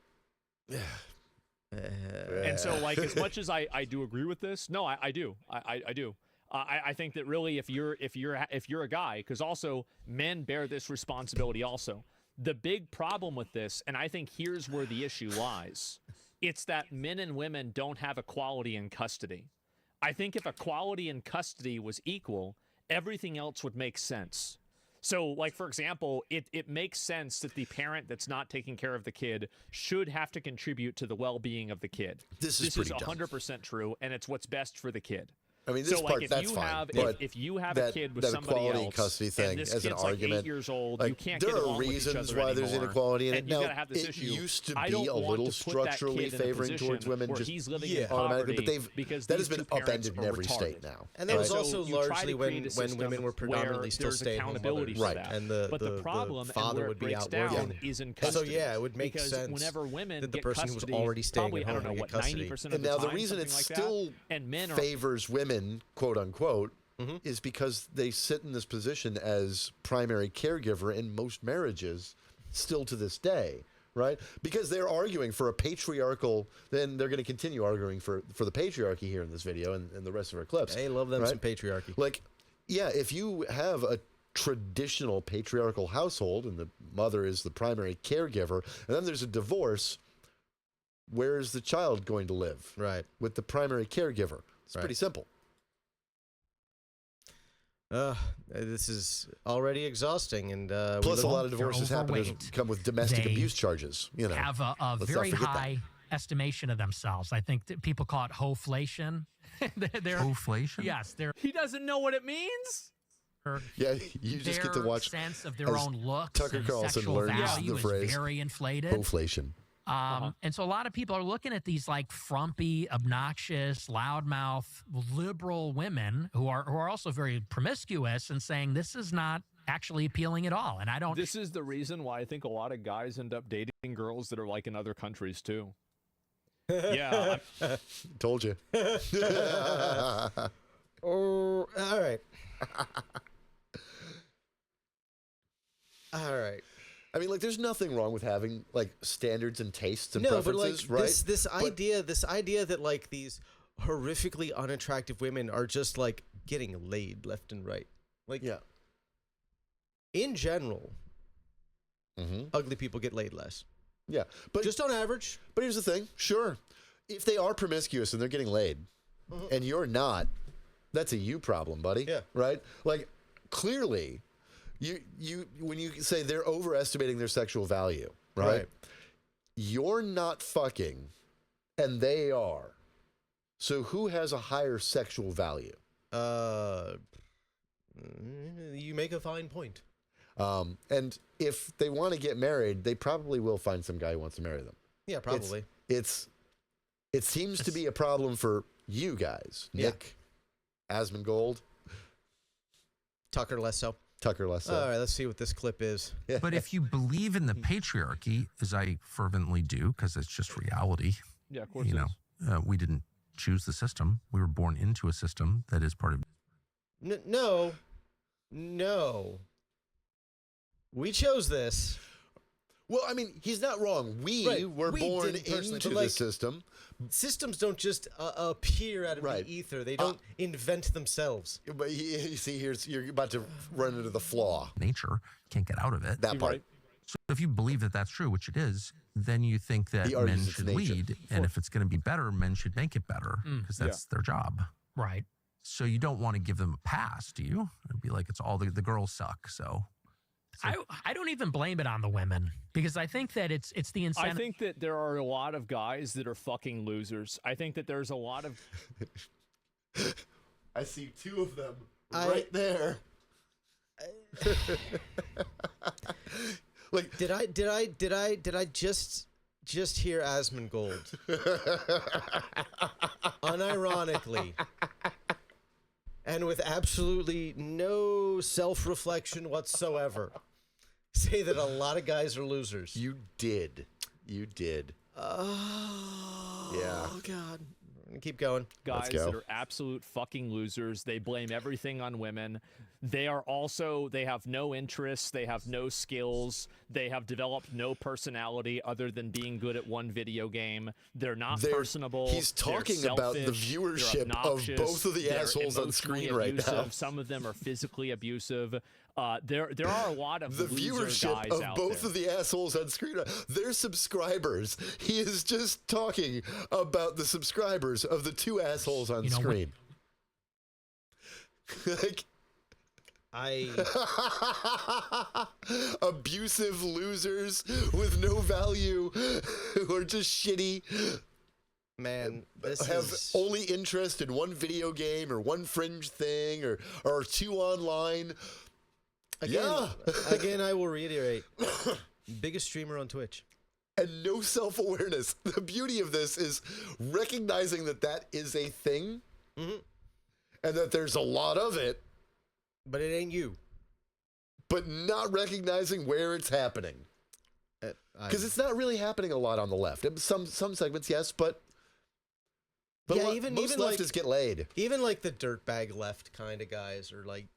And so, like, as much as I do agree with this, no, I do. I do. I think that really, if you're a guy, because also men bear this responsibility also. The big problem with this, and I think here's where the issue lies, it's that men and women don't have equality in custody. I think if equality in custody was equal, everything else would make sense. So, like, for example, it makes sense that the parent that's not taking care of the kid should have to contribute to the well-being of the kid. This is pretty dumb. 100% true, and it's what's best for the kid. I mean, this So, part like, if that's you fine. have but if you have that, a kid with that somebody equality else, custody thing and this as an kid's like argument, 8 years old, like, you can't there get are along with each reasons other why there's anymore, inequality in it. and you Now, gotta have this it issue. used to I be don't a want little to put that structurally kid in a favoring towards position women, where just he's living yeah, in poverty automatically. But they've because that has these been two parents upended in are every state retarded. now. And that was right? also So you try largely to when create a system women were predominantly where still there's stay-at-home accountability mothers. for Right. that. And But the problem and father where would it be breaks out down working. is in And custody. so, yeah, it would make because sense whenever women that the get person who was custody, already staying probably, at I don't home know, would what, get custody. 90% of And the now time, the reason it something like that, still and men are favors women, quote unquote, is because they sit in this position as primary caregiver in most marriages still to this day, right? Because they're arguing for a patriarchal, then they're going to continue arguing for the patriarchy here in this video and the rest of our clips. Hey, love them right? some patriarchy. Like, yeah, if you have a traditional patriarchal household and the mother is the primary caregiver, and then there's a divorce, where is the child going to live? Right. With the primary caregiver. It's Right. pretty simple. This is already exhausting, and Plus, a lot of They're divorces overweight. come with domestic They abuse charges. You know, have a let's not very forget that. high estimation of themselves. I think that people call it hoflation. they're, Inflation? yes, they're He doesn't know what it means? Yeah, you just get to their watch sense of their as own looks Tucker and Carlson sexual learns value the is phrase very inflated. inflation. And so a lot of people are looking at these like frumpy, obnoxious, loudmouth, liberal women who are also very promiscuous and saying this is not actually appealing at all. And I don't. This is the reason why I think a lot of guys end up dating girls that are like in other countries too. Yeah, Told you. Oh, all right. All right. I mean, like, there's nothing wrong with having like standards and tastes and No, but like preferences, right? this idea that like these horrifically unattractive women are just like getting laid left and right. Like, Yeah. in general, Mm-hmm. ugly people get laid less. Yeah, but Just on average. But here's the thing. Sure, if they are promiscuous and they're getting laid, and you're not, that's a you problem, buddy. Yeah. Right. Like, clearly, you when you say they're overestimating their sexual value, right? Right. You're not fucking, and they are. So who has a higher sexual value? You make a fine point. And if they want to get married, they probably will find some guy who wants to marry them. Yeah, probably. It seems to be a problem for you guys, Yeah. Nick, Asmongold, Tucker less so. Tucker less so. All right, let's see what this clip is. But if you believe in the patriarchy, as I fervently do, because it's just reality, yeah, of course. you it know, is. we didn't choose the system. We were born into a system that is part of. No. We chose this. Well, I mean, he's not wrong. We Right. were We born didn't personally, into but, the like, system. Systems don't just appear out of Right. the ether. They don't invent themselves. But you see, you're about to run into the flaw. Nature can't get out of it. That part. Right. So if you believe that that's true, which it is, then you think that He men argues it's should nature. lead, and if it's going to be better, men should make it better because that's their job. Right. So you don't want to give them a pass, do you? It'd be like it's all the girls suck. So I don't even blame it on the women because I think that it's the I incentive. think that there are a lot of guys that are fucking losers. I think that there's a lot of I see two of them right there. Like, Did I just hear Asmongold? Unironically. And with absolutely no self-reflection whatsoever. Say that a lot of guys are losers. you did. Oh, Yeah. God. We're gonna keep going. guys go. that are absolute fucking losers. They blame everything on women. They have no interests. They have no skills. They have developed no personality other than being good at one video game. They're not personable. He's talking They're about the selfish, viewership they're of obnoxious, both of the they're assholes on emotionally screen right now. abusive. Some of them are physically abusive. There are a lot of The loser viewership guys of out both there. of the assholes on screen, their subscribers. He is just talking about the subscribers of the two assholes on You know, screen. Like, abusive losers with no value who are just shitty, Man, this have is... only interest in one video game or one fringe thing or two online. Again, I will reiterate. Biggest streamer on Twitch. And no self-awareness. The beauty of this is recognizing that that is a thing and that there's a lot of it, But it ain't you. but not recognizing where it's happening. Because it's not really happening a lot on the left. Some segments, yes, but Yeah, most even leftists like- get laid. Even like the dirtbag left kind of guys are like,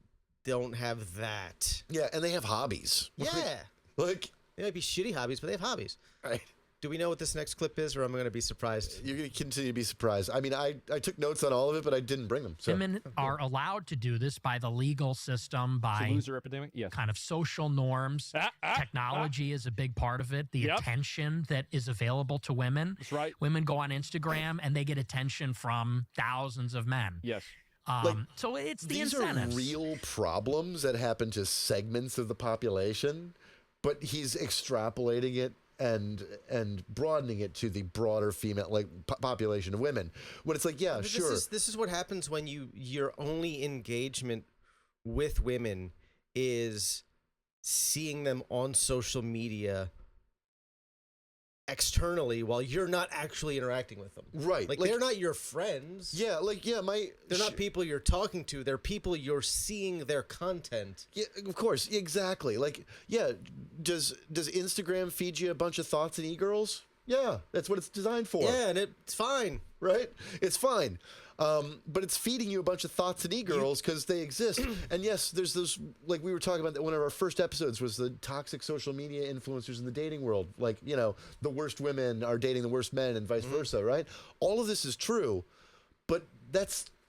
don't have that. Yeah, and they have hobbies. Yeah. Like, They might be shitty hobbies, but they have hobbies. right. Do we know what this next clip is, or am I going to be surprised? You're going to continue to be surprised. I mean, I took notes on all of it, but I didn't bring them. So. Women are allowed to do this by the legal system, The by loser epidemic. Yes. kind of social norms. Technology is a big part of it. The Yep. attention that is available to women. That's right. Women go on Instagram and they get attention from thousands of men. Yes. So it's the These incentives. are real problems that happen to segments of the population, but he's extrapolating it and broadening it to the broader female population of women. When it's like, yeah, But sure. This is what happens when your only engagement with women is seeing them on social media externally while you're not actually interacting with them. Right. Like they're not your friends. Yeah, They're not people you're talking to. They're people you're seeing their content. Yeah, of course, exactly. Like, yeah, does Instagram feed you a bunch of thoughts and e-girls? Yeah, that's what it's designed for. Yeah, and it's fine. Right? It's fine. But it's feeding you a bunch of thoughts and e-girls because they exist. And yes, there's those, like we were talking about, that one of our first episodes was the toxic social media influencers in the dating world. Like, you know, the worst women are dating the worst men and vice versa, right? All of this is true, but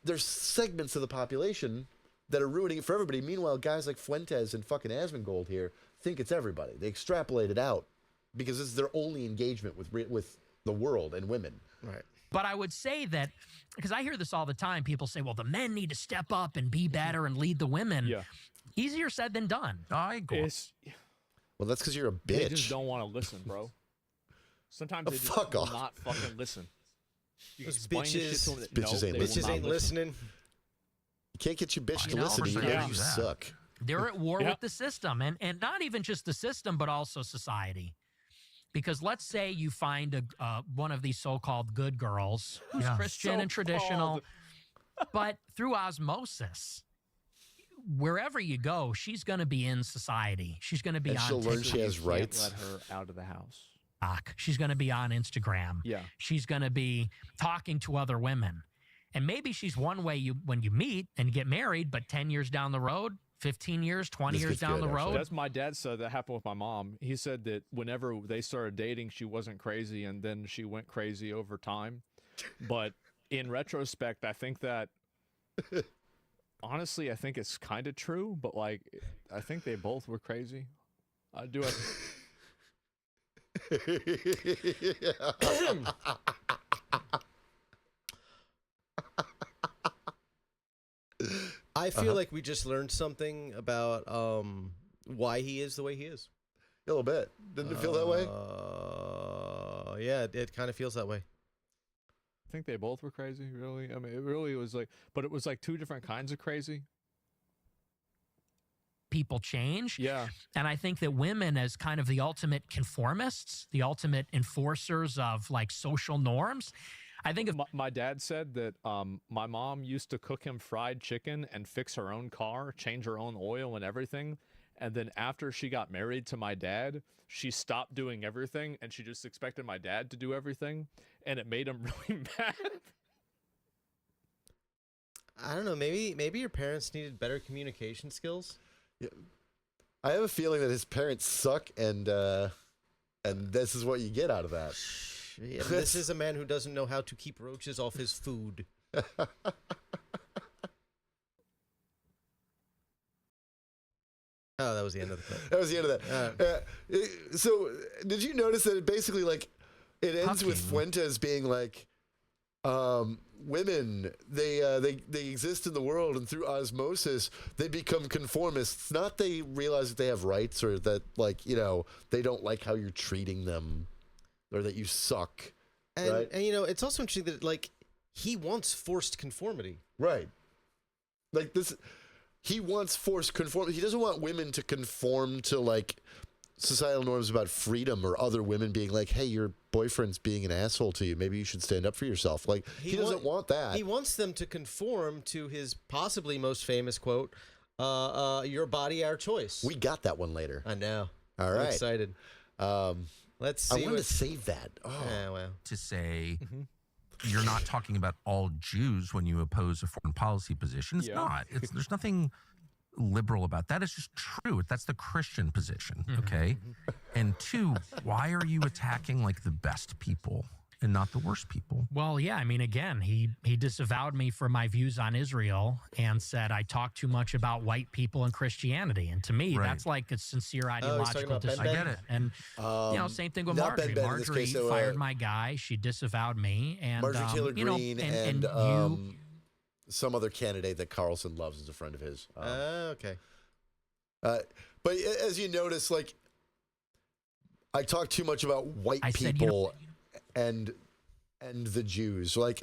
there's segments of the population that are ruining it for everybody. Meanwhile, guys like Fuentes and fucking Asmongold here think it's everybody. They extrapolate it out because this is their only engagement with the world and women. Right. But I would say that, because I hear this all the time, people say, well, the men need to step up and be better and lead the women. Yeah. Easier said than done. I go. It's, Well, that's because you're a they just bitch. don't want to listen, bro. Sometimes they just fuck will off. not fucking listen. You Those explain this shit bitches- to them that- bitches no, ain't they will listening. Bitches not ain't listen. listening. You can't get your bitch to know, listen to you. yeah. You Yeah. suck. They're at war Yeah. with the system, and not even just the system, but also society. Because let's say you find one of these so-called good girls who's Yeah. Christian and traditional, but through osmosis, wherever you go, she's going to be in society. She's going to be And on she'll learn TikTok. she has Can't rights. let her out of the house. She's going to be on Instagram. Yeah. She's going to be talking to other women. And maybe she's one way when you meet and get married, but 10 years down the road, 15 years, 20 This years gets down good, the road. That's my dad said that happened with my mom. He said that whenever they started dating, she wasn't crazy, and then she went crazy over time. But in retrospect, I think that honestly, I think it's kind of true. But like, I think they both were crazy. I do. I feel like we just learned something about why he is the way he is. A little bit. Didn't it feel that way? Yeah, it kind of feels that way. I think they both were crazy. Really, I mean, it really was like, but it was like two different kinds of crazy. People change. Yeah. And I think that women, as kind of the ultimate conformists, the ultimate enforcers of like social norms, I think of My dad said that my mom used to cook him fried chicken and fix her own car, change her own oil and everything. And then after she got married to my dad, she stopped doing everything and she just expected my dad to do everything. And it made him really mad. I don't know. Maybe your parents needed better communication skills. Yeah. I have a feeling that his parents suck, and this is what you get out of that. Yeah, this is a man who doesn't know how to keep roaches off his food. Oh, that was the end of the clip. That was the end of that. So, did you notice that it basically, like, it ends with Fuentes being like, women, they exist in the world, and through osmosis, they become conformists. Not they realize that they have rights, or that, like, you know, they don't like how you're treating them, or that you suck. And, right? and you know, it's also interesting that, like, he wants forced conformity. Right. Like, this... He wants forced conformity. He doesn't want women to conform to, like, societal norms about freedom, or other women being like, hey, your boyfriend's being an asshole to you. Maybe you should stand up for yourself. Like, he doesn't want that. He wants them to conform to his possibly most famous quote, your body, our choice. We got that one later. I know. All I'm right. excited. Let's see. I wanted to save that. Oh. Yeah, well. To say you're not talking about all Jews when you oppose a foreign policy position. It's not. There's nothing liberal about that. It's just true. That's the Christian position, okay? And two, why are you attacking like the best people and not the worst people? Well, yeah, I mean, again, he disavowed me for my views on Israel and said I talk too much about white people and Christianity. And to me, that's like a sincere ideological disagreement. I get it. And, you know, same thing with Marjorie. Marjorie fired my guy. She disavowed me. And, Marjorie Taylor Greene, and you, some other candidate that Carlson loves is a friend of his. Okay. But as you notice, like, I talk too much about white people and the Jews. Like,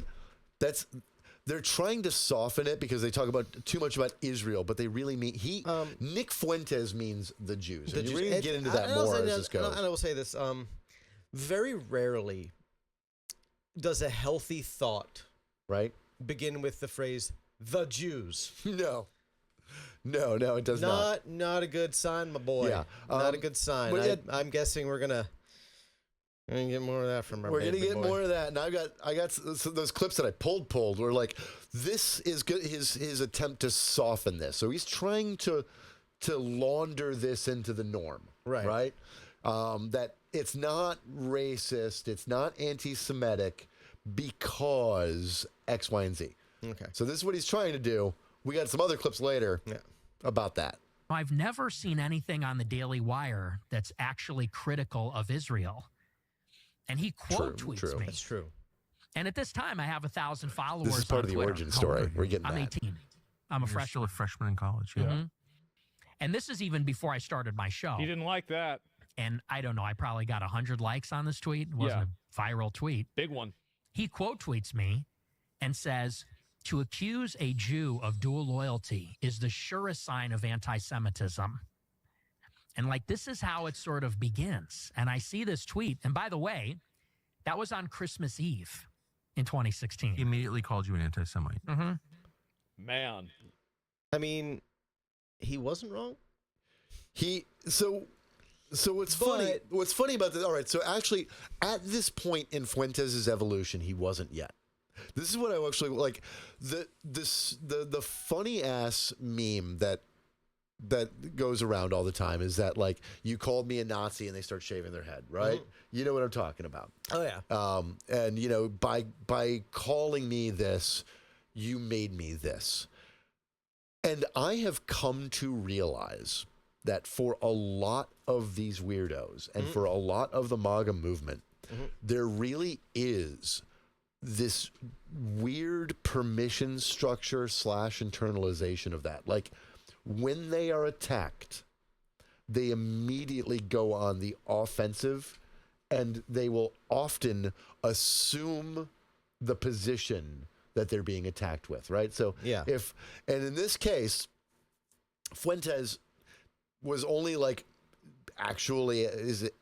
they're trying to soften it because they talk about too much about Israel, but they really mean Nick Fuentes means the Jews. And you're going to get into that more as this goes. And I will say this: very rarely does a healthy thought begin with the phrase "the Jews." No, it does not. Not a good sign, my boy. Yeah, not a good sign. I'm guessing we're gonna get more of that from our We're gonna get boy. more of that, and I got those clips that I pulled were like, this is good. His attempt to soften this, so he's trying to launder this into the norm, right? That it's not racist, it's not anti-Semitic because X, Y, and Z. Okay. So this is what he's trying to do. We got some other clips later about that. I've never seen anything on the Daily Wire that's actually critical of Israel. And he quote tweets me. That's true. And at this time, I have 1,000 followers. This is part of the origin story. We're getting I'm 18. I'm a freshman. Still a freshman in college. Yeah. Mm-hmm. And this is even before I started my show. He didn't like that. And I don't know. I probably got 100 likes on this tweet. It wasn't a viral tweet. Big one. He quote tweets me and says, to accuse a Jew of dual loyalty is the surest sign of anti-Semitism. And like, this is how it sort of begins. And I see this tweet. And by the way, that was on Christmas Eve in 2016. He immediately called you an anti-Semite. Man. I mean, he wasn't wrong. So what's funny? What's funny about this? All right. So actually, at this point in Fuentes' evolution, he wasn't yet. This is what I actually like. The funny ass meme that that goes around all the time is that, like, you called me a Nazi and they start shaving their head, right? You know what I'm talking about. Oh, yeah. And, you know, by calling me this, you made me this. And I have come to realize that for a lot of these weirdos and for a lot of the MAGA movement, there really is this weird permission structure / internalization of that. Like, when they are attacked, they immediately go on the offensive, and they will often assume the position that they're being attacked with, right? So and in this case, Fuentes was only like, actually,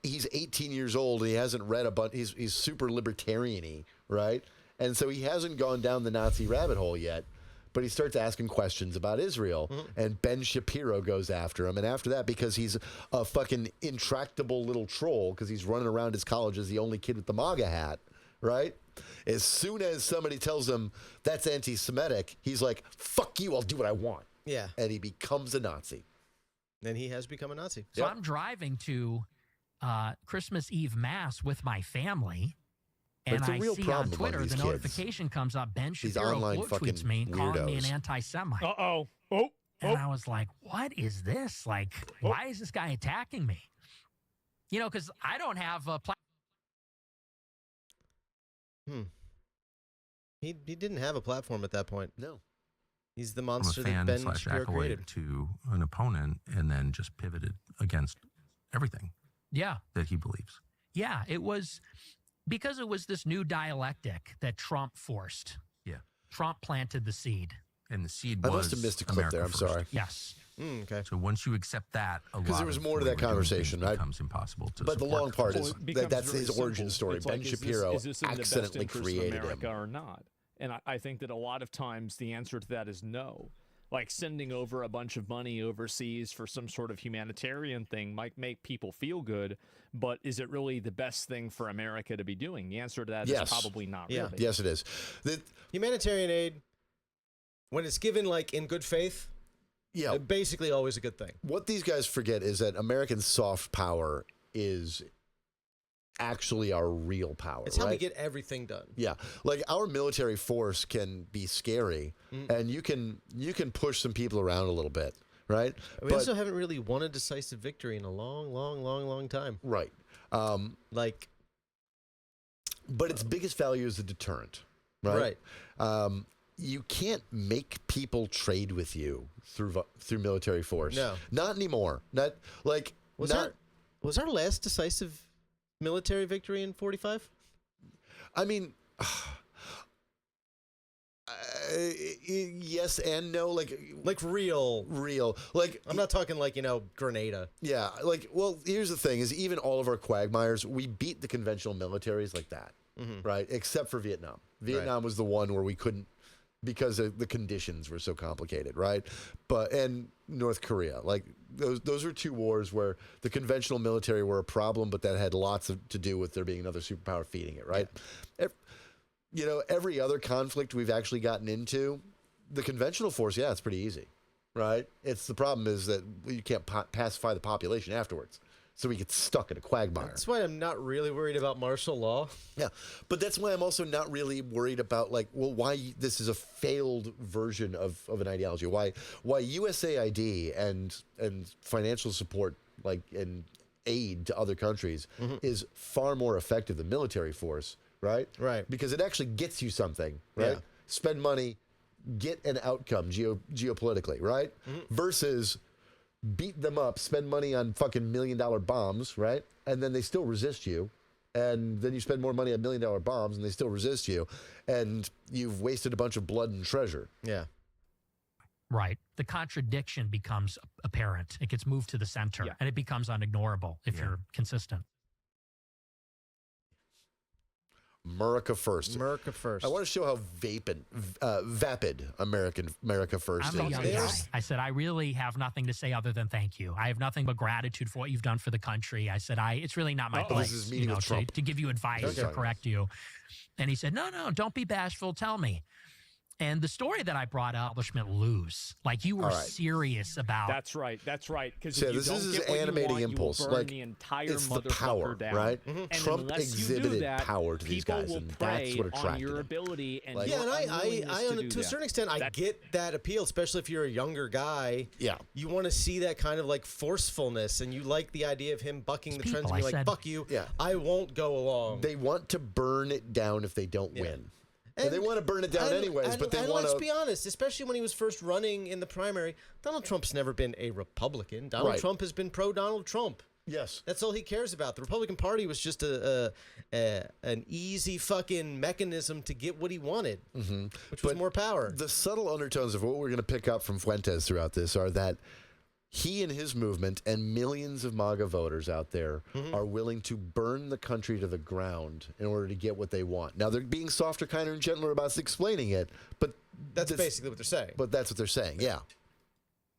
he's 18 years old and he hasn't read a bunch. He's super libertarian-y, right? And so he hasn't gone down the Nazi rabbit hole yet, but he starts asking questions about Israel, and Ben Shapiro goes after him. And after that, because he's a fucking intractable little troll, because he's running around his college as the only kid with the MAGA hat, right? As soon as somebody tells him that's anti-Semitic, he's like, fuck you, I'll do what I want. Yeah. And he becomes a Nazi. And he has become a Nazi. So I'm driving to Christmas Eve Mass with my family, and I see on Twitter the notification comes up, Ben Shapiro quote tweets me, calling me an anti-Semite. Oh. And I was like, what is this? Like, why is this guy attacking me? You know, because I don't have a platform. He didn't have a platform at that point. No. He's the From monster a that fan Ben / Shapiro created. accolade to an opponent, and then just pivoted against everything that he believes. Yeah, it was because it was this new dialectic that Trump forced. Yeah. Trump planted the seed. And the seed I was must have missed a clip America there. I'm first. sorry. Yes. Okay. So once you accept that, Because there was more to that conversation, right? It becomes impossible to But the support. long part is Well, it becomes that's very his origin simple. story. It's Ben like, Shapiro is this in the best accidentally interest of created America him. or not? And I think that a lot of times the answer to that is no. Like, sending over a bunch of money overseas for some sort of humanitarian thing might make people feel good, but is it really the best thing for America to be doing? The answer to that is probably not really. Yes, it is. Humanitarian aid, when it's given like in good faith, basically always a good thing. What these guys forget is that American soft power is actually our real power. It's how we get everything done. Yeah, like our military force can be scary, and you can push some people around a little bit, right? We also haven't really won a decisive victory in a long time. Right. But its biggest value is a deterrent, right? You can't make people trade with you through military force. No, not anymore. Not like was our last decisive military victory in 45? I mean, yes and no. Like real. Like, I'm not talking like, Grenada. Yeah. Like, well, here's the thing: is even all of our quagmires, we beat the conventional militaries like that, right? Except for Vietnam. Vietnam was the one where we couldn't, because the conditions were so complicated, right? And North Korea, like those are two wars where the conventional military were a problem, but that had lots to do with there being another superpower feeding it, right? Every other conflict we've actually gotten into, the conventional force, it's pretty easy, right? The problem is that you can't pacify the population afterwards. So we get stuck in a quagmire. That's why I'm not really worried about martial law. Yeah, but that's why I'm also not really worried about why this is a failed version of an ideology. Why USAID and financial support and aid to other countries is far more effective than military force, right? Right. Because it actually gets you something, right? Yeah. Spend money, get an outcome geopolitically, right? Versus beat them up, spend money on fucking $1 million bombs, right? And then they still resist you. And then you spend more money on $1 million bombs and they still resist you. And you've wasted a bunch of blood and treasure. Yeah. Right. The contradiction becomes apparent. It gets moved to the center and it becomes unignorable if you're consistent. America first. America first. I want to show how vapid America first I'm a is. young guy. I said, I really have nothing to say other than thank you. I have nothing but gratitude for what you've done for the country. I said, it's really not my place, this is meeting with Trump. to give you advice or correct you. And he said, no, don't be bashful. Tell me. And the story that I brought up, establishment lose. Like you were serious about. That's right. That's right. Because So if you this don't is his get what animating you want, impulse. you will burn Like, the entire it's the motherfucker power, down. right? And Trump unless you exhibited do that, power to these people guys, will and prey that's what on attracted your him. ability and Like- your Yeah, and unwillingness to do to a that. certain extent, I get that appeal, especially if you're a younger guy. Yeah. You want to see that kind of like forcefulness, and you like the idea of him bucking the trends and people, be I like, said- fuck you, Yeah. I won't go along. They want to burn it down if they don't win. And they want to burn it down and- anyways, but they and want let's to. be honest, especially when he was first running in the primary, Donald Trump's never been a Republican. Donald Right. Trump has been pro-Donald Trump. Yes. That's all he cares about. The Republican Party was just an easy fucking mechanism to get what he wanted, which was But more power. The subtle undertones of what we're going to pick up from Fuentes throughout this are that he and his movement and millions of MAGA voters out there are willing to burn the country to the ground in order to get what they want. Now, they're being softer, kinder, and gentler about explaining it, but That's basically what they're saying. But that's what they're saying, yeah.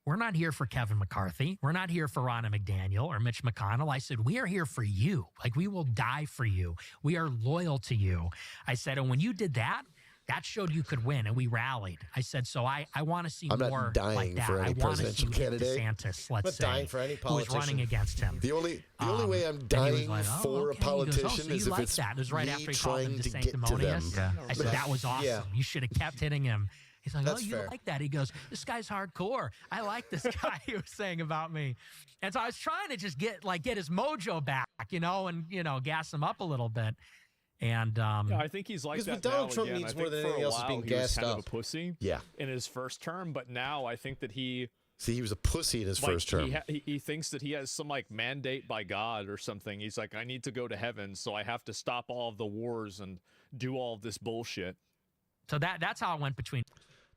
We're not here for Kevin McCarthy. We're not here for Ronna McDaniel or Mitch McConnell. I said, we are here for you. Like, we will die for you. We are loyal to you. I said, and when you did that, that showed you could win, and we rallied. I said, so I want to see I'm not more dying like that. for any I want to see presidential candidate. DeSantis, let's not say, dying for any who was running politician. against him. The only way I'm And he was dying like, oh, for okay. a politician He goes, oh, so is you if like it's that. It was right me after he called him trying to get to them. sanctimonious. Yeah. I said, that was awesome. Yeah. You should have kept hitting him. He's like, That's oh, you fair. like that? He goes, this guy's hardcore. I like this guy he was saying about me. And so I was trying to just get his mojo back, and, gas him up a little bit. And Yeah, I think he's like Because that what Donald now Trump again. needs I more think than for a anything else is while being he was gassed kind of up. a pussy Yeah. in his first term, but now I think that he See, he was a pussy in his like, first term. he thinks that he has some like mandate by God or something. He's like, I need to go to heaven, so I have to stop all of the wars and do all of this bullshit. so that's how it went between.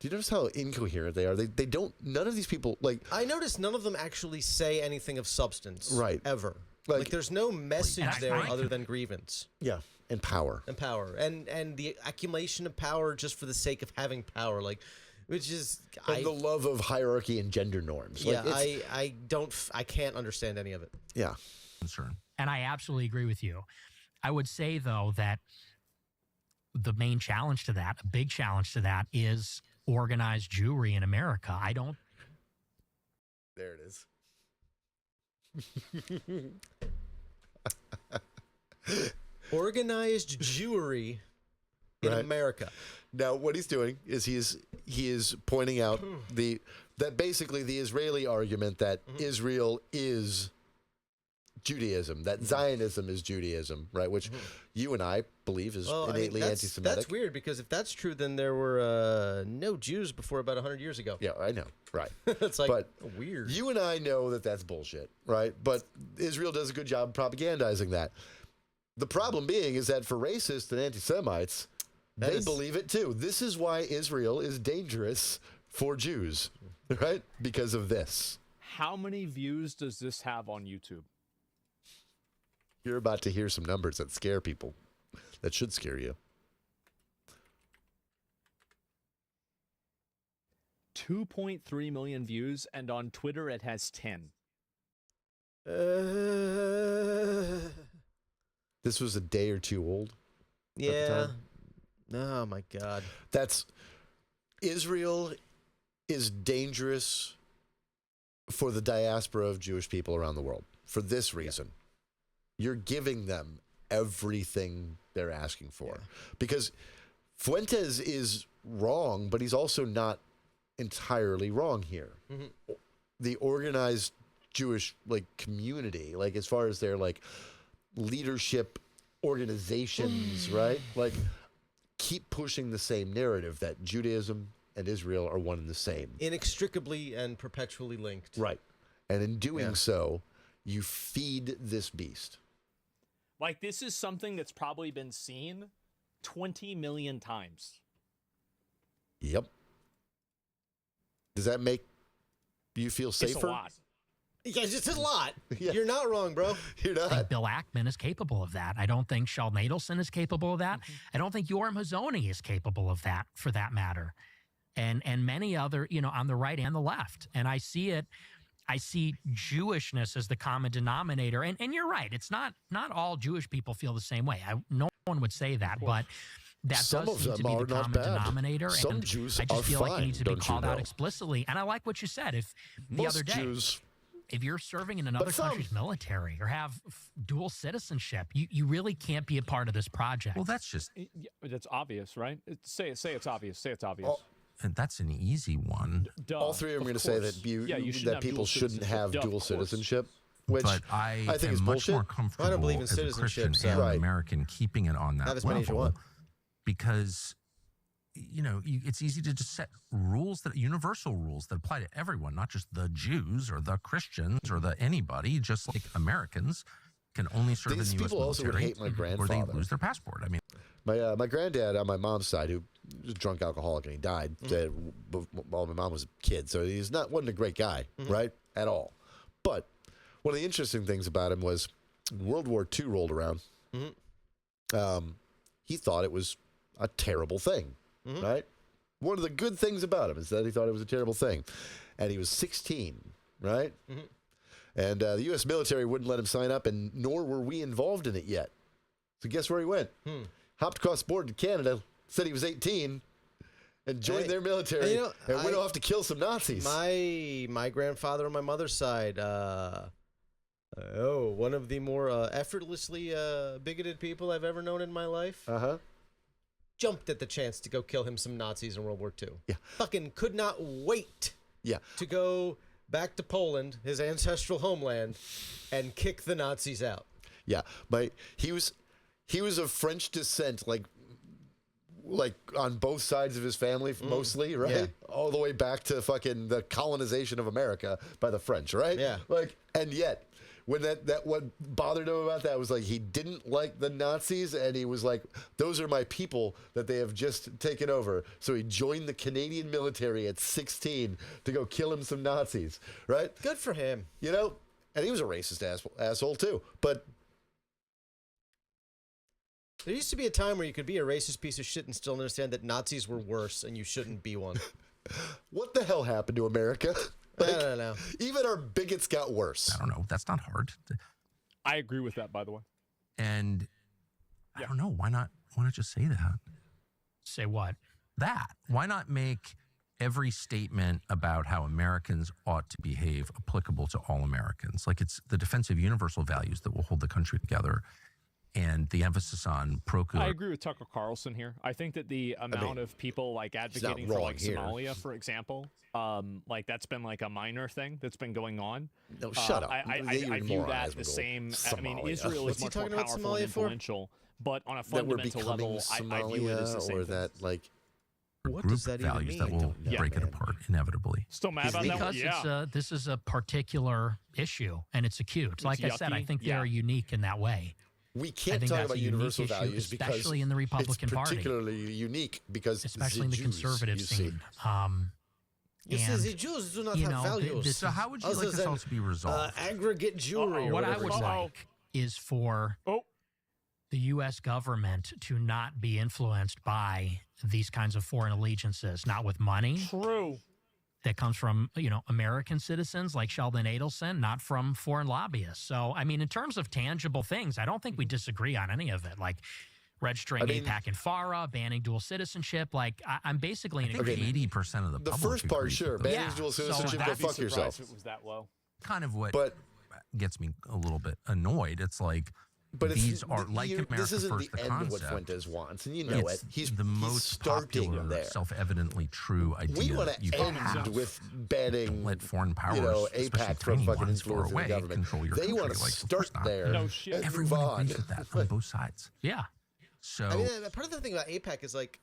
Do you notice how incoherent they are? They don't. None of these people like. I noticed none of them actually say anything of substance. Right. Ever. Like- Like there's no message And I there find- other than grievance Yeah, and power. and power. And the accumulation of power just for the sake of having power. Like, which is And the love of hierarchy and gender norms. Like, yeah, it's- I can't understand any of it. yeah. Concern. And I absolutely agree with you. I would say, though, that the main challenge to that, a big challenge to that, is organized Jewry in America. I don't. There it is. Organized Jewry in Right. America. Now, what he's doing is he is pointing out that basically the Israeli argument that Israel is Judaism, that Zionism is Judaism, right? Which you and I believe is innately anti-Semitic. That's weird because if that's true, then there were no Jews before about 100 years ago. Yeah, I know, right? It's like But weird. You and I know that that's bullshit, right? But Israel does a good job propagandizing that. The problem being is that for racists and anti-Semites, That they is- believe it too. This is why Israel is dangerous for Jews, right? Because of this. How many views does this have on YouTube? You're about to hear some numbers that scare people. That should scare you. 2.3 million views, and on Twitter it has 10. This was a day or two old. Yeah. time? Oh my God. That's Israel is dangerous for the diaspora of Jewish people around the world for this reason. You're giving them everything they're asking for. Because Fuentes is wrong, but he's also not entirely wrong here. The organized Jewish community, as far as their leadership organizations, right? Keep pushing the same narrative that Judaism and Israel are one and the same. Inextricably and perpetually linked. Right. And in doing so, you feed this beast. Like, this is something that's probably been seen 20 million times. Yep. Does that make you feel safer? It's a lot. Yeah, it's just a lot. Yeah. You're not wrong, bro. You're I think not. Bill Ackman is capable of that. I don't think Sheldon Adelson is capable of that. I don't think Yoram Hazony is capable of that, for that matter. And many other, on the right and the left. And I see it. I see Jewishness as the common denominator. And you're right. It's not all Jewish people feel the same way. No one would say that. But that Some does of seem them to be are the not common bad. denominator. Some and Jews I just are feel like fine, it needs to be don't you called out know? explicitly. And I like what you said. If the Most other day, Jews, if you're serving in another But some- country's military or have dual citizenship, you really can't be a part of this project. Well, that's just Yeah, that's obvious, right? Say it's obvious. Say it's obvious. and that's an easy one. Duh, all three of them are going to say course. that you, Yeah, you shouldn't that have people dual shouldn't citizenship. have Duh, of dual course. citizenship, which But I think am is much bullshit. more comfortable believe in as a citizenship, Christian so- and an Right. American keeping it on that Have as many as you level want. because it's easy to just set rules that universal rules that apply to everyone, not just the Jews or the Christians or the anybody. Just like Americans can only serve These in the U.S. people also would military, hate my or grandfather. they lose their passport. I mean, My granddad on my mom's side, who was a drunk alcoholic and he died while my mom was a kid, so he's wasn't a great guy, right, at all. But one of the interesting things about him was when World War II rolled around, he thought it was a terrible thing, right? One of the good things about him is that he thought it was a terrible thing, and he was 16, right? And the U.S. military wouldn't let him sign up, and nor were we involved in it yet. So guess where he went? Hopped across the border to Canada, said he was 18, and joined their military, and went off to kill some Nazis. My grandfather on my mother's side, one of the more effortlessly bigoted people I've ever known in my life. Jumped at the chance to go kill him some Nazis in World War II. Yeah. Fucking could not wait Yeah. to go back to Poland, his ancestral homeland, and kick the Nazis out. Yeah, he was of French descent, like on both sides of his family, mostly, right? Yeah. All the way back to fucking the colonization of America by the French, right? Yeah. And yet, when that what bothered him about that was like he didn't like the Nazis, and he was like, those are my people that they have just taken over. So he joined the Canadian military at 16 to go kill him some Nazis, right? Good for him. And he was a racist asshole too, but. There used to be a time where you could be a racist piece of shit and still understand that Nazis were worse and you shouldn't be one. What the hell happened to America? I don't know. Even our bigots got worse. I don't know. That's not hard. I agree with that, by the way. And I don't know. Why not just say that? Say what? Why not make every statement about how Americans ought to behave applicable to all Americans? Like it's the defense of universal values that will hold the country together. And the emphasis on procure. I agree with Tucker Carlson here. I think that the amount of people like advocating for wrong like here. Somalia, for example, like that's been like a minor thing that's been going on. No, shut up. I view that the same. I mean, Somalia. Israel What's is he much more talking about powerful and Somalia for? influential, but on a That we're fundamental becoming level, I view it as the Somalia, same. or that like What group does that even values mean? that will know, break it man. apart inevitably. Still mad about that one? Because Yeah. this is a particular issue and it's acute. Like I said, I yucky. think Yeah. they're unique in that way. we I can't think talk that's about a unique universal issue, values because especially in the Republican it's Party. particularly unique because Especially in the Jews, conservative you see. scene. You see, And, the Jews do not you have know, values. So how would you Other like this than, all to be resolved? aggregate Jewry. or what I whatever would it's called. like is for Oh, the U.S. government to not be influenced by these kinds of foreign allegiances, not with money true. that comes from, American citizens like Sheldon Adelson, not from foreign lobbyists. So, I mean, in terms of tangible things, I don't think we disagree on any of it. Like registering APAC and FARA, banning dual citizenship. Like, I'm basically in I think agreement. 80% of the The public first part, agrees sure, with those. banning Yeah, dual so citizenship, I'd go I'd be fuck surprised yourself. if it was that low. Kind of what But gets me a little bit annoyed. It's like it's- these are like America this isn't First, the the end of what concept. Fuentes wants, and you know It's it. He's the most starting popular, there. self-evidently true idea. We want that you to can end have. with banning, Let foreign powers, APAC especially from tiny fucking ones, far influencing the away, government. control your They country. want to Like, of start course not. there No shit. and move Everyone on. agrees with that on both sides. Yeah. So I mean, part of the thing about APAC is like,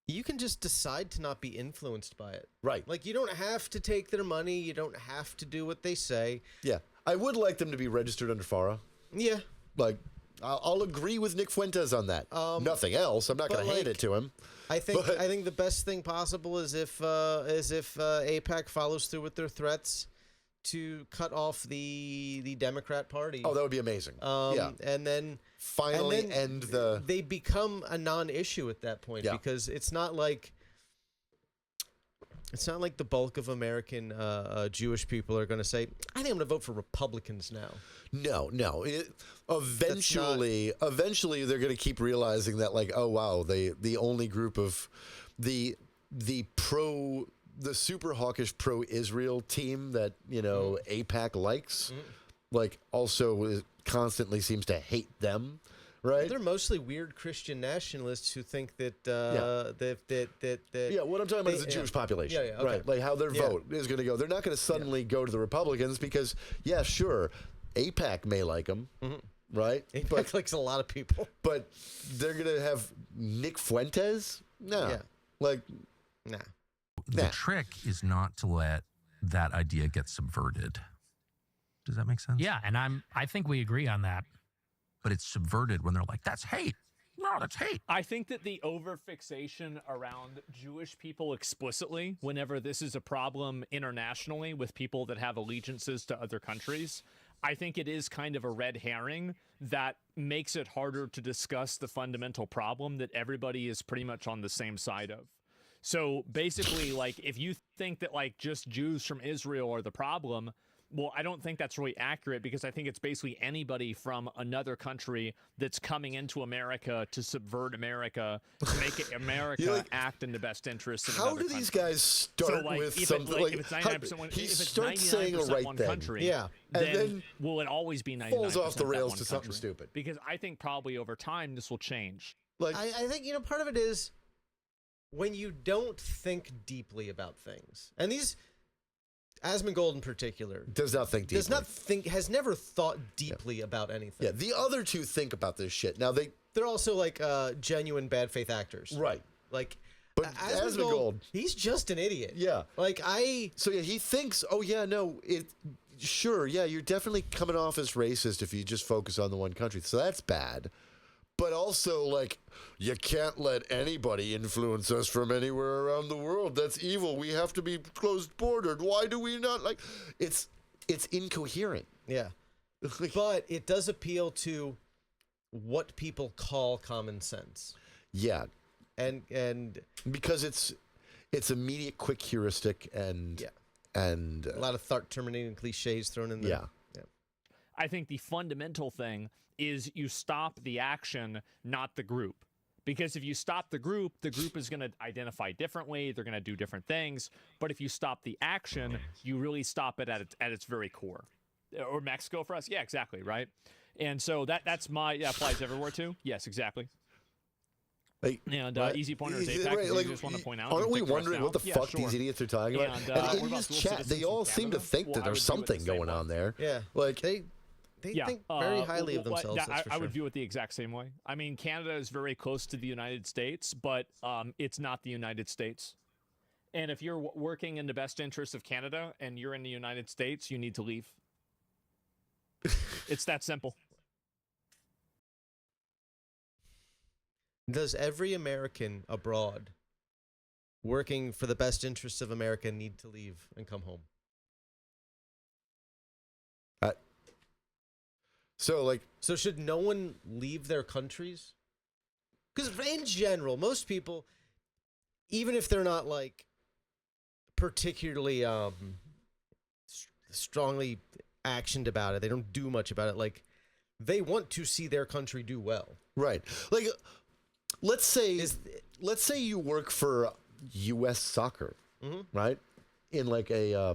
you can just decide to not be influenced by it. Right. Like, you don't have to take their money. You don't have to do what they say. Yeah, I would like them to be registered under FARA. Yeah. Like, I'll agree with Nick Fuentes on that. Nothing else. I'm not going to hand it to him. I think But- I think the best thing possible is if APAC follows through with their threats to cut off the Democrat Party. Oh, that would be amazing. Yeah. And then Finally end the... They become a non-issue at that point Yeah. because it's not like It's not like the bulk of American Jewish people are going to say, I think I'm going to vote for Republicans now. No. Eventually, they're going to keep realizing that, like, oh wow, the only group of the super hawkish pro-Israel team that AIPAC likes, like, also constantly seems to hate them. Right? They're mostly weird Christian nationalists who think that what I'm talking about is the Jewish population. Okay. Right. Like how their vote is going to go. They're not going to suddenly go to the Republicans because, sure, AIPAC may like them, right? AIPAC likes a lot of people. But they're going to have Nick Fuentes? No. Yeah. Like, nah. The trick is not to let that idea get subverted. Does that make sense? Yeah, and I think we agree on that. But it's subverted when they're like, that's hate. No, that's hate. I think that the overfixation around Jewish people explicitly, whenever this is a problem internationally with people that have allegiances to other countries, I think it is kind of a red herring that makes it harder to discuss the fundamental problem that everybody is pretty much on the same side of. So basically, like, if you think that, like, just Jews from Israel are the problem, well, I don't think that's really accurate, because I think it's basically anybody from another country that's coming into America to subvert America, to make it America act in the best interest of another country. How do these guys start with something like, if it's 99% one, he if it's starts saying a 99% right one thing, country, and then will it always be 99% falls off the rails that to one something country? stupid? Because I think probably over time this will change. Like, I think, part of it is when you don't think deeply about things. And these, Asmongold in particular, does not think deeply. Has never thought deeply about anything. Yeah, the other two think about this shit. Now, they're also, like, genuine bad faith actors. Right. Like, But Asmongold, he's just an idiot. Yeah. Like, So, he thinks, sure, you're definitely coming off as racist if you just focus on the one country. So that's bad. But also, like, you can't let anybody influence us from anywhere around the world. That's evil. We have to be closed-bordered. Why do we not? Like, it's incoherent. Yeah. But it does appeal to what people call common sense. Yeah. And because it's immediate, quick heuristic and a lot of thought-terminating cliches thrown in there. Yeah. I think the fundamental thing is you stop the action, not the group. Because if you stop the group is going to identify differently. They're going to do different things. But if you stop the action, you really stop it at its very core. Or Mexico for us? Yeah, exactly, right? And so that applies everywhere too. Yes, exactly. Like, and Easy Pointer is APEC. Right, like, just want to point out. Aren't we wondering what the fuck these idiots are talking about? And in this chat, they all seem to think that there's something going on there. Yeah. Like, they think very highly of themselves. I would view it the exact same way. I mean, Canada is very close to the United States, but it's not the United States. And if you're working in the best interest of Canada and you're in the United States, you need to leave. It's that simple. Does every American abroad working for the best interests of America need to leave and come home? So should no one leave their countries? Because in general, most people, even if they're not, like, particularly strongly actioned about it, they don't do much about it, like, they want to see their country do well. Right. Like, let's say you work for U.S. Soccer, right? In, like, a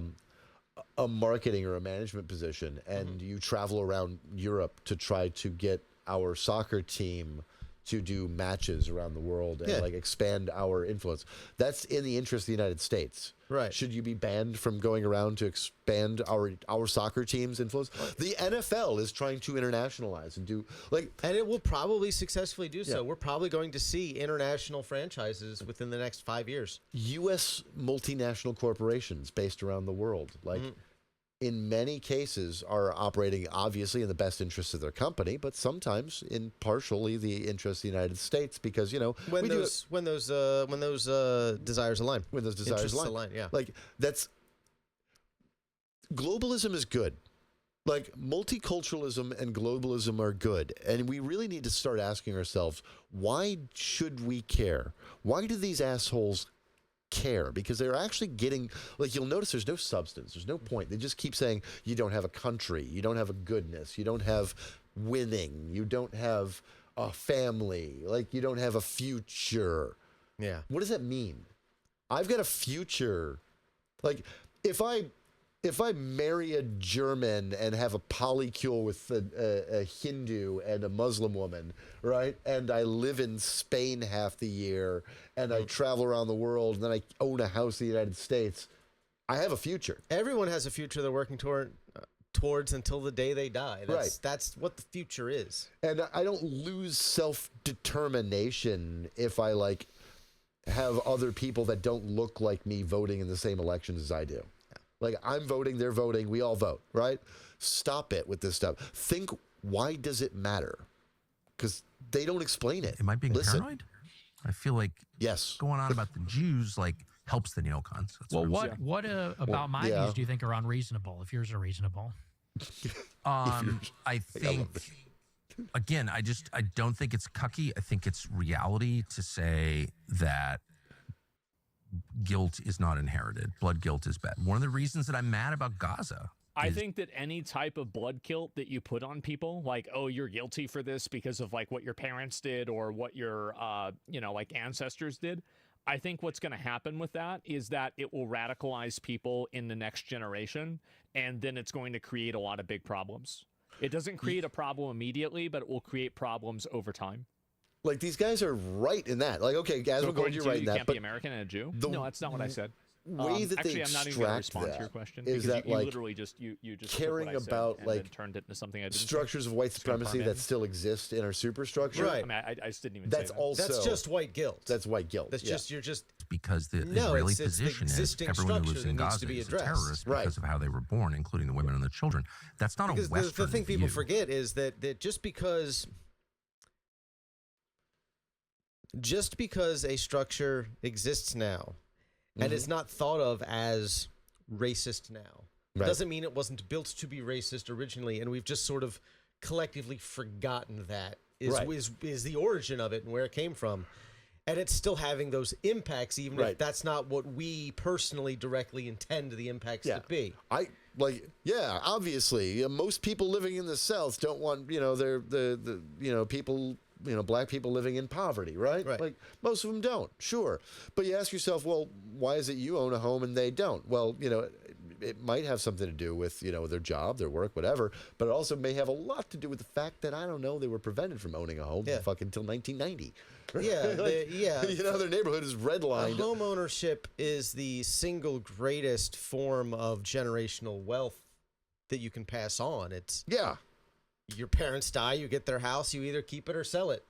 marketing or a management position, and you travel around Europe to try to get our soccer team to do matches around the world and like expand our influence. That's in the interest of the United States. Right. Should you be banned from going around to expand our soccer team's influence? The NFL is trying to internationalize and do and it will probably successfully do so. Yeah. We're probably going to see international franchises within the next 5 years. U.S. multinational corporations based around the world, in many cases, are operating obviously in the best interests of their company, but sometimes in partially the interest of the United States, because when those desires align. When those desires align, yeah. Like, that's globalism is good. Like, multiculturalism and globalism are good, and we really need to start asking ourselves, why should we care? Why do these assholes care because they're actually getting, like, you'll notice there's no substance, there's no point. They just keep saying you don't have a country, you don't have a goodness, you don't have winning, you don't have a family, like you don't have a future. Yeah. What does that mean? I've got a future. Like, if I marry a German and have a polycule with a Hindu and a Muslim woman, right? And I live in Spain half the year and I travel around the world and then I own a house in the United States, I have a future. Everyone has a future they're working towards until the day they die. That's what the future is. And I don't lose self-determination if I, like, have other people that don't look like me voting in the same elections as I do. Like, I'm voting, they're voting, we all vote, right? Stop it with this stuff. Think, why does it matter? Because they don't explain it. Am I being paranoid? I feel like yes, going on about the Jews, like, helps the neocons. That's Well, what about my views do you think are unreasonable, if yours are reasonable? I think, again, I don't think it's cucky. I think it's reality to say that guilt is not inherited. Blood guilt is bad. One of the reasons that I'm mad about Gaza. I think that any type of blood guilt that you put on people, like, oh, you're guilty for this because of, like, what your parents did or what your, like, ancestors did. I think what's going to happen with that is that it will radicalize people in the next generation, and then it's going to create a lot of big problems. It doesn't create a problem immediately, but it will create problems over time. Like, these guys are right in that. Like, okay, Asmongold, you're right in that. You can't be American and a Jew? No, that's not what I said. Way that actually, they I'm not even going to extract respond to your question is because that, you like, literally just you just caring took what I said about, and like, then turned it into something I didn't say. structures of white supremacy that still exist in our superstructure. Right. I mean, I just didn't even That's say that. also That's just white guilt. That's white guilt. That's yeah. just you're just because the No, Israeli it's the position is existing everyone who structure lives that in needs Gaza to be is a addressed. terrorist Right. because of how they were born, including the women and the children. That's not because a Western the thing people view. forget is that just because a structure exists now and is not thought of as racist now, doesn't mean it wasn't built to be racist originally, and we've just sort of collectively forgotten that is the origin of it and where it came from. And it's still having those impacts, even if that's not what we personally directly intend the impacts to be. Obviously, most people living in the South don't want, people, black people living in poverty, right? Like, most of them don't, sure. But you ask yourself, well, why is it you own a home and they don't? Well, it might have something to do with, their job, their work, whatever, but it also may have a lot to do with the fact that, I don't know, they were prevented from owning a home fucking until 1990. Yeah, their neighborhood is redlined. Home ownership is the single greatest form of generational wealth that you can pass on. It's your parents die, you get their house, you either keep it or sell it.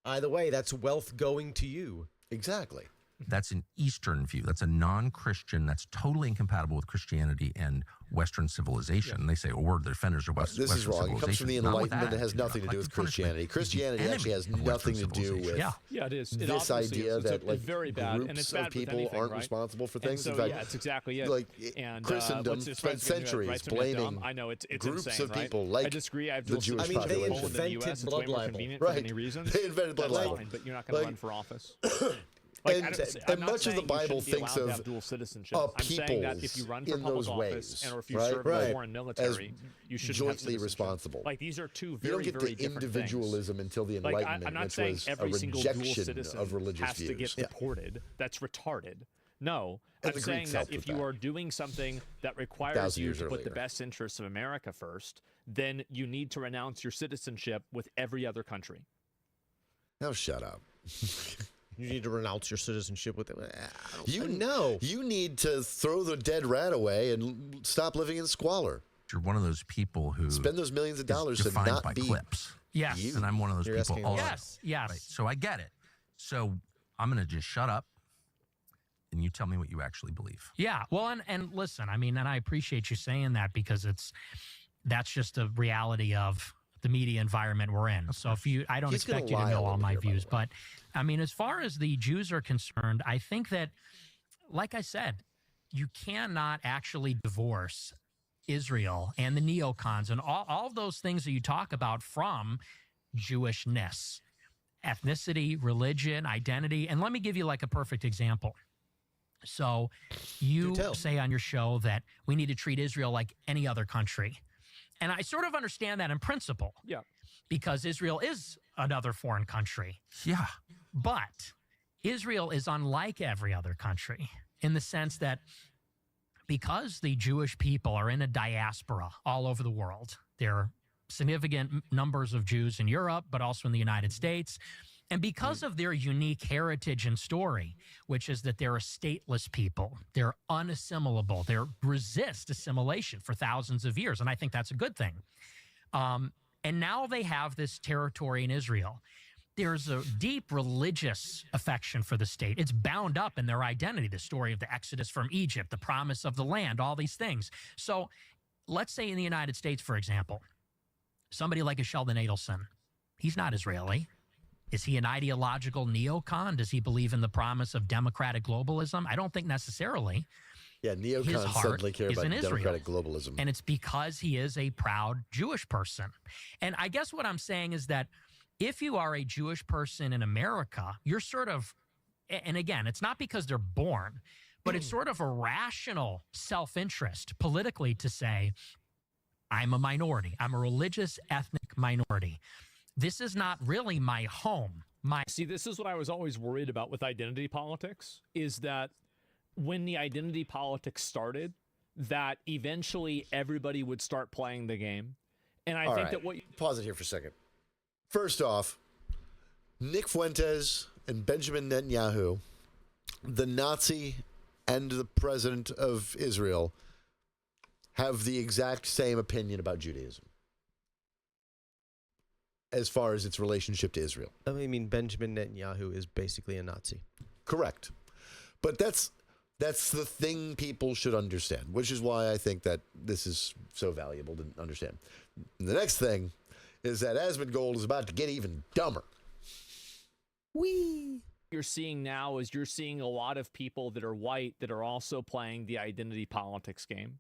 Either way, that's wealth going to you. Exactly. That's an Eastern view. That's a non-Christian. That's totally incompatible with Christianity and Western civilization. And they say, we're the defenders of Western civilization. This is wrong. It comes from the Enlightenment. It has nothing to do with Christianity. Christianity actually has nothing to do with it is. this idea that, like, very bad, and it's bad groups of people anything, aren't right? responsible for And things. so, in fact, that's exactly it. Like, and Christendom spent centuries blaming I know, it's groups insane, of right? people like I disagree. I have the Jewish citizenship population. in the US. It's way more convenient for many reasons. They invented blood That's libel. fine, but you're not going to run for office. And much of the Bible thinks of dual citizenship. peoples I'm saying that if you run for in public those office ways, and or if you right? serve in the foreign military, you shouldn't have jointly citizenship. responsible. Like, these are two You very, don't get very to different individualism things. until the Like, Enlightenment, I'm not which saying was a every single dual rejection citizen of religious has views. to get deported. That's retarded. No, And I'm the saying Greeks that helped if with you that. are doing something that requires 1,000 you years to put the earlier. best interests of America first, then you need to renounce your citizenship with every other country. Now shut up. You need to renounce your citizenship with it. You need to throw the dead rat away and stop living in squalor. You're one of those people who spend those millions of dollars to defined not by be clips. Yes. And I'm one of those people also. Yes. Right. So I get it. So I'm going to just shut up and you tell me what you actually believe. Yeah. Well, and listen, I mean, and I appreciate you saying that because that's just a reality of the media environment we're in. So I don't expect you to know all my views, but I mean, as far as the Jews are concerned, I think that, like I said, you cannot actually divorce Israel and the neocons and all of those things that you talk about from Jewishness, ethnicity, religion, identity. And let me give you like a perfect example. So you tell. say on your show that we need to treat Israel like any other country. And I sort of understand that in principle. Yeah. Because Israel is another foreign country. Yeah. But Israel is unlike every other country in the sense that because the Jewish people are in a diaspora all over the world, there are significant numbers of Jews in Europe, but also in the United States. And because of their unique heritage and story, which is that they're a stateless people, they're unassimilable, they resist assimilation for thousands of years. And I think that's a good thing. And now they have this territory in Israel. There's a deep religious affection for the state. It's bound up in their identity, the story of the Exodus from Egypt, the promise of the land, all these things. So let's say in the United States, for example, somebody like a Sheldon Adelson, he's not Israeli. Is he an ideological neocon? Does he believe in the promise of democratic globalism? I don't think necessarily. Yeah, His neocons heart suddenly care is about in Israel. democratic globalism. And it's because he is a proud Jewish person. And I guess what I'm saying is that if you are a Jewish person in America, you're sort of, and again, it's not because they're born, but it's sort of a rational self-interest politically to say, I'm a minority. I'm a religious ethnic minority. This is not really my home. See, this is what I was always worried about with identity politics, is that when the identity politics started, that eventually everybody would start playing the game. And I think that what... Pause it here for a second. First off, Nick Fuentes and Benjamin Netanyahu, the Nazi and the president of Israel, have the exact same opinion about Judaism as far as its relationship to Israel. I mean, Benjamin Netanyahu is basically a Nazi. Correct. But that's the thing people should understand, which is why I think that this is so valuable to understand. And the next thing is that Asmongold is about to get even dumber. you're seeing now is you're seeing a lot of people that are white that are also playing the identity politics game.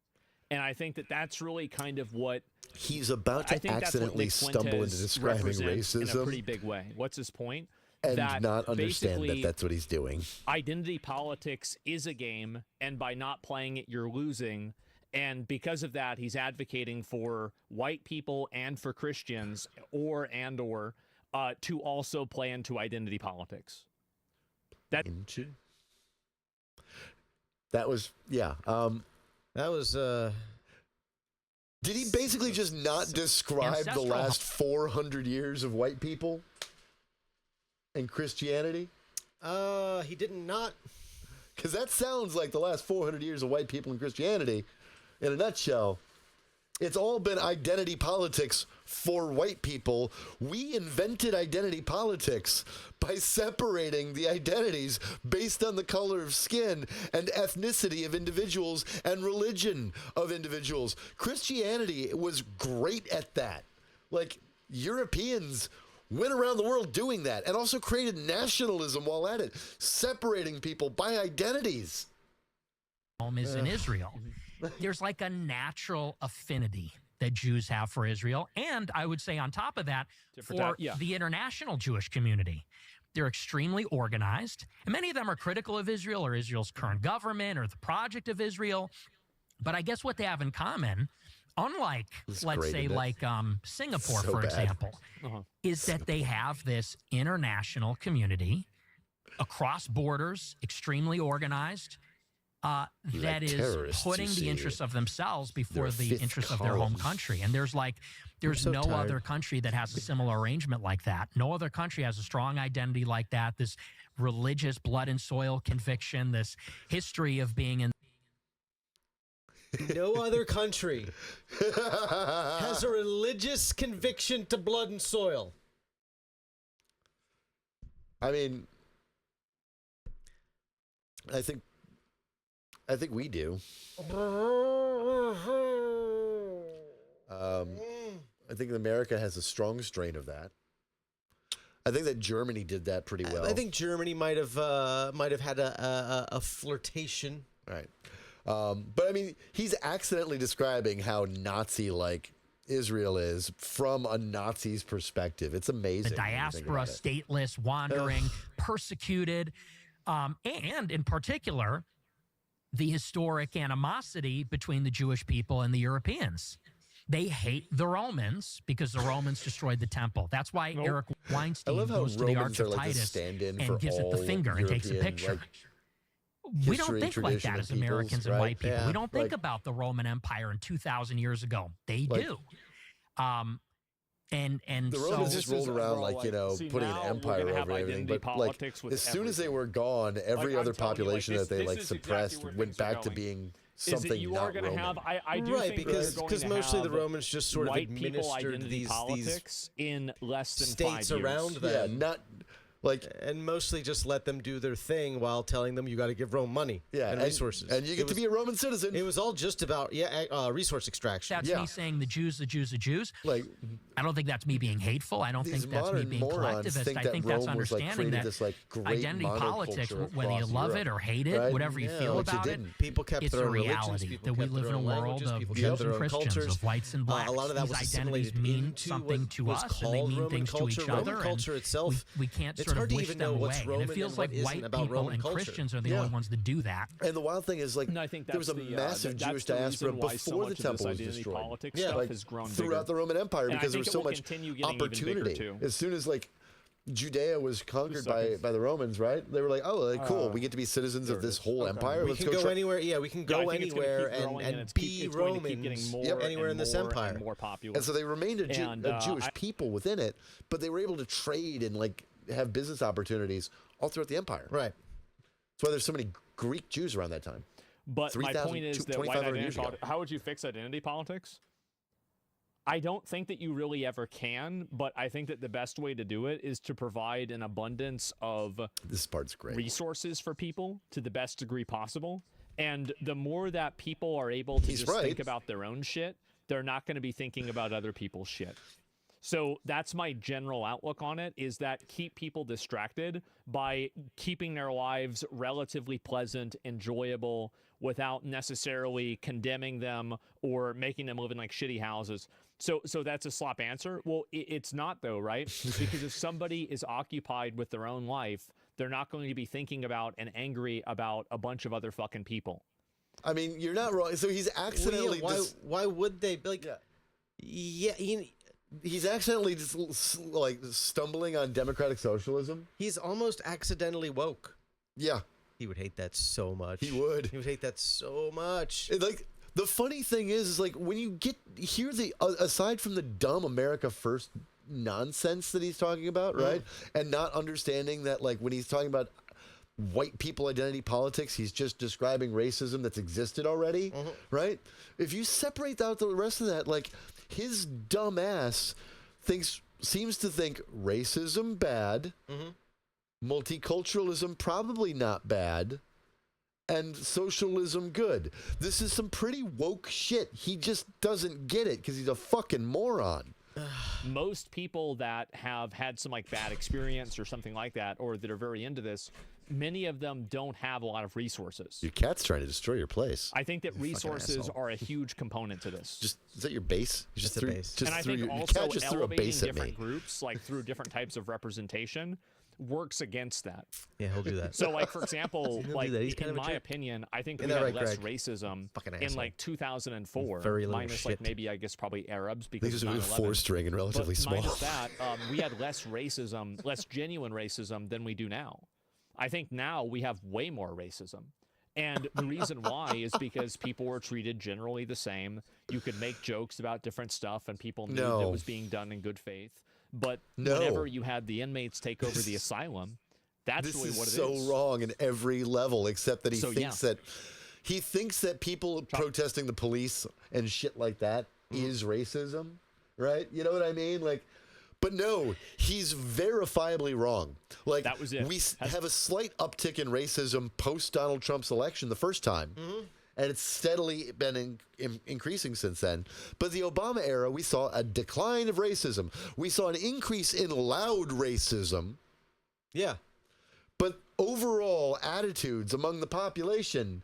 And I think that that's really kind of what he's about to accidentally stumble into describing racism in a pretty big way. What's his point? And not understand that that's what he's doing. Identity politics is a game, and by not playing it, you're losing. And because of that, he's advocating for white people and for Christians or to also play into identity politics. That was, yeah. That was, Did he basically just not describe the last 400 years of white people and Christianity? He did not. Because that sounds like the last 400 years of white people and Christianity. In a nutshell, it's all been identity politics for white people. We invented identity politics by separating the identities based on the color of skin and ethnicity of individuals and religion of individuals. Christianity was great at that. Like, Europeans went around the world doing that and also created nationalism while at it, separating people by identities. Home is in Israel. There's like a natural affinity that Jews have for Israel. And I would say on top of that, for the international Jewish community. They're extremely organized. And many of them are critical of Israel or Israel's current government or the project of Israel. But I guess what they have in common, unlike, let's say, like Singapore, for example, is that they have this international community across borders, extremely organized, that is putting the interests of themselves before the interests of their home country. And there's no other country that has a similar arrangement like that. No other country has a strong identity like that, this religious blood and soil conviction, this history of being in. No other country has a religious conviction to blood and soil. I mean, I think we do. I think America has a strong strain of that. I think that Germany did that pretty well. I think Germany might have had a flirtation. Right. But I mean, he's accidentally describing how Nazi-like Israel is from a Nazi's perspective. It's amazing. The diaspora, stateless, wandering, persecuted, and in particular, the historic animosity between the Jewish people and the Europeans. They hate the Romans because the Romans destroyed the temple. That's why Eric Weinstein goes to the Arch of Titus and gives it the finger and takes a picture. We don't think like that as Americans and white people. We don't think about the Roman Empire in 2,000 years ago. They do. And the Romans just rolled around like, you know, putting an empire over everything. But like, as soon as they were gone, every other population that they like suppressed went back to being something you not are going to Roman. have, I do think because mostly the Romans just sort of white people administered these politics in less than states 5 years. around them. Yeah, not like, and mostly just let them do their thing while telling them you got to give Rome money and resources. And you get to be a Roman citizen. It was all just about resource extraction. That's me saying the Jews, the Jews, the Jews. Like, I don't think that's me being hateful. I don't think that's me being collectivist. I think that's understanding that this, like, great identity politics, whether you love it or hate it, whatever you feel about it, people kept it's their a own reality that we live in a world of people Jews kept their and own Christians, cultures. of whites and blacks. A lot of that was These identities assimilated mean into something what to was us, and they called mean Roman things to culture. each Roman other. culture and itself, we can't it's sort hard of to wish even them know what's away. And Roman it feels and like what isn't white about people Roman and culture. Christians are the only ones that do that. and the wild thing is, like, And I think there was a massive Jewish diaspora before the temple was destroyed. Politics stuff has grown bigger. Throughout the Roman Empire, And I because there think was so it will much continue getting even bigger, opportunity. too. As soon as like Judea was conquered by the Romans, right? They were like, oh, like, cool, we get to be citizens of this whole empire. We Let's can go try. anywhere. Yeah, we can go anywhere and be Romans anywhere in this empire. More popular. And so they remained a Jewish people within it, but they were able to trade and like have business opportunities all throughout the empire. Right. That's why there's so many Greek Jews around that time. But my point is that white 2,500 identity years ago. politics, how would you fix identity politics? I don't think that you really ever can, but I think that the best way to do it is to provide an abundance of This part's great. resources for people to the best degree possible. And the more that people are able to think about their own shit, they're not going to be thinking about other people's shit. So that's my general outlook on it, is that keep people distracted by keeping their lives relatively pleasant, enjoyable, without necessarily condemning them or making them live in like shitty houses. So that's a slop answer. Well, it's not though, right? Because if somebody is occupied with their own life, they're not going to be thinking about and angry about a bunch of other fucking people. I mean, you're not wrong. So he's accidentally why would they like? He's accidentally just like stumbling on democratic socialism. He's almost accidentally woke. Yeah, he would hate that so much. He would hate that so much. Like, the funny thing is like when you hear the aside from the dumb America First nonsense that he's talking about, right? And not understanding that, like, when he's talking about white people identity politics, he's just describing racism that's existed already, right? If you separate out the rest of that, like, his dumb ass seems to think racism bad, multiculturalism probably not bad, and socialism good. This is some pretty woke shit. He just doesn't get it because he's a fucking moron. Most people that have had some like bad experience or something like that, or that are very into this, many of them don't have a lot of resources. Your cat's trying to destroy your place. I think that resources are a huge component to this. Is that your base? Just the base. And I think also elevating different groups, like through different types of representation, works against that. Yeah, he'll do that. So, like, for example, like, in my opinion, I think we had less racism in like 2004, minus like maybe, I guess, probably Arabs, because of 9/11. Four-string and relatively small. Minus that, we had less racism, less genuine racism than we do now. I think now we have way more racism. And the reason why is because people were treated generally the same. You could make jokes about different stuff, and people knew that it was being done in good faith. But whenever you had the inmates take over the asylum, that's really what it is. This is so wrong in every level, except that he thinks that people protesting the police and shit like that is racism, right? You know what I mean? Like, but no, he's verifiably wrong. Like, that was it. We have a slight uptick in racism post Donald Trump's election the first time. And it's steadily been increasing since then. But the Obama era, we saw a decline of racism. We saw an increase in loud racism. Yeah. But overall attitudes among the population,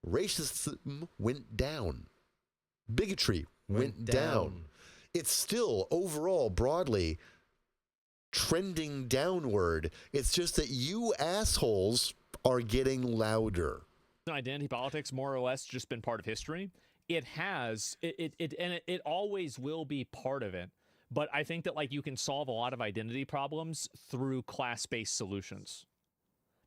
racism went down. Bigotry went down. It's still overall broadly trending downward. It's just that you assholes are getting louder. identity politics more or less just been part of history. It has it always will be part of it. But I think that like you can solve a lot of identity problems through class-based solutions.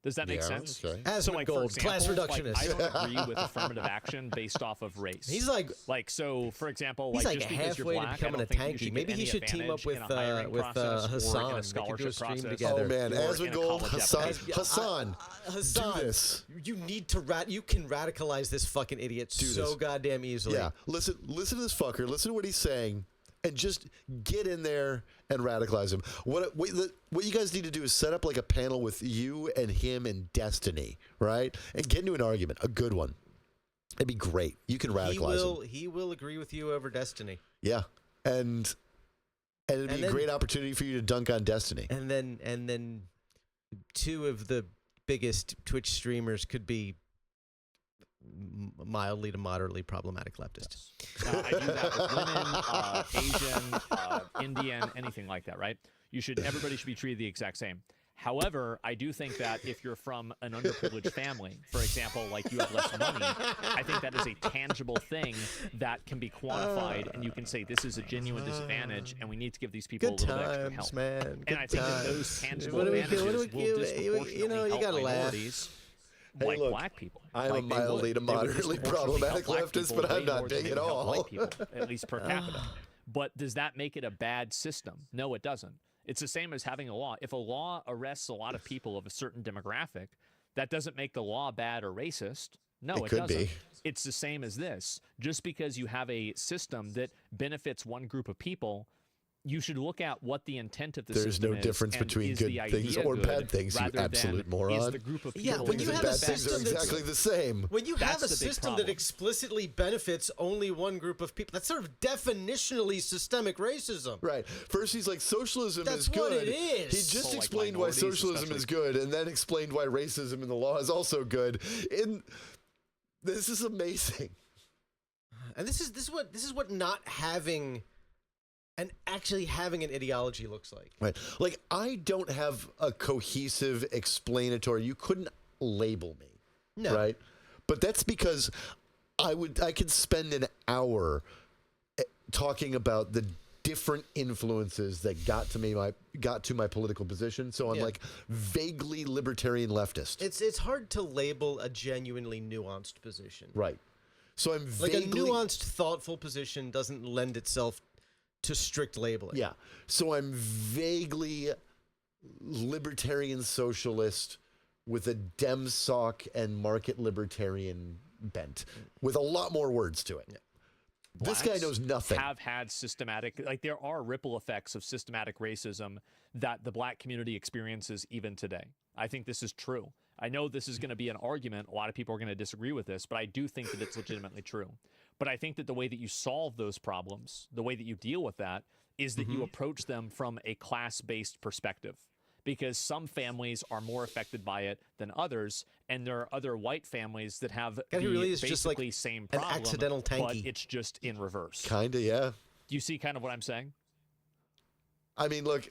Does that make sense? Okay. Asmongold, class reductionist. I don't agree with affirmative action based off of race. He's like so for example, he's like just because you're halfway to black, becoming I a don't think you tanky. should Maybe get he any should team up advantage with in a hiring process or in a Hassan. They could do a scholarship stream process. together. Oh man, or in a Asmongold, college Hassan, application. Hassan, Hassan, do this. You need to you can radicalize this fucking idiot so goddamn easily. Yeah, listen to this fucker. Listen to what he's saying, and just get in there and radicalize him. What you guys need to do is set up like a panel with you and him and Destiny, right? And get into an argument, a good one. It'd be great. You can radicalize him. He will agree with you over Destiny. Yeah, and it'd be a great opportunity for you to dunk on Destiny. And then two of the biggest Twitch streamers could be mildly to moderately problematic leftists. I do that with women, Asian, Indian, anything like that, right? Everybody should be treated the exact same. However, I do think that if you're from an underprivileged family, for example, like you have less money, I think that is a tangible thing that can be quantified, and you can say this is a genuine disadvantage, and we need to give these people a little bit extra help. Man. And I think that those tangible What do we advantages do? will disproportionately You help gotta laugh. minorities like look, black people. I'm a mildly to moderately problematic leftist, but I'm not big at all. White people, at least per capita. But does that make it a bad system? No, it doesn't. It's the same as having a law. If a law arrests a lot of people of a certain demographic, that doesn't make the law bad or racist. No, it could doesn't. be. It's the same as this. Just because you have a system that benefits one group of people, you should look at what the intent of the system is. There's no difference and between is good the things idea or good bad things, you rather than absolute moron. Is the group of people Yeah, when you Things have and a bad things are system that's- exactly the same. When you have a That's the big system that problem. explicitly benefits only one group of people, that's sort of definitionally systemic racism. Right. First, he's like, socialism That's is good. what it is. He just Oh, like explained why minorities socialism is good, and then explained why racism in the law is also good. This is amazing. And this is what not having and actually having an ideology looks like. Right. Like, I don't have a cohesive explanatory. You couldn't label me. No. Right. But that's because I could spend an hour talking about the different influences that got to my political position. So I'm like vaguely libertarian leftist. It's hard to label a genuinely nuanced position. Right. So I'm Like vaguely, a nuanced, thoughtful position doesn't lend itself to strict labeling. Yeah. So I'm vaguely libertarian socialist with a DemSoc and market libertarian bent, with a lot more words to it. Yeah. This guy knows nothing. Have had systematic, like there are ripple effects of systematic racism that the black community experiences even today. I think this is true. I know this is going to be an argument. A lot of people are going to disagree with this, but I do think that it's legitimately true. But I think that the way that you solve those problems, the way that you deal with that, is that you approach them from a class-based perspective. Because some families are more affected by it than others, and there are other white families that have the really is basically just like same an problem, accidental but tanky. it's just in reverse. Kinda, yeah. Do you see kind of what I'm saying? I mean, look,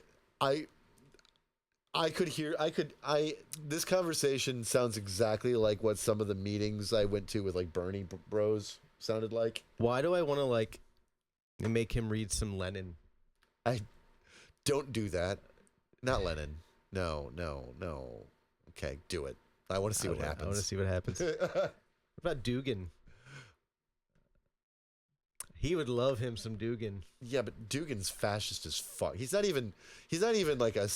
this conversation sounds exactly like what some of the meetings I went to with like Bernie bros sounded like. Why do I want to like make him read some Lenin? I don't do that. Not Lenin. No. Okay, do it. I want to see what happens. I want to see what happens. What about Dugan? He would love him some Dugan. Yeah, but Dugan's fascist as fuck. He's not even like a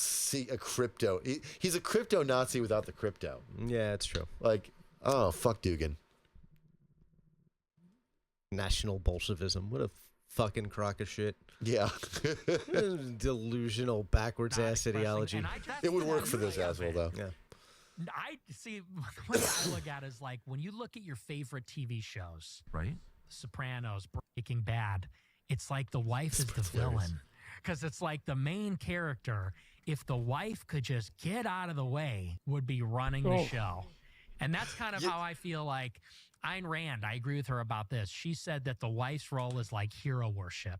crypto. He's a crypto Nazi without the crypto. Yeah, that's true. Like, oh, fuck Dugan. National Bolshevism. What a fucking crock of shit. Yeah. Delusional, backwards ass ideology. It would work for this asshole, though. Yeah. I see. The way I look at it is like when you look at your favorite TV shows, Right? Sopranos, Breaking Bad, it's like the wife is the villain. Because it's like the main character, if the wife could just get out of the way, would be running the show. And that's kind of how I feel like Ayn Rand, I agree with her about this. She said that the wife's role is like hero worship.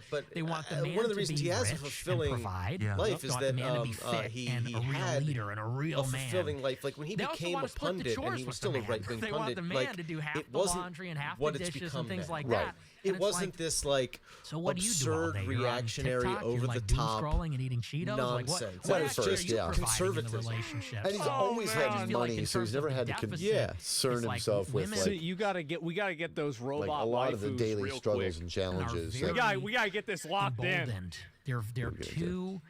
fair, but they want the man one of the to reasons be he has a rich fulfilling and provide. life They is want that the man to be fit he and a real had leader and a real a fulfilling man. life. Like when he They also became want a to split the pundit, and chores he was with still the a man. right-wing They pundit. want the man like, to do half it the wasn't laundry and half what the it's dishes become and things then. like Right. that. It And it's wasn't like, this like so what do you do all absurd day? You're on reactionary TikTok, you're over like the doom top scrolling and eating Cheetos. Like nonsense. what At action first, are you Yeah. providing in the relationship. And he's So always I had just feel like money, in so he's terms never of had the to deficit, concern it's like himself with women- So like, we gotta get those like robot a lot of the waifus daily real struggles quick. and challenges. very- Like, We gotta get this locked in. emboldened. They're too,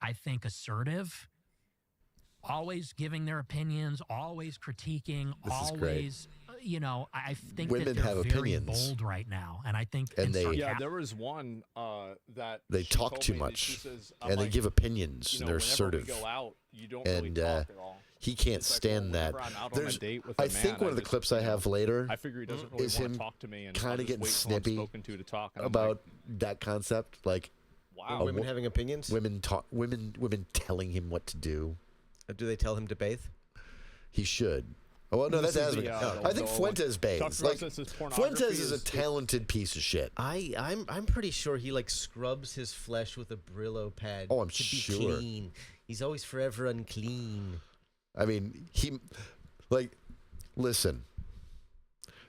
I think, assertive. Always giving their opinions, always critiquing, This is great. always. I think Women that they're have very opinions. bold right now, and I think And they- Yeah, there was one that they she talk told too me that much, she says, and they like, give opinions, you and know, they're whenever assertive. We go out, you don't really And talk at all. he can't It's like, stand well, that. whenever I'm out on a There's, date with a I think man, one of the just, clips I have later I figure he doesn't really is want him to talk to me, and kinda I'll just getting wait till I'm snippy spoken to talk. And I'm about that concept, like like, wow, Women having opinions? women telling him what to do. Do they tell him to bathe? He should. Oh, well, no, that's This is Asmongold. the, I think Fuentes bathes. Talks Like, about this as pornography Fuentes is a talented piece of shit. I'm pretty sure he like scrubs his flesh with a Brillo pad. Oh, I'm to be sure. clean. He's always forever unclean. I mean, listen,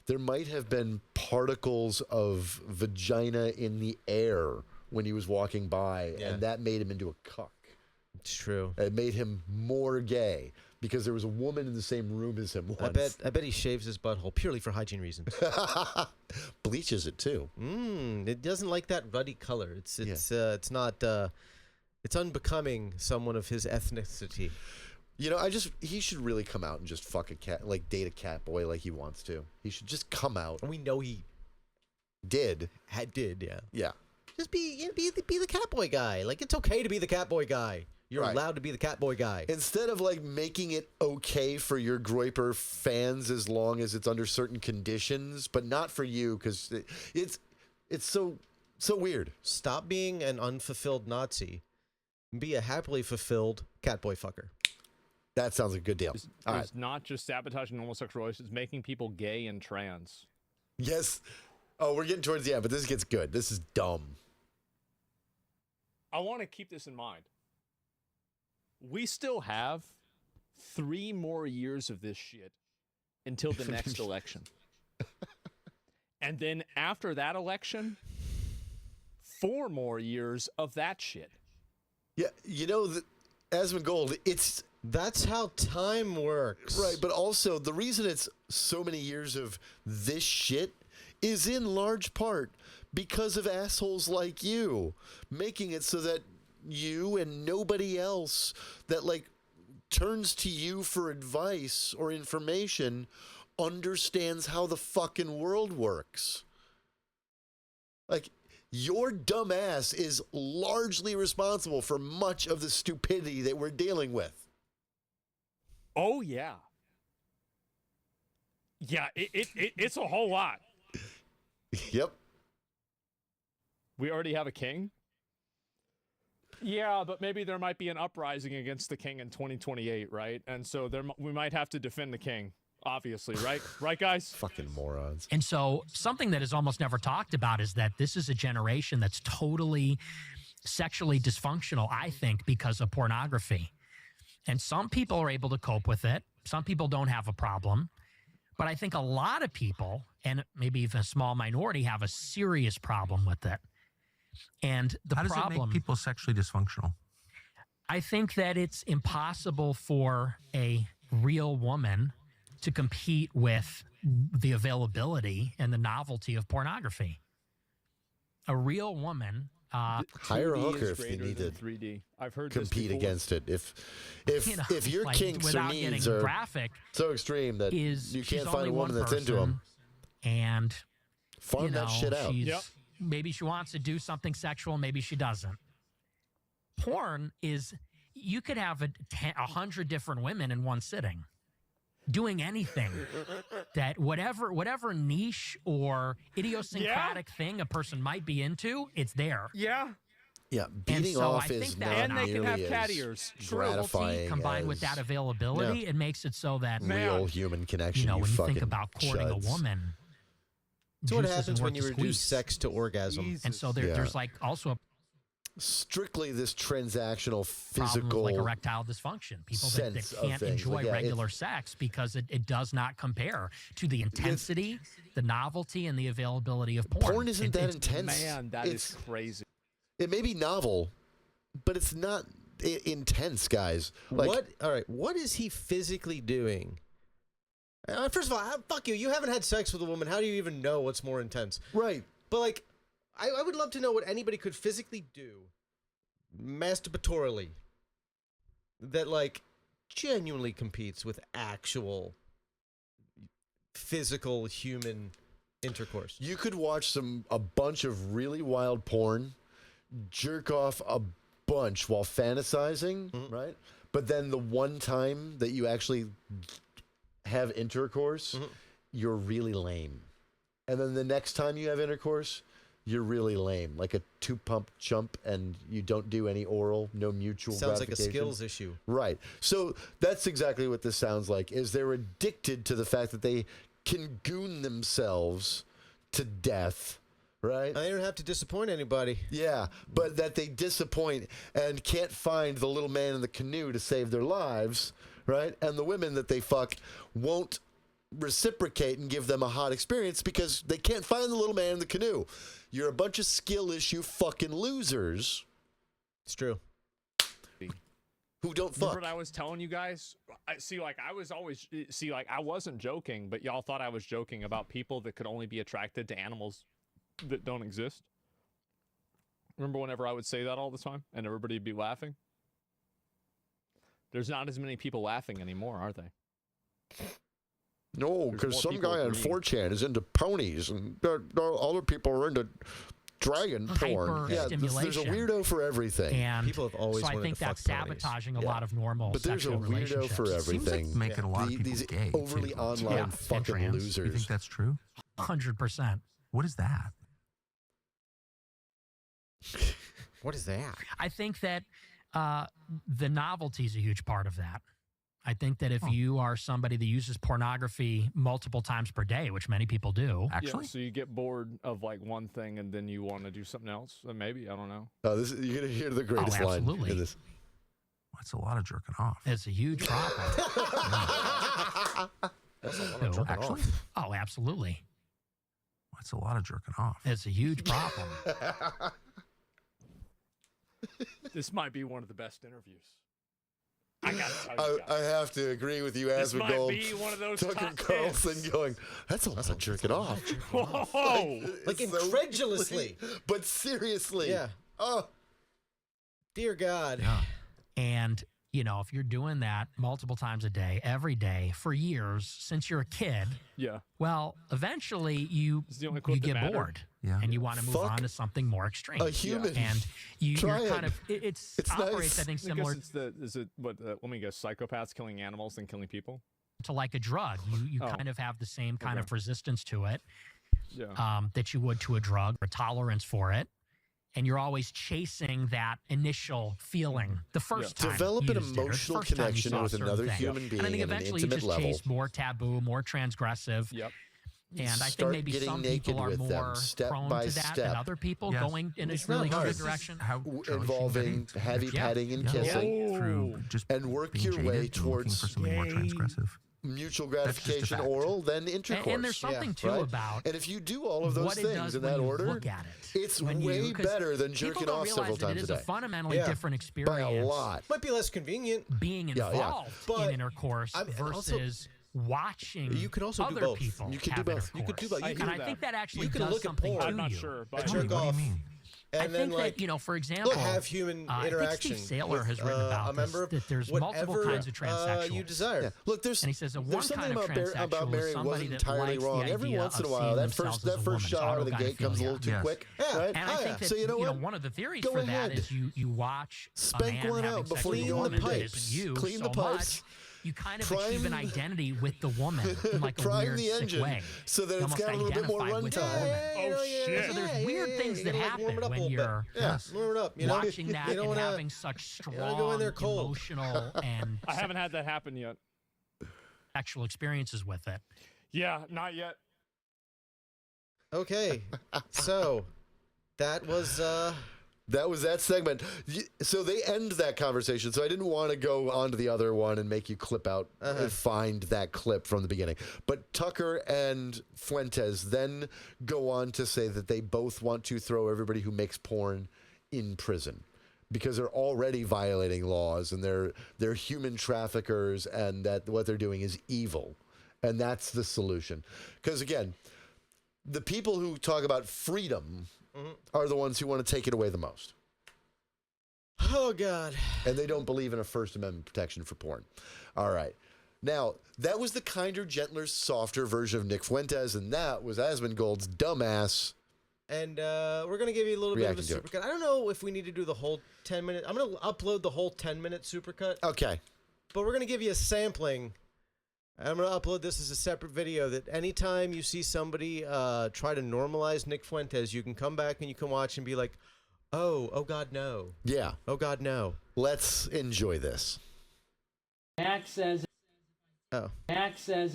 there might have been particles of vagina in the air when he was walking by, Yeah. and that made him into a cuck. It's true. It made him more gay because there was a woman in the same room as him once. I bet he shaves his butthole purely for hygiene reasons. Bleaches it too. It doesn't like that ruddy color. It's not it's unbecoming someone of his ethnicity. You know, he should really come out and just fuck a cat, like date a cat boy like he wants to. He should just come out. And we know he Did. did, yeah. Yeah. Just be the catboy guy. Like, it's okay to be the catboy guy. You're Right. allowed to be the catboy guy. Instead of like making it okay for your Groiper fans as long as it's under certain conditions, but not for you because it's so weird. Stop being an unfulfilled Nazi and be a happily fulfilled catboy fucker. That sounds like a good deal. It's All right. not just sabotaging homosexual relationships, it's making people gay and trans. Yes. Oh, we're getting towards the end, but this gets good. This is dumb. I want to keep this in mind. We still have 3 more years of this shit until the next election. And then after that election, 4 more years of that shit. Yeah, you know, Asmongold, That's how time works. right, but also the reason it's so many years of this shit is in large part because of assholes like you making it so that you and nobody else that like turns to you for advice or information understands how the fucking world works. Like, your dumb ass is largely responsible for much of the stupidity that we're dealing with. Oh, yeah. Yeah, it's a whole lot. Yep. We already have a king? Yeah, but maybe there might be an uprising against the king in 2028, right? And so we might have to defend the king, obviously, right? Right, guys? Fucking morons. And so something that is almost never talked about is that this is a generation that's totally sexually dysfunctional, I think, because of pornography. And some people are able to cope with it. Some people don't have a problem. But I think a lot of people, and maybe even a small minority, have a serious problem with it. And the How does problem, it make people sexually dysfunctional? I think that it's impossible for a real woman to compete with the availability and the novelty of pornography. A real woman, Hire a 2D hooker is if you greater need than to 3D. I've heard this compete before. against it. If your like, kinks or without needs getting are graphic, so extreme that is you she's can't find only a woman one that's into them, person, and farm you know, that shit out. she's Yep. maybe she wants to do something sexual, maybe she doesn't. Porn is, you could have 100 different women in one sitting doing anything that whatever niche or idiosyncratic thing a person might be into, it's there. Yeah. Yeah, beating so off I is think not that- And they can have nearly cat as ears. gratifying Combined with as that availability, it makes it so that real human connection. you know, when you think fucking about courting chuds. a woman, So what juice doesn't happens when work you to reduce squeeze. sex to orgasm? And so Yeah. there's like also a Strictly this transactional, problem physical. with like erectile dysfunction. People that sense of can't things. enjoy Like, yeah, regular sex because it does not compare to the intensity, the novelty, and the availability of porn. Porn isn't that It's- intense. Man, that is It's- crazy. It may be novel, but it's not intense, guys. Like, What? All right. What is he physically doing? First of all, fuck you. You haven't had sex with a woman. How do you even know what's more intense? right. But like, I would love to know what anybody could physically do, masturbatorily, that like genuinely competes with actual physical human intercourse. You could watch a bunch of really wild porn, jerk off a bunch while fantasizing, right? But then the one time that you actually have intercourse, you're really lame. And then the next time you have intercourse, you're really lame. Like a 2-pump chump, and you don't do any oral, no mutual Sounds like a gratification. skills issue. Right. So that's exactly what this sounds like, is they're addicted to the fact that they can goon themselves to death, right? I don't have to disappoint anybody. Yeah, but that they disappoint and can't find the little man in the canoe to save their lives, right? And the women that they fuck won't reciprocate and give them a hot experience because they can't find the little man in the canoe. You're a bunch of skill issue fucking losers It's true. who don't fuck. Remember what I was telling you guys? I wasn't joking, but y'all thought I was joking about people that could only be attracted to animals that don't exist. Remember whenever I would say that all the time and everybody would be laughing? There's not as many people laughing anymore, are they? No, There's because more some people guy on agreeing. 4chan is into ponies, and other people are into dragon porn. Yeah, there's a Hyper-stimulation. weirdo for everything. And People have always so I wanted think to fuck that's ponies. sabotaging a Yeah. lot of normal But there's a sexual weirdo relationships. for Seems like everything. making a lot of people These gay. overly too. online and fucking trans. You losers. think that's true? 100%. What is that? What is that? I think that the novelty is a huge part of that. I think that if you are somebody that uses pornography multiple times per day, which many people do, Actually, Yeah, so you get bored of like one thing and then you want to do something else. Maybe, I don't know. You're going to hear the greatest line absolutely. in this. that's a lot of jerking off. it's a huge problem. Who? Actually, Oh, absolutely. that's a lot of jerking off. It's a huge problem. This might be one of the best interviews. I gotta tell you I guys. have to agree with you, This might Asmongold. be one of those Tucker top Carlson tens. going, that's a lot of jerking off. Whoa! Like It's so- incredulously. But seriously. Yeah. Oh, Dear God. Yeah. And, you know, if you're doing that multiple times a day, every day, for years, since you're a kid, Yeah. well, eventually you It's the only quote that get mattered. bored. Yeah. And you want to move Fuck on to something more extreme. a human. And you're Try it. kind of, it's It's operates, nice. I think, I similar guess let me guess, psychopaths killing animals than killing people? to like a drug. You Oh. kind of have the same kind Okay. of resistance to it Yeah. that you would to a drug, or tolerance for it. And you're always chasing that initial feeling the first time. Develop you an used it, or the emotional first time you connection saw a with certain another thing. human being And I think at an eventually you intimate just level. chase more taboo, more transgressive. Yep. And I think Start maybe getting some naked people are with them, more step prone by to that step. than other people, Yes. going in a It's really not hard. good direction. How Charlie Sheen Involving got heavy into- petting and Yeah. kissing. through just And work being your jaded way and looking towards for something more transgressive. mutual just a gratification, fact. oral, then intercourse. And there's something too right? about And if you do all of those what it things does in when that you order, look at it. it's When you- way 'cause better than people jerking don't off realize several that times it a is day. a fundamentally Yeah. different By experience a lot. Might be less convenient. being Yeah, yeah. involved But in intercourse and also- versus watching You could also do other both. people You could do have both. You could do both. You intercourse. could And do I think that. that actually You can does look at something porn. to I'm not you. sure, And but jerk What do you off. mean? And I then think like that, you know, for example, have human I think interaction. Steve Saylor with, has written about a member this, that there's multiple whatever, kinds of transsexuals. you desire. Yeah. Look, there's And he says that one there's something kind of about, transsexual about is Mary somebody wasn't that entirely likes the wrong. Every idea once in a of while, seeing that first themselves as a woman. shot out of the gate comes a little too Yes. quick, Yeah. right? And I think that So you know what? one of the theories Go for ahead. that is you watch Spank a man one having out sex before with you a go on woman the that pipes. isn't you Clean the so pipes. much. You kind of Prime- achieve an identity with the woman in like a Prime weird, the sick engine way. so that You it's almost got a little bit more identify with the runtime. woman. Oh, shit. So there's weird things that happen warm it up a when little you're bit. Yes. Warm it up. You know? watching that You don't and wanna- having such wanna go in strong there cold. emotional and I haven't had that happen yet. sexual experiences with it. Yeah, not yet. Okay. So that was That was that segment. So they end that conversation. So I didn't want to go on to the other one and make you clip out and find that clip from the beginning. But Tucker and Fuentes then go on to say that they both want to throw everybody who makes porn in prison because they're already violating laws and they're human traffickers, and that what they're doing is evil. And that's the solution. Because again, the people who talk about freedom are the ones who want to take it away the most. Oh, God. And they don't believe in a First Amendment protection for porn. All right. Now, that was the kinder, gentler, softer version of Nick Fuentes, and that was Asmongold's dumbass. And we're going to give you a little bit of a supercut. I don't know if we need to do the whole 10-minute. I'm going to upload the whole 10-minute supercut. Okay. But we're going to give you a sampling. I'm going to upload this as a separate video that anytime you see somebody try to normalize Nick Fuentes, you can come back and you can watch and be like, oh God, no. Yeah. Oh, God, no. Let's enjoy this. Max says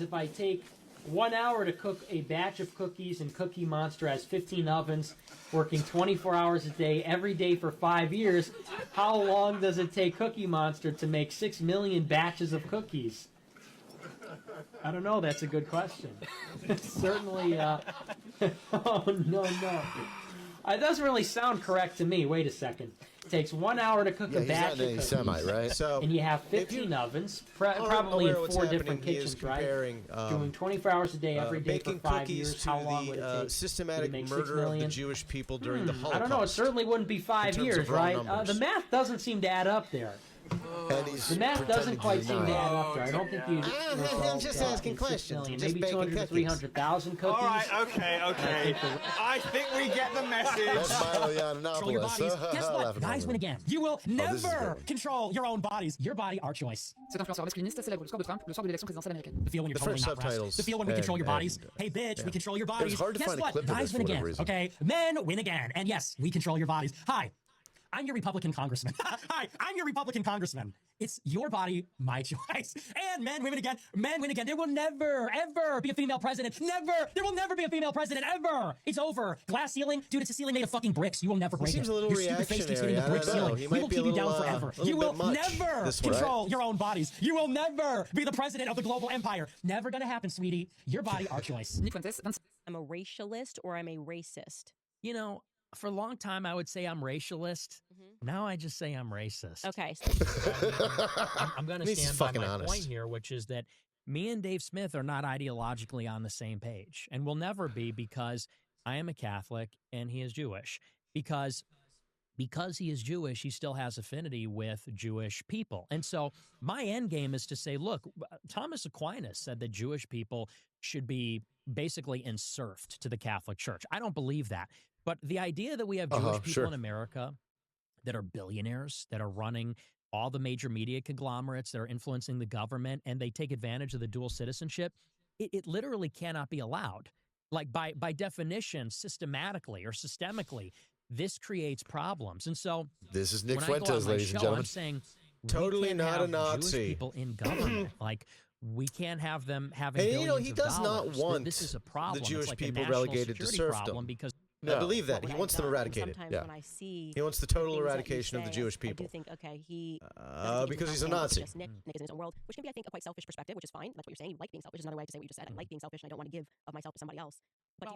if I take 1 hour to cook a batch of cookies and Cookie Monster has 15 ovens, working 24 hours a day, every day for 5 years, how long does it take Cookie Monster to make 6 million batches of cookies? I don't know. That's a good question. Certainly, oh, no. It doesn't really sound correct to me. Wait a second. It takes 1 hour to cook a batch of cookies. Semi, right? So and you have 15 ovens, probably in 4 different kitchens, right? Doing 24 hours a day, every day for 5 years. How long would it take? Systematic murder of the Jewish people during the Holocaust. I don't know. It certainly wouldn't be 5 years, right? The math doesn't seem to add up there. The math doesn't quite seem to add up there. I don't think you. I'm just asking questions. Maybe 200 to 300,000 cookies. All right, okay. I think we get the message. Control your bodies. Guess what? Guys win again. You will never control your own bodies. Your body, our choice. Cet influenceur masculiniste célèbre le score de Trump le soir de l'élection présidentielle américaine. The feel when you're totally not pressed. The feel when we control your bodies. Hey, bitch, we control your bodies. Guess what? Guys win again. Okay, men win again. And yes, we control your bodies. Hi. I'm your Republican congressman. Hi, I'm your Republican congressman. It's your body, my choice. And men, women again. Men win again. There will never, ever be a female president. Never. There will never be a female president, ever. It's over. Glass ceiling. Dude, it's a ceiling made of fucking bricks. You will never break it. Your stupid face keeps hitting the brick ceiling. We will keep you down forever. You will never control your own bodies. You will never be the president of the global empire. Never gonna happen, sweetie. Your body, our choice. Nick Fuentes, I'm a racialist or I'm a racist. You know, for a long time, I would say I'm racialist. Now I just say I'm racist. Okay. I'm going to stand by my point here, which is that me and Dave Smith are not ideologically on the same page and will never be, because I am a Catholic and he is Jewish. Because he is Jewish, he still has affinity with Jewish people. And so my end game is to say, look, Thomas Aquinas said that Jewish people should be basically enserfed to the Catholic Church. I don't believe that. But the idea that we have Jewish people in America that are billionaires, that are running all the major media conglomerates, that are influencing the government, and they take advantage of the dual citizenship, it literally cannot be allowed. Like by definition, systematically or systemically, this creates problems. And so this is Nick Fuentes, ladies and gentlemen. I'm saying totally not a Nazi. Jewish people in government, like we can't have them having billions of dollars. He does not want this is a problem. The Jewish like people relegated to serfdom. Because I believe that. He wants them eradicated. When I see he wants the total eradication of the Jewish people. I do think, okay, because he's a Nazi. Nick is in his own world, which can be, I think, a quite selfish perspective, which is fine. That's what you're saying. You like being selfish, which is another way to say what you just said. I like being selfish, and I don't want to give of myself to somebody else. But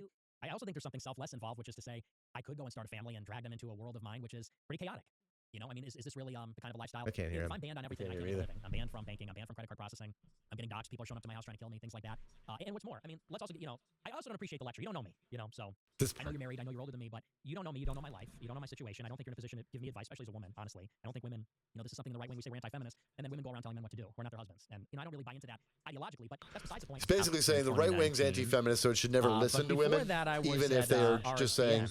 I also think there's something selfless involved, which is to say, I could go and start a family and drag them into a world of mine, which is pretty chaotic. You know, I mean, is this really the kind of a lifestyle? I can't hear him. If I'm banned on everything, I can't make a living. I'm banned from banking. I'm banned from credit card processing. I'm getting doxxed. People are showing up to my house trying to kill me, things like that. And what's more, I mean, let's also get, I also don't appreciate the lecture. You don't know me, so I know you're married. I know you're older than me, but you don't know me. You don't know my life. You don't know my situation. I don't think you're in a position to give me advice, especially as a woman, honestly. I don't think women, this is something in the right wing we say we're anti-feminist, and then women go around telling men what to do. We're not their husbands. And, I don't really buy into that ideologically, but that's besides the point. It's basically saying the right wing's anti-feminist, so it should never listen to women, even if they are just saying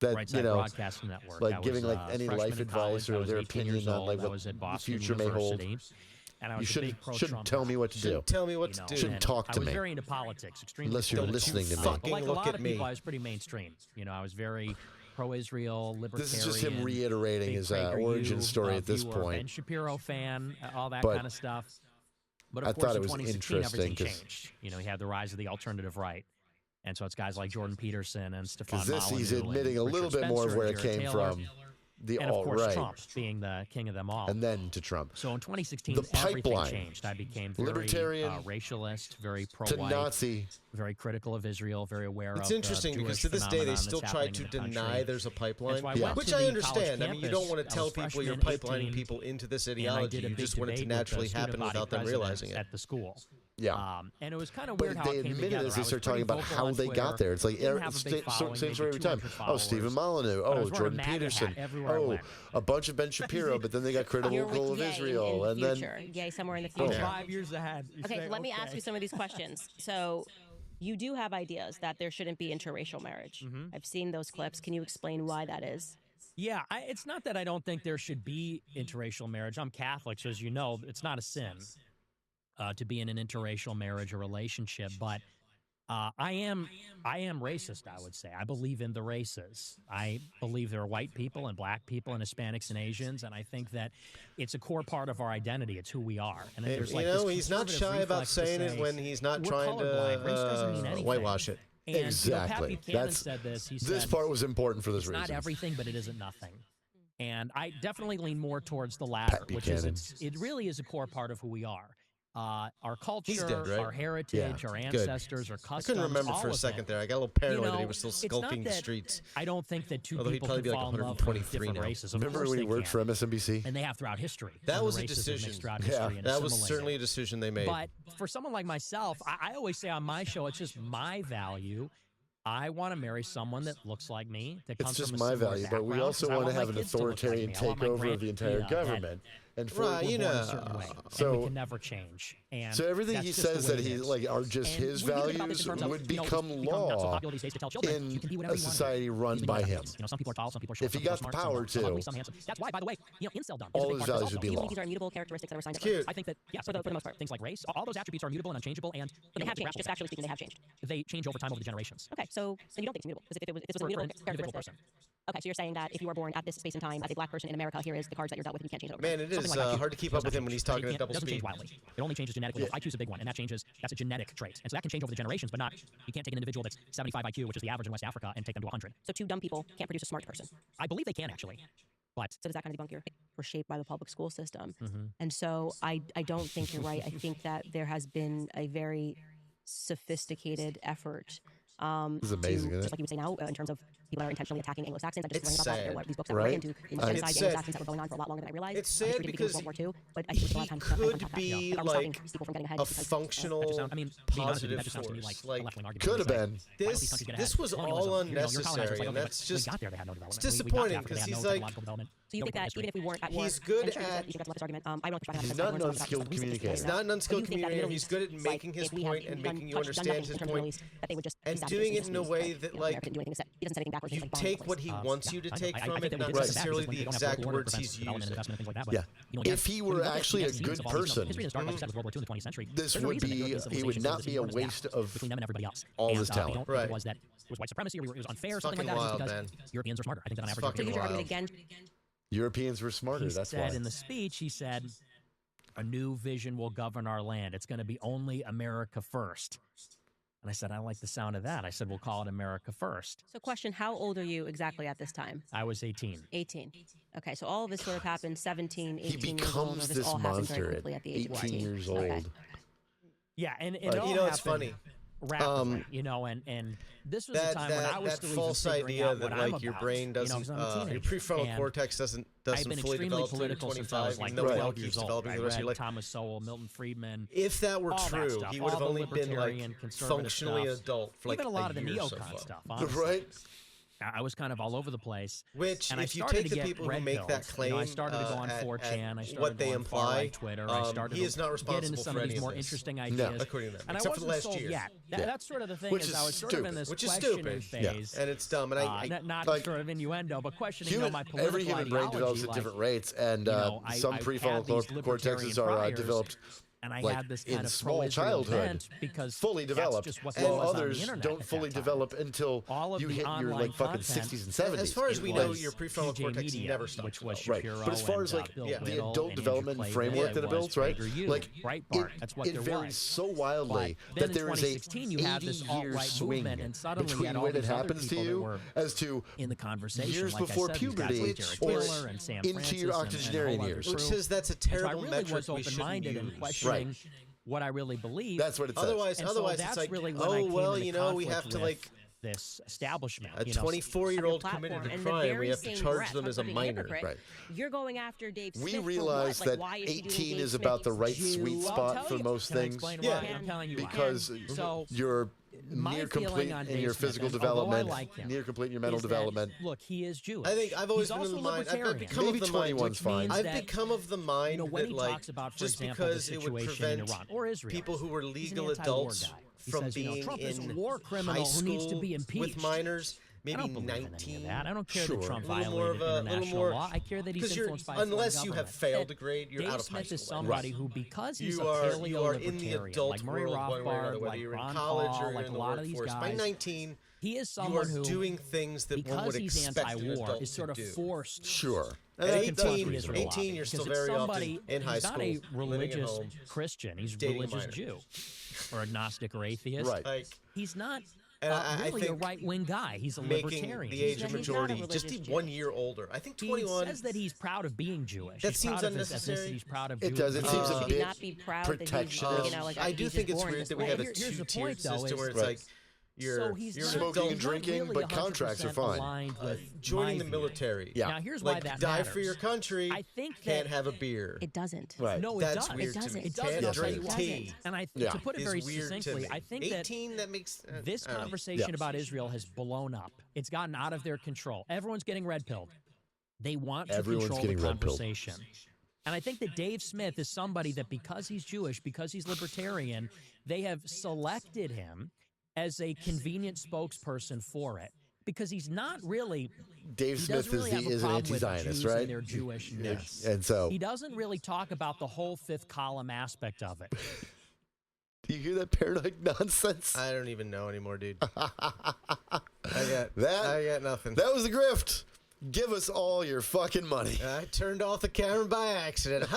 that, broadcast network. like giving like any life advice or their opinion on like what the future may hold. And I you was shouldn't tell me what to do. Tell me what to do. Shouldn't talk to me. I was me. very into politics, extremely. Unless you're listening to me. But like a lot of people, I was pretty mainstream. I was very pro-Israel, libertarian. This is just him reiterating his origin story at this point. Ben Shapiro fan, all that kind of stuff. But of course, in 2016, everything changed. He had the rise of the alternative right. And so it's guys like Jordan Peterson and Stefan Molyneux. He's admitting a little bit more of where it came from. and of course Trump being the king of them all. And then to Trump. So in 2016, everything changed. I became very libertarian, racialist, very pro-white, to Nazi, very critical of Israel, very aware of It's interesting because to this day they still try to deny there's a pipeline, which I understand. I mean, you don't want to tell people you're pipelining people into this ideology. You just want it to naturally happen without them realizing it. At the school. Yeah. And it was kind of weird how they it came admitted together. as they start talking about how they got there. It's like same story every time. Oh, Stephen Molyneux. Oh, Jordan Peterson. Oh, a bunch of Ben Shapiro, but then they got critical of Israel. And then yay somewhere in the future. 5 years ahead. Okay, let me ask you some of these questions. So you do have ideas that there shouldn't be interracial marriage. I've seen those clips. Can you explain why that is? Yeah, it's not that I don't think there should be interracial marriage. I'm Catholic, so as you know, it's not a sin to be in an interracial marriage or relationship. But I am racist, I would say. I believe in the races. I believe there are white people and black people and Hispanics and Asians, and I think that it's a core part of our identity. It's who we are. And there's he's not shy about saying it when he's not trying to whitewash it. And, exactly. Pat Buchanan said this. He said, this part was important for this reason. reason. It's not everything, but it isn't nothing. And I definitely lean more towards the latter, which is it really is a core part of who we are. Our culture, our heritage, our ancestors, our customs. I couldn't remember for a second there. I got a little paranoid that he was still skulking the streets. I don't think that two Although people he'd can probably fall be like in love with 123 different now. races. Remember when he worked for MSNBC? And they have throughout history. That was a decision. Yeah, that was certainly a decision they made. But for someone like myself, I always say on my show, it's just my value. I want to marry someone that looks like me. That comes it's just from a my value, but we also want to have an authoritarian takeover of the entire government. And for so we can never change. And so everything he says that he are just his values would become law in a society run by him. Some people are tall, some people are short. If he got the power to, that's why, by the way, incel dumb. All his values would be law. These are immutable characteristics that were signed up. Cute. I think that for the most part, things like race, all those attributes are immutable and unchangeable, and they have changed. Just factually speaking, they have changed. They change over time over the generations. Okay, so you don't think it's immutable? Because if it was immutable characteristic. Okay, so you're saying that if you were born at this space and time as a black person in America, here is the cards that you're dealt with, and you can't change it over. Man, it is hard to keep up with him when he's talking at double speed. It doesn't change wildly. It only changes genetically. I choose a big one, and that's a genetic trait. And so that can change over the generations, but not, you can't take an individual that's 75 IQ, which is the average in West Africa, and take them to 100. So two dumb people can't produce a smart person. I believe they can, actually. But so does that kind of debunk your we're shaped by the public school system? And so I don't think you're right. I think that there has been a very sophisticated effort. This is amazing, isn't it? Just like you would say now, in terms of people that are intentionally attacking Anglo-Saxons. I just It's learned about that. These books that were written to genocide Anglo-Saxons that were going on for a lot longer than I realized. It's sad because World War II, but I he could be like a functional positive force. Like could have been. This was all unnecessary, and that's just it's disappointing because he's like. So you think that even if we weren't at war, he's good at. He's not an unskilled communicator. He's not an unskilled communicator. He's good at making his point and making you understand his point, and doing it in a way that like you take what he wants you to take from it, not necessarily the exact words he's using. Yeah. If he were actually a good person, this would be he would not be a waste of all his talent. Right. Was that it was white supremacy or it was unfair or something like that? Because Europeans are smarter. I think that on average. Europeans were smarter. That's why. In the speech, he said, "A new vision will govern our land. It's going to be only America first." And I said, "I like the sound of that." I said, "We'll call it America first." So, question: how old are you exactly at this time? I was 18. 18. Okay, so all of this sort of happened 17, 18 he years old. becomes this monster at the age 18 years old. Okay. Yeah, and you know, it's funny. Rapidly, you know, and this was a time when I was that false idea that like your brain doesn't, your prefrontal cortex doesn't fully develop until you're 25, like and the well keeps developing the rest of your life. Thomas Sowell, Milton Friedman. If that were true, he would have only been like functionally adult for like even a lot of the neocon so stuff, right? I was kind of all over the place. Which, and if you take the people who make that claim, I started to go on 4chan. I started what they to go on imply, Twitter. I started he is not to get into responsible some for of any these of more this. interesting ideas. According to them, and except I for wasn't the last sold year. yet. That's sort of the thing. Which is I was sort of in this which is questioning stupid. phase. And it's dumb. And I not like, sort of innuendo, but questioning my political every human brain develops at different rates, and some prefrontal cortexes are developed And I like, had this in kind of small pro-Israel childhood, bent because fully developed, that's just what and was on the others internet don't at fully that time. develop until All of you the hit your online like fucking content, 60s and 70s. As far as we know, was your prefrontal PJ cortex Media, never stops. which was Right. Shapiro But as far and, as like Bill the Whittle adult and development Andrew framework Clayton, that it builds, right? PragerU, Like Breitbart, that's what it there varies was. so wildly But then that there in is a 2016, you had this 80-year alt-right swing movement, and suddenly you between had all when it these other happens to people that you were as to in the conversation. years like before I said, these guys puberty like Derek or Taylor and Sam into Francis your and a octogenarian whole other years. crew. Which says that's a And so terrible I really metric was we shouldn't open-minded and use. questioning what I really believe. That's what it says. Otherwise, And so otherwise that's it's like, really when I oh came well, into you know, we conflict have to with like this establishment. a you know, 24-year-old platform. committed a And the crime. very We have to same charge breath them of as a putting minor. hypocrite, Right. You're going after Dave Smith. We for what? realize Like, that why is he doing 18 Dave is about Smith the right Jew? sweet I'll spot tell for you. most Can I things. explain Yeah. why? I'm telling you why. Because So you're my near feeling complete on in Dave your Smith physical is, although I development, like him, near complete in your mental is that, development. look, he is Jewish. I think I've always He's been of also the mind. I've libertarian. become Maybe of the mind. 21's fine. means I've that, become of the mind you know, when that he like talks about, for just example, the because it would situation in prevent Iran or Israel, people who were he's an legal anti-war adults guy. He from says, you know, being Trump is a in war criminal high who school needs to be impeached. with minors. Maybe I don't believe 19. in any of that. I don't care Sure. that Trump A little more violated of a international little more law. I care that he's 'cause you're- influenced by a foreign unless you have government. failed And a grade, you're Dave out of high Smith is school. somebody Right. who, because he's You a are paleo in the libertarian, adult like Murray world one way or another, Rothbard, whether like you're in Ron college Paul, or like in a the lot of these workforce. guys. By 19, he is you are someone who, doing things that one because would he's expect an anti-war, adult is sort of to do. forced. Sure. At to 18, confront the Israel 18, lobby, you're still because it's very somebody, often in high he's school, not a living at religious home, Christian. He's a dating a religious minor. Jew or agnostic or atheist. Right. Like, He's not and I really a think right-wing guy. He's a making libertarian. the age of He's not a majority just religious 1 year older. I think 21. He says that he's proud of being Jewish. That he's seems proud of his unnecessary. ethnicity. He's proud of It Jewish does. It seems a Should bit he not be proud that he's, protectionist. you know, like, I do he's think just it's born weird this that we way? have a Here's the two-tiered point, though, system where is- it's like you're so he's you're not, an Smoking adult and drinking, really but contracts are 100% fine. aligned with joining my the view. military. Yeah. Now here's why Like that die matters. for your country. I think can't that have a beer. It doesn't. Right. no, it That's does. weird It to doesn't. me. It doesn't. Can't I'll tell drink you why. tea. And Yeah. to put it Is very weird to succinctly, me. I think that 18, that makes this I don't know. conversation Yeah. about Israel has blown up. It's gotten out of their control. Everyone's getting red pilled. They want to Everyone's control getting the red-pilled. conversation. And I think that Dave Smith is somebody that because he's Jewish, because he's libertarian, they have selected him as a convenient spokesperson for it. Because he's not really Dave he Smith doesn't really have a is an problem with anti-Zionist, Jews right? and their Jewishness. And so, He doesn't really talk about the whole fifth column aspect of it. do you hear that paranoid nonsense? I don't even know anymore, dude. I got nothing. That was the grift. Give us all your fucking money. I turned off the camera by accident.